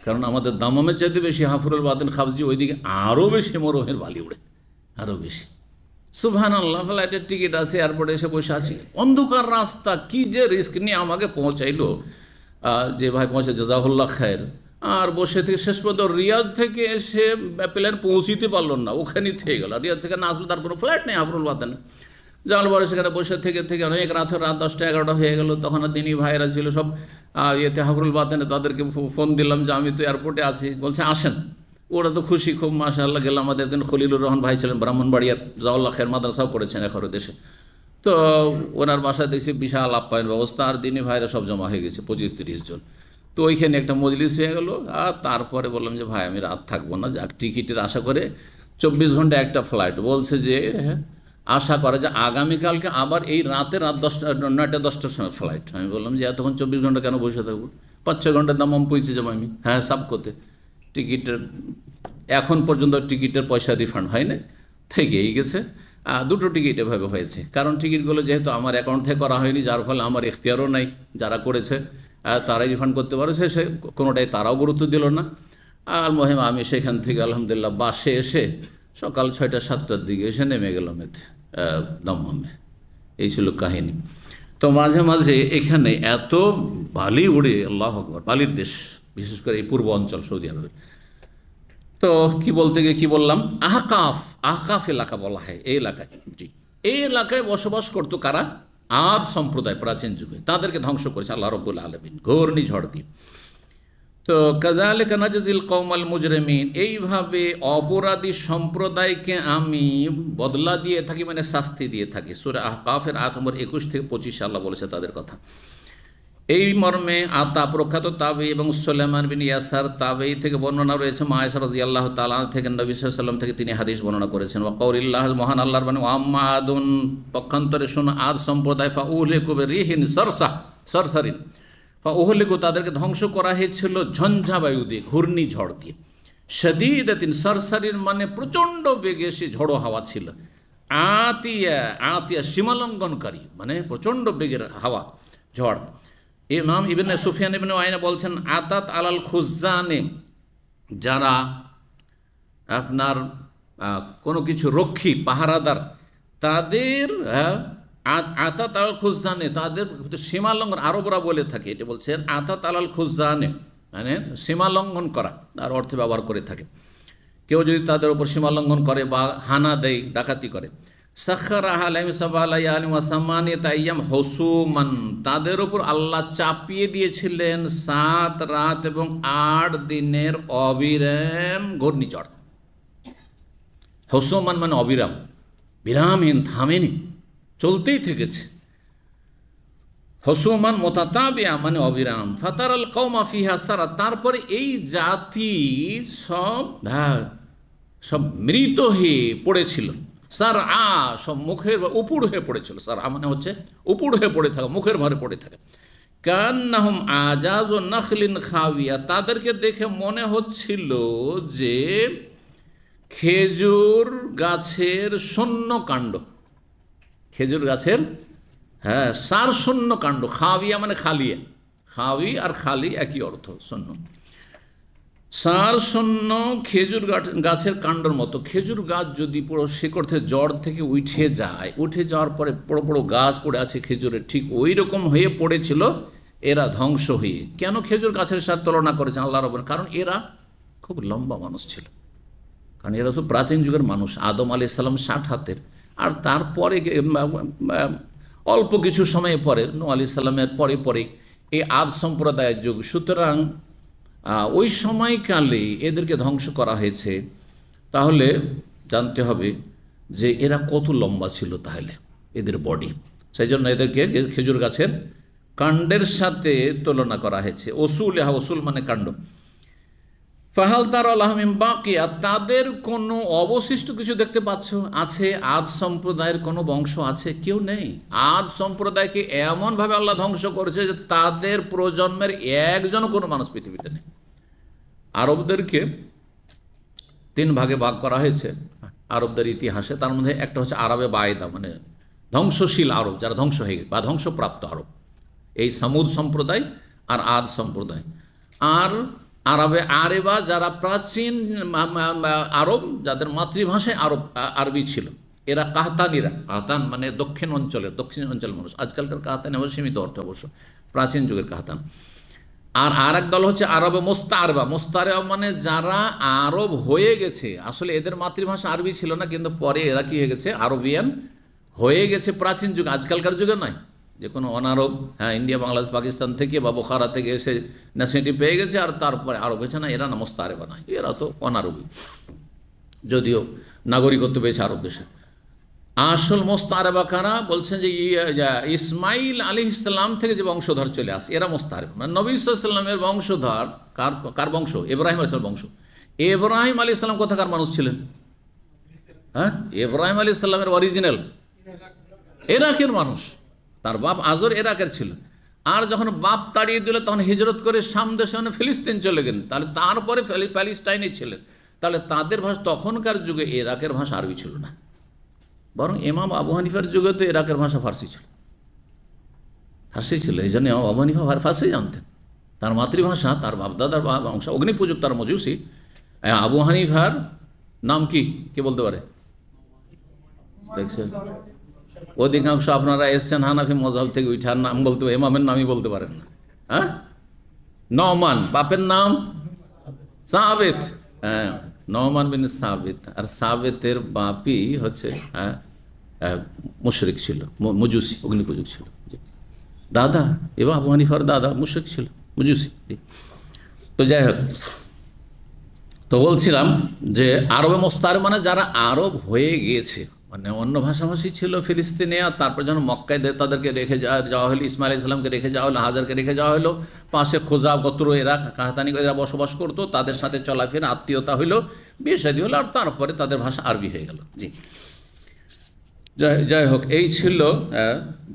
Speaker 4: কারণ আমাদের দামামের চাইতে বেশি হাফরুল বাতেন খাবজি, ওইদিকে আরও বেশি মরুভূমির বালি উড়ে, আরও বেশি। সুবহানাল্লাহ, ফ্লাইটের টিকিট আছে, এয়ারপোর্টে এসে বসে আছি, অন্ধকার রাস্তা, কি যে রিস্ক নিয়ে আমাকে পৌঁছাইলো যে ভাই পৌঁছে, জাযাহুল্লাহ খায়ের। আর বসে থেকে শেষ পর্যন্ত রিয়াদ থেকে এসে প্লেন পৌঁছিতে পারলো না, ওখানেই থেকে গেল। রিয়াদ থেকে না আসলো, তার কোনো ফ্লাইট নেই হাফরুল বাতেনে। যাওয়ার পরে সেখানে বসে থেকে থেকে অনেক রাত 10টা 11টা হয়ে গেল। তখন আর দিনই ভাইরা ছিল সব ইয়েতে হাফরুল বাতেনে, তাদেরকে ফোন দিলাম যে আমি তো এয়ারপোর্টে আছি। বলছে আসেন। ওরা তো খুশি খুব, মাশাআল্লাহ। গেলাম, আমাদের একজন খলিলুর রহমান ভাই ছিলেন ব্রাহ্মণবাড়িয়ার, জাওয়াল্লাহ খের মাদ্রাসাও করেছেন এখনও দেশে। তো ওনার বাসায় দেখছি বিশাল আপ্যায়ন ব্যবস্থা, আর দিনী ভাইরা সব জমা হয়ে গেছে 25-30 জন। তো ওইখানে একটা মজলিস হয়ে গেল। আর তারপরে বললাম যে ভাই আমি রাত থাকবো না, যাক টিকিটের আশা করে 24 ঘন্টা একটা ফ্লাইট, বলছে যে আশা করে যে আগামীকালকে আবার এই রাত 9টা-10টার সময় ফ্লাইট। আমি বললাম যে এতক্ষণ 24 ঘন্টা কেন বসে থাকবো, 5-6 ঘন্টার দাম পৌঁছে যাবো আমি। হ্যাঁ, সাব করতে টিকিটের এখন পর্যন্ত টিকিটের পয়সা রিফান্ড হয় না, থেকেই গেছে। 2টো টিকিট এভাবে হয়েছে, কারণ টিকিটগুলো যেহেতু আমার অ্যাকাউন্ট থেকে করা হয়নি, যার ফলে আমার এখতিয়ারও নাই। যারা করেছে তারাই রিফান্ড করতে পারেছে, সে কোনোটাই তারাও গুরুত্ব দিল না। আর মহিমা আমি সেখান থেকে আলহামদুলিল্লাহ বাসে এসে সকাল 6টা-7টার দিকে এসে নেমে গেলাম দমদমে। এই ছিল কাহিনী। তো মাঝে মাঝে এখানে এত বালি উড়ে, আল্লাহ আকবার, বালির দেশ, বিশেষ করে এই পূর্ব অঞ্চল সৌদি আরবের। তো কি বলতে গিয়ে কি বললাম, আহকাফ এলাকা বলা হয় এই এলাকায়। জি, এই এলাকায় বসবাস করতো কারা? আদ সম্প্রদায়, প্রাচীন যুগে। তাদেরকে ধ্বংস করেছে আল্লাহ রাব্বুল আলামিন ঘূর্ণিঝড় দিয়ে। তো কাযালিকা নাজজিল কওমাল মুজরিমিন, এইভাবে অপরাধী সম্প্রদায়কে আমি বদলা দিয়ে থাকি, মানে শাস্তি দিয়ে থাকি। সূরা আহকাফের আয়াত নম্বর 21-25 আল্লাহ বলেছে তাদের কথা। এই মর্মে আতা প্রখ্যাত তাবেঈ এবং সুলাইমান বিন ইয়াসার তাবেঈ থেকে বর্ণনা রয়েছে, মা আয়েশা রাদিয়াল্লাহু তাআলা থেকে নবী সাল্লাল্লাহু আলাইহি ওয়াসাল্লাম থেকে তিনি হাদিস বর্ণনা করেছেন। ওয়া কাউলিল্লাহ, মহান আল্লাহর বাণী, ওয়া আম্মা আদুন, পক্ষান্তরে শোনো আদ সম্প্রদায়, ফাউহলিকু বিরিহিন সরসারিন, ফাউহলিকু, তাদেরকে ধ্বংস করা হয়েছিল ঝঞ্ঝাবায়ু দিয়ে, ঘূর্ণিঝড় দিয়ে। শাদীদাতিন, সরসারিন মানে প্রচণ্ড বেগে সে ঝড়ো হাওয়া ছিল। আতিয়া সীমালঙ্ঘনকারী, মানে প্রচণ্ড বেগের হাওয়া, ঝড়। ইমাম ইবনে সুফিয়ান ইবনে ওয়াইনা বলছেন, আতাত আলাল খুজ্জানে, যারা আপনার কোনো কিছু রক্ষী, পাহারাদার, তাদের আতাত আলাল খুজ্জানে, তাদের সীমালঙ্ঘন, আরবরা বলে থাকে, এটা বলছেন আতাত আলাল খুজ্জানে, মানে সীমালঙ্ঘন করা, তার অর্থে ব্যবহার করে থাকে। কেউ যদি তাদের উপর সীমালঙ্ঘন করে বা হানা দেয়, ডাকাতি করে। সাখারাহা আলাইহিম সাবআ লায়ালিন ওয়া সামানিয়াতা আইয়াম হুসুমান, তাদের উপর আল্লাহ চাপিয়ে দিয়েছিলেন 7 রাত এবং 8 দিনের অবিরাম ঘূর্ণিঝড়। হুসুমান মানে অবিরাম, বিরামহীন, থামেনি, চলতেই থেকেছে। হুসুমান মুতাতাবিআ মানে অবিরাম। ফাতারাল কওমা ফিহা সারা, তারপরে এই জাতি সব মৃত হয়ে পড়েছিল। সার সব মুখের উপুড় হয়ে পড়েছিল। সার মানে হচ্ছে উপুড় হয়ে পড়ে থাকা, মুখের ভারে পড়ে থাকে। কান্নাহুম আজাজু নাখলিন খাওয়িয়া, তাদেরকে দেখে মনে হচ্ছিল যে খেজুর গাছের শূন্য কাণ্ড, খেজুর গাছের সার শূন্য কাণ্ড। খাওয়িয়া মানে খালিয়া, খাওয়ি আর খালি একই অর্থ, শূন্য। সার শূন্য খেজুর গাছের কাণ্ডর মতো। খেজুর গাছ যদি পুরো শিকড় থেকে জড় থেকে উঠে যায়, উঠে যাওয়ার পরে বড় বড় গাছ পড়ে আছে খেজুরের, ঠিক ওই রকম হয়ে পড়েছিল এরা ধ্বংস হয়ে। কেন খেজুর গাছের সাথে তুলনা করেছেন আল্লাহ রাব্বুল? কারণ এরা খুব লম্বা মানুষ ছিল, কারণ এরা তো প্রাচীন যুগের মানুষ। আদম আলাইহিস সালাম 60 হাতের, আর তারপরে অল্প কিছু সময় পরে নূহ আলাইহিস সালামের পরে এই আদ সম্প্রদায়ের যুগ। সুতরাং ওই সময়কালে এদেরকে ধ্বংস করা হয়েছে। তাহলে জানতে হবে যে এরা কত লম্বা ছিল তাহলে এদের বডি। সেই জন্য এদেরকে খেজুর গাছের কাণ্ডের সাথে তুলনা করা হয়েছে। ওসুল মানে কাণ্ড। ফাহাল তারা আল্লাহমিন বাকিয়া, তাদের কোনো অবশিষ্ট কিছু দেখতে পাচ্ছ? আছে আদ সম্প্রদায়ের কোনো বংশ আছে? কেউ নেই। আদ সম্প্রদায়কে এমনভাবে আল্লাহ ধ্বংস করেছে যে তাদের প্রজন্মের একজনও কোনো মানুষ পৃথিবীতে নেই। আরবদেরকে 3 ভাগে ভাগ করা হয়েছে আরবদের ইতিহাসে। তার মধ্যে একটা হচ্ছে আরবে বায়দা, মানে ধ্বংসশীল আরব, যারা ধ্বংস হয়ে গেছে বা ধ্বংসপ্রাপ্ত আরব, এই সামুদ সম্প্রদায় আর আদ সম্প্রদায়। আর আরবে আরেবা, যারা প্রাচীন আরব, যাদের মাতৃভাষায় আরবি ছিল, এরা কাহতানিরা। কাহতান মানে দক্ষিণ অঞ্চলের মানুষ। আজকালকার কাহতান এবার সীমিত অর্থ অবশ্য, প্রাচীন যুগের কাহতান। আর এক দল হচ্ছে আরবে মোস্তারবা। মোস্তারবা মানে যারা আরব হয়ে গেছে, আসলে এদের মাতৃভাষা আরবি ছিল না, কিন্তু পরে এরা কি হয়ে গেছে, আরবিয়ান হয়ে গেছে প্রাচীন যুগে, আজকালকার যুগে নয়। যে কোনো অনারব, হ্যাঁ, ইন্ডিয়া, বাংলাদেশ, পাকিস্তান থেকে বা বোখারা থেকে এসে ন্যাশনালিটি পেয়ে গেছে আর তারপরে আরব হয়েছে, না এরা না মোস্তারেবা নয়, এরা তো অনারবি, যদিও নাগরিকত্ব পেয়েছে আরব দেশে। আসল মোস্তারেবা কারা বলছেন যে ইসমাইল আলাইহিস সালাম থেকে যে বংশধর চলে আসে এরা মোস্তারেবা। মানে নবী সাল্লাল্লাহু আলাইহি ওয়াসাল্লামের বংশধর কার বংশ? ইব্রাহিম আলাইহিস সালামের বংশ। ইব্রাহিম আলাইহিস সালাম কোথাকার মানুষ ছিলেন? হ্যাঁ, ইব্রাহিম আলাইহিস সালামের অরিজিনাল ইরাকের মানুষ, তার বাপ আজর ইরাকের ছিল। আর যখন বাপ তাড়িয়ে দিল তখন হিজরত করে শাম দেশে ফিলিস্তিন চলে গেলেন, তাহলে তারপরে প্যালেস্টাইনে ছিলেন। তাহলে তাদের ভাষা তখনকার যুগে ইরাকের ভাষা আরবি ছিল না, বরং ইমাম আবু হানিফার যুগে তো ইরাকের ভাষা ফার্সি ছিল, এই জন্য ইমাম আবু হানিফা ফার্সি জানতেন। তার মাতৃভাষা, তার বাপদাদার বংশ অগ্নিপূজক, তার মজুসি। আবু হানিফার নাম কি, কে বলতে পারে? দেখছেন, অধিকাংশ আপনারা এসছেন হানাফি মযহাব থেকে, ওইটার নাম বলতে, ইমামের নামই বলতে পারেন না। হ্যাঁ, নওমান, বাপের নাম সাবিত, হ্যাঁ, নওমান বিন সাবিত। আর সাবিতের বাপই হচ্ছে মুশরিক ছিল, মজুসি, অগ্নিপূজক ছিল। দাদা এবার আবু হানিফার দাদা মুশরিক ছিল, মজুসি। তো যাই হোক, তো বলছিলাম যে আরবে মোস্তার মানে যারা আরব হয়ে গিয়েছে, মানে অন্য ভাষাভাষী ছিল ফিলিস্তিনে, আর তারপর যখন মক্কায় তাদেরকে রেখে যাওয়া হলো, ইসমাইল আলাইহিস সালামকে রেখে যাওয়া হলো, হাজারকে রেখে যাওয়া হলো, পাশে খোজা গোত্র এরা কাহাতানি এরা বসবাস করতো, তাদের সাথে চলাফেরা আত্মীয়তা হইলো, বিয়ে শাদী হলো, আর তারপরে তাদের ভাষা আরবি হয়ে গেল। জি, যাই হোক, এই ছিল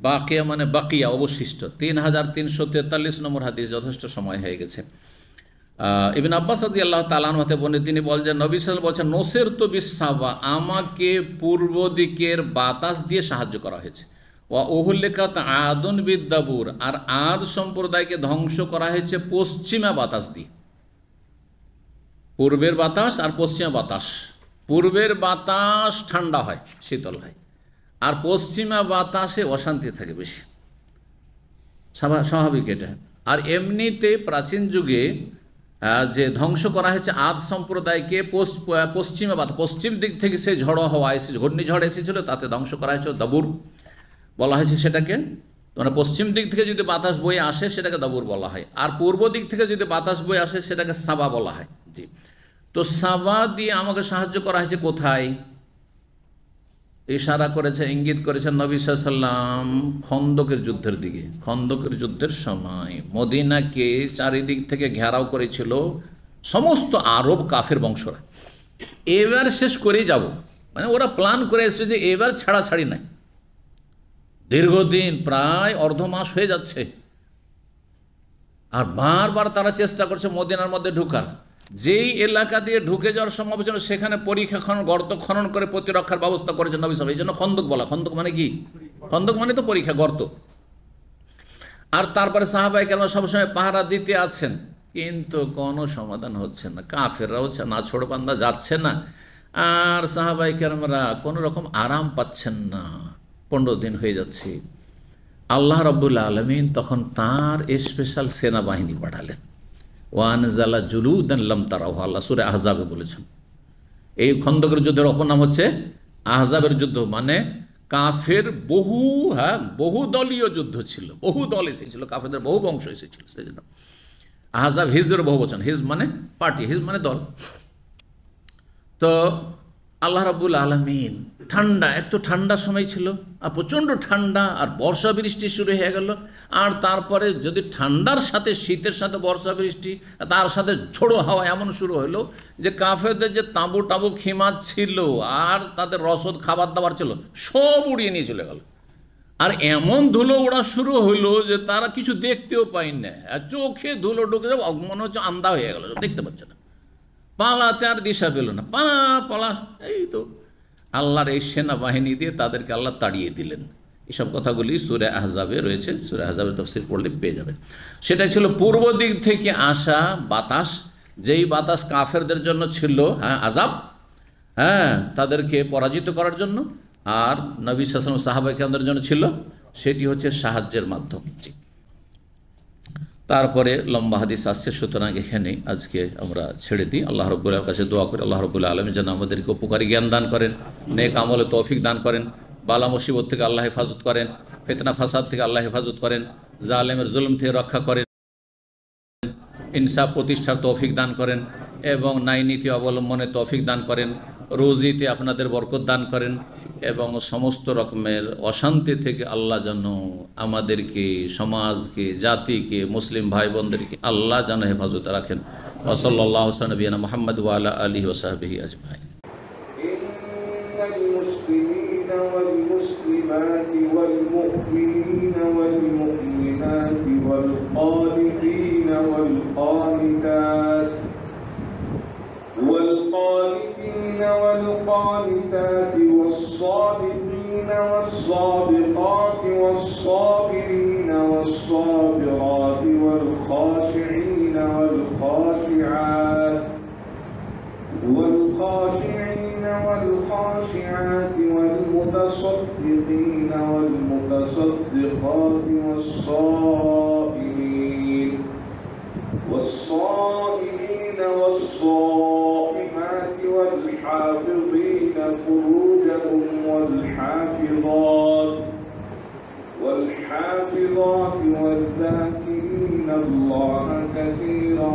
Speaker 4: বাকিয়া মানে বাকিয়া, অবশিষ্ট। 3343 নম্বর হাদিস, যথেষ্ট সময় হয়ে গেছে। ইবনে আব্বাস রাদিয়াল্লাহু তাআলা আনহু হতে বর্ণিত, তিনি বলেন যে নবী সাল্লাল্লাহু আলাইহি ওয়াসাল্লাম বলেছেন, নসের তো বিসাবা, আমাকে পূর্ব দিকের বাতাস দিয়ে সাহায্য করা হয়েছে। ওয়া উহলিকাত আদুন বিদাবুর, আর আদ সম্প্রদায়কে ধ্বংস করা হয়েছে পশ্চিমা বাতাস দিয়ে। পূর্বের বাতাস আর পশ্চিমা বাতাস, পূর্বের বাতাস ঠান্ডা হয়, শীতল হয়, আর পশ্চিমা বাতাসে অশান্তি থাকে বেশি, স্বাভাবিক এটা। আর এমনিতে প্রাচীন যুগে যে ধ্বংস করা হয়েছে আদ সম্প্রদায়কে পশ্চিমা বাতাস, পশ্চিম দিক থেকে সে ঝড়ো হওয়া এসেছে, ঘূর্ণিঝড় এসেছিল, তাতে ধ্বংস করা হয়েছে দাবুর বলা হয়েছে সেটাকে। মানে পশ্চিম দিক থেকে যদি বাতাস বয়ে আসে সেটাকে দাবুর বলা হয়, আর পূর্ব দিক থেকে যদি বাতাস বয়ে আসে সেটাকে সাবা বলা হয়। জি, তো সাবা দিয়ে আমাকে সাহায্য করা হয়েছে কোথায়? ইশারা করেছে, ইঙ্গিত করেছেন নবী সাল্লাল্লাহু আলাইহি ওয়াসাল্লাম খন্দকের যুদ্ধের দিকে। খন্দকের যুদ্ধের সময় মদিনাকে চারিদিক থেকে ঘেরাও করেছিল সমস্ত আরব কাফের বংশরা। এবার শেষ করেই যাব, মানে ওরা প্ল্যান করে এসেছে যে এবার ছাড়াছাড়ি নাই। দীর্ঘদিন প্রায় অর্ধ মাস হয়ে যাচ্ছে, আর বারবার তারা চেষ্টা করছে মদিনার মধ্যে ঢুকার। যেই এলাকা দিয়ে ঢুকে যাওয়ার সম্ভব ছিল সেখানে পরীক্ষা খনন, গর্ত খনন করে প্রতিরক্ষার ব্যবস্থা করেছেন নবী সাল্লাল্লাহু আলাইহি ওয়াসাল্লাম। এই জন্য খন্দক বলা। খন্দক মানে কি? খন্দক মানে তো পরীক্ষা, গর্ত। আর তারপরে সাহাবায়ে কেরাম সবসময় পাহারা দিতে আছেন, কিন্তু কোনো সমাধান হচ্ছে না। কাফেররা হচ্ছে না ছোড়বান্দা যাচ্ছে না, আর সাহাবায়ে কেরামরা কোনো রকম আরাম পাচ্ছেন না। 15 দিন হয়ে যাচ্ছে। আল্লাহ রাব্বুল আলামিন তখন তার স্পেশাল সেনাবাহিনী পাঠালেন। ওয়ানজালা জুলুদান লাম তারাহু, আল্লাহ সূরা আহজাবে বলেছেন। এই খন্দকের যুদ্ধের অপর নাম হচ্ছে আহজাবের যুদ্ধ, মানে কাফের বহু দলীয় যুদ্ধ ছিল, বহু দল এসেছিল, কাফেরদের বহু বংশ এসেছিল, সেই জন্য আহজাব হিজবের বহু বচন। হিজব মানে পার্টি, হিজব মানে দল। তো আল্লাহ রাব্বুল আলামিন ঠান্ডা, একটু ঠান্ডার সময় ছিল, আর প্রচণ্ড ঠান্ডা, আর বর্ষা বৃষ্টি শুরু হয়ে গেল। আর তারপরে যদি ঠান্ডার সাথে শীতের সাথে বর্ষা বৃষ্টি, তার সাথে ঝোড়ো হাওয়া এমন শুরু হলো যে কাফেরদের যে তাঁবু টাবু খিমাত ছিল আর তাদের রসদ খাবার দাবার ছিল সব উড়িয়ে নিয়ে চলে গেল। আর এমন ধুলো ওড়া শুরু হলো যে তারা কিছু দেখতেও পায় না, আর চোখে ধুলো ঢুকে যাবে, মনে হচ্ছে আন্ধা হয়ে গেল, দেখতে পাচ্ছে না, পালাতে আর দিশা পেল না, পালা। এই তো আল্লাহর এই সেনাবাহিনী দিয়ে তাদেরকে আল্লাহ তাড়িয়ে দিলেন। এসব কথাগুলি সূরা আহজাবে রয়েছে, সূরা আহজাবের তাফসীর পড়লে পেয়ে যাবেন। সেটাই ছিল পূর্ব দিক থেকে আসা বাতাস, যেই বাতাস কাফেরদের জন্য ছিল আযাব, তাদেরকে পরাজিত করার জন্য, আর নবী সাল্লাল্লাহু আলাইহি ওয়াসাল্লাম সাহাবায়ে কেরামদের জন্য ছিল সেটি হচ্ছে সাহায্যের মাধ্যম। তারপরে লম্বা হাদিস আসছে, সুতরাং এখানে আজকে আমরা ছেড়ে দিই। আল্লাহ রাব্বুল আলামিনের কাছে দোয়া করি, আল্লাহ রাব্বুল আলামিন যেন আমাদেরকে উপকারী জ্ঞান দান করেন, নেক আমলে তৌফিক দান করেন, বালা মুসিবত থেকে আল্লাহ হেফাজত করেন, ফিতনা ফাসাদ থেকে আল্লাহ হেফাজত করেন, জালেমের জুলুম থেকে রক্ষা করেন, ইনসাফ প্রতিষ্ঠার তৌফিক দান করেন এবং ন্যায় নীতি অবলম্বনে তৌফিক দান করেন, রুজিতে আপনাদের বরকত দান করেন এবং সমস্ত রকমের অশান্তি থেকে আল্লাহ যেন আমাদেরকে, সমাজকে, জাতিকে, মুসলিম ভাই বোনদেরকে আল্লাহ যেন হেফাজতে রাখেন। ওয়া সাল্লাল্লাহু আলা নবিয়িনা মুহাম্মদ ওয়া আলা আলিহি ওয়া সাহবিহি আজমাইন।
Speaker 2: المسلمين والمسلمات والمؤمنين والمؤمنات والقانتين والقانتات والصادقين والصادقات والصابرين والصابرات والخاشعين والخاشعات والخاشعات والمتصدقين والمتصدقات والصائمين والصائمات والحافظين فروجهم والحافظات والذاكرين الله كثيرا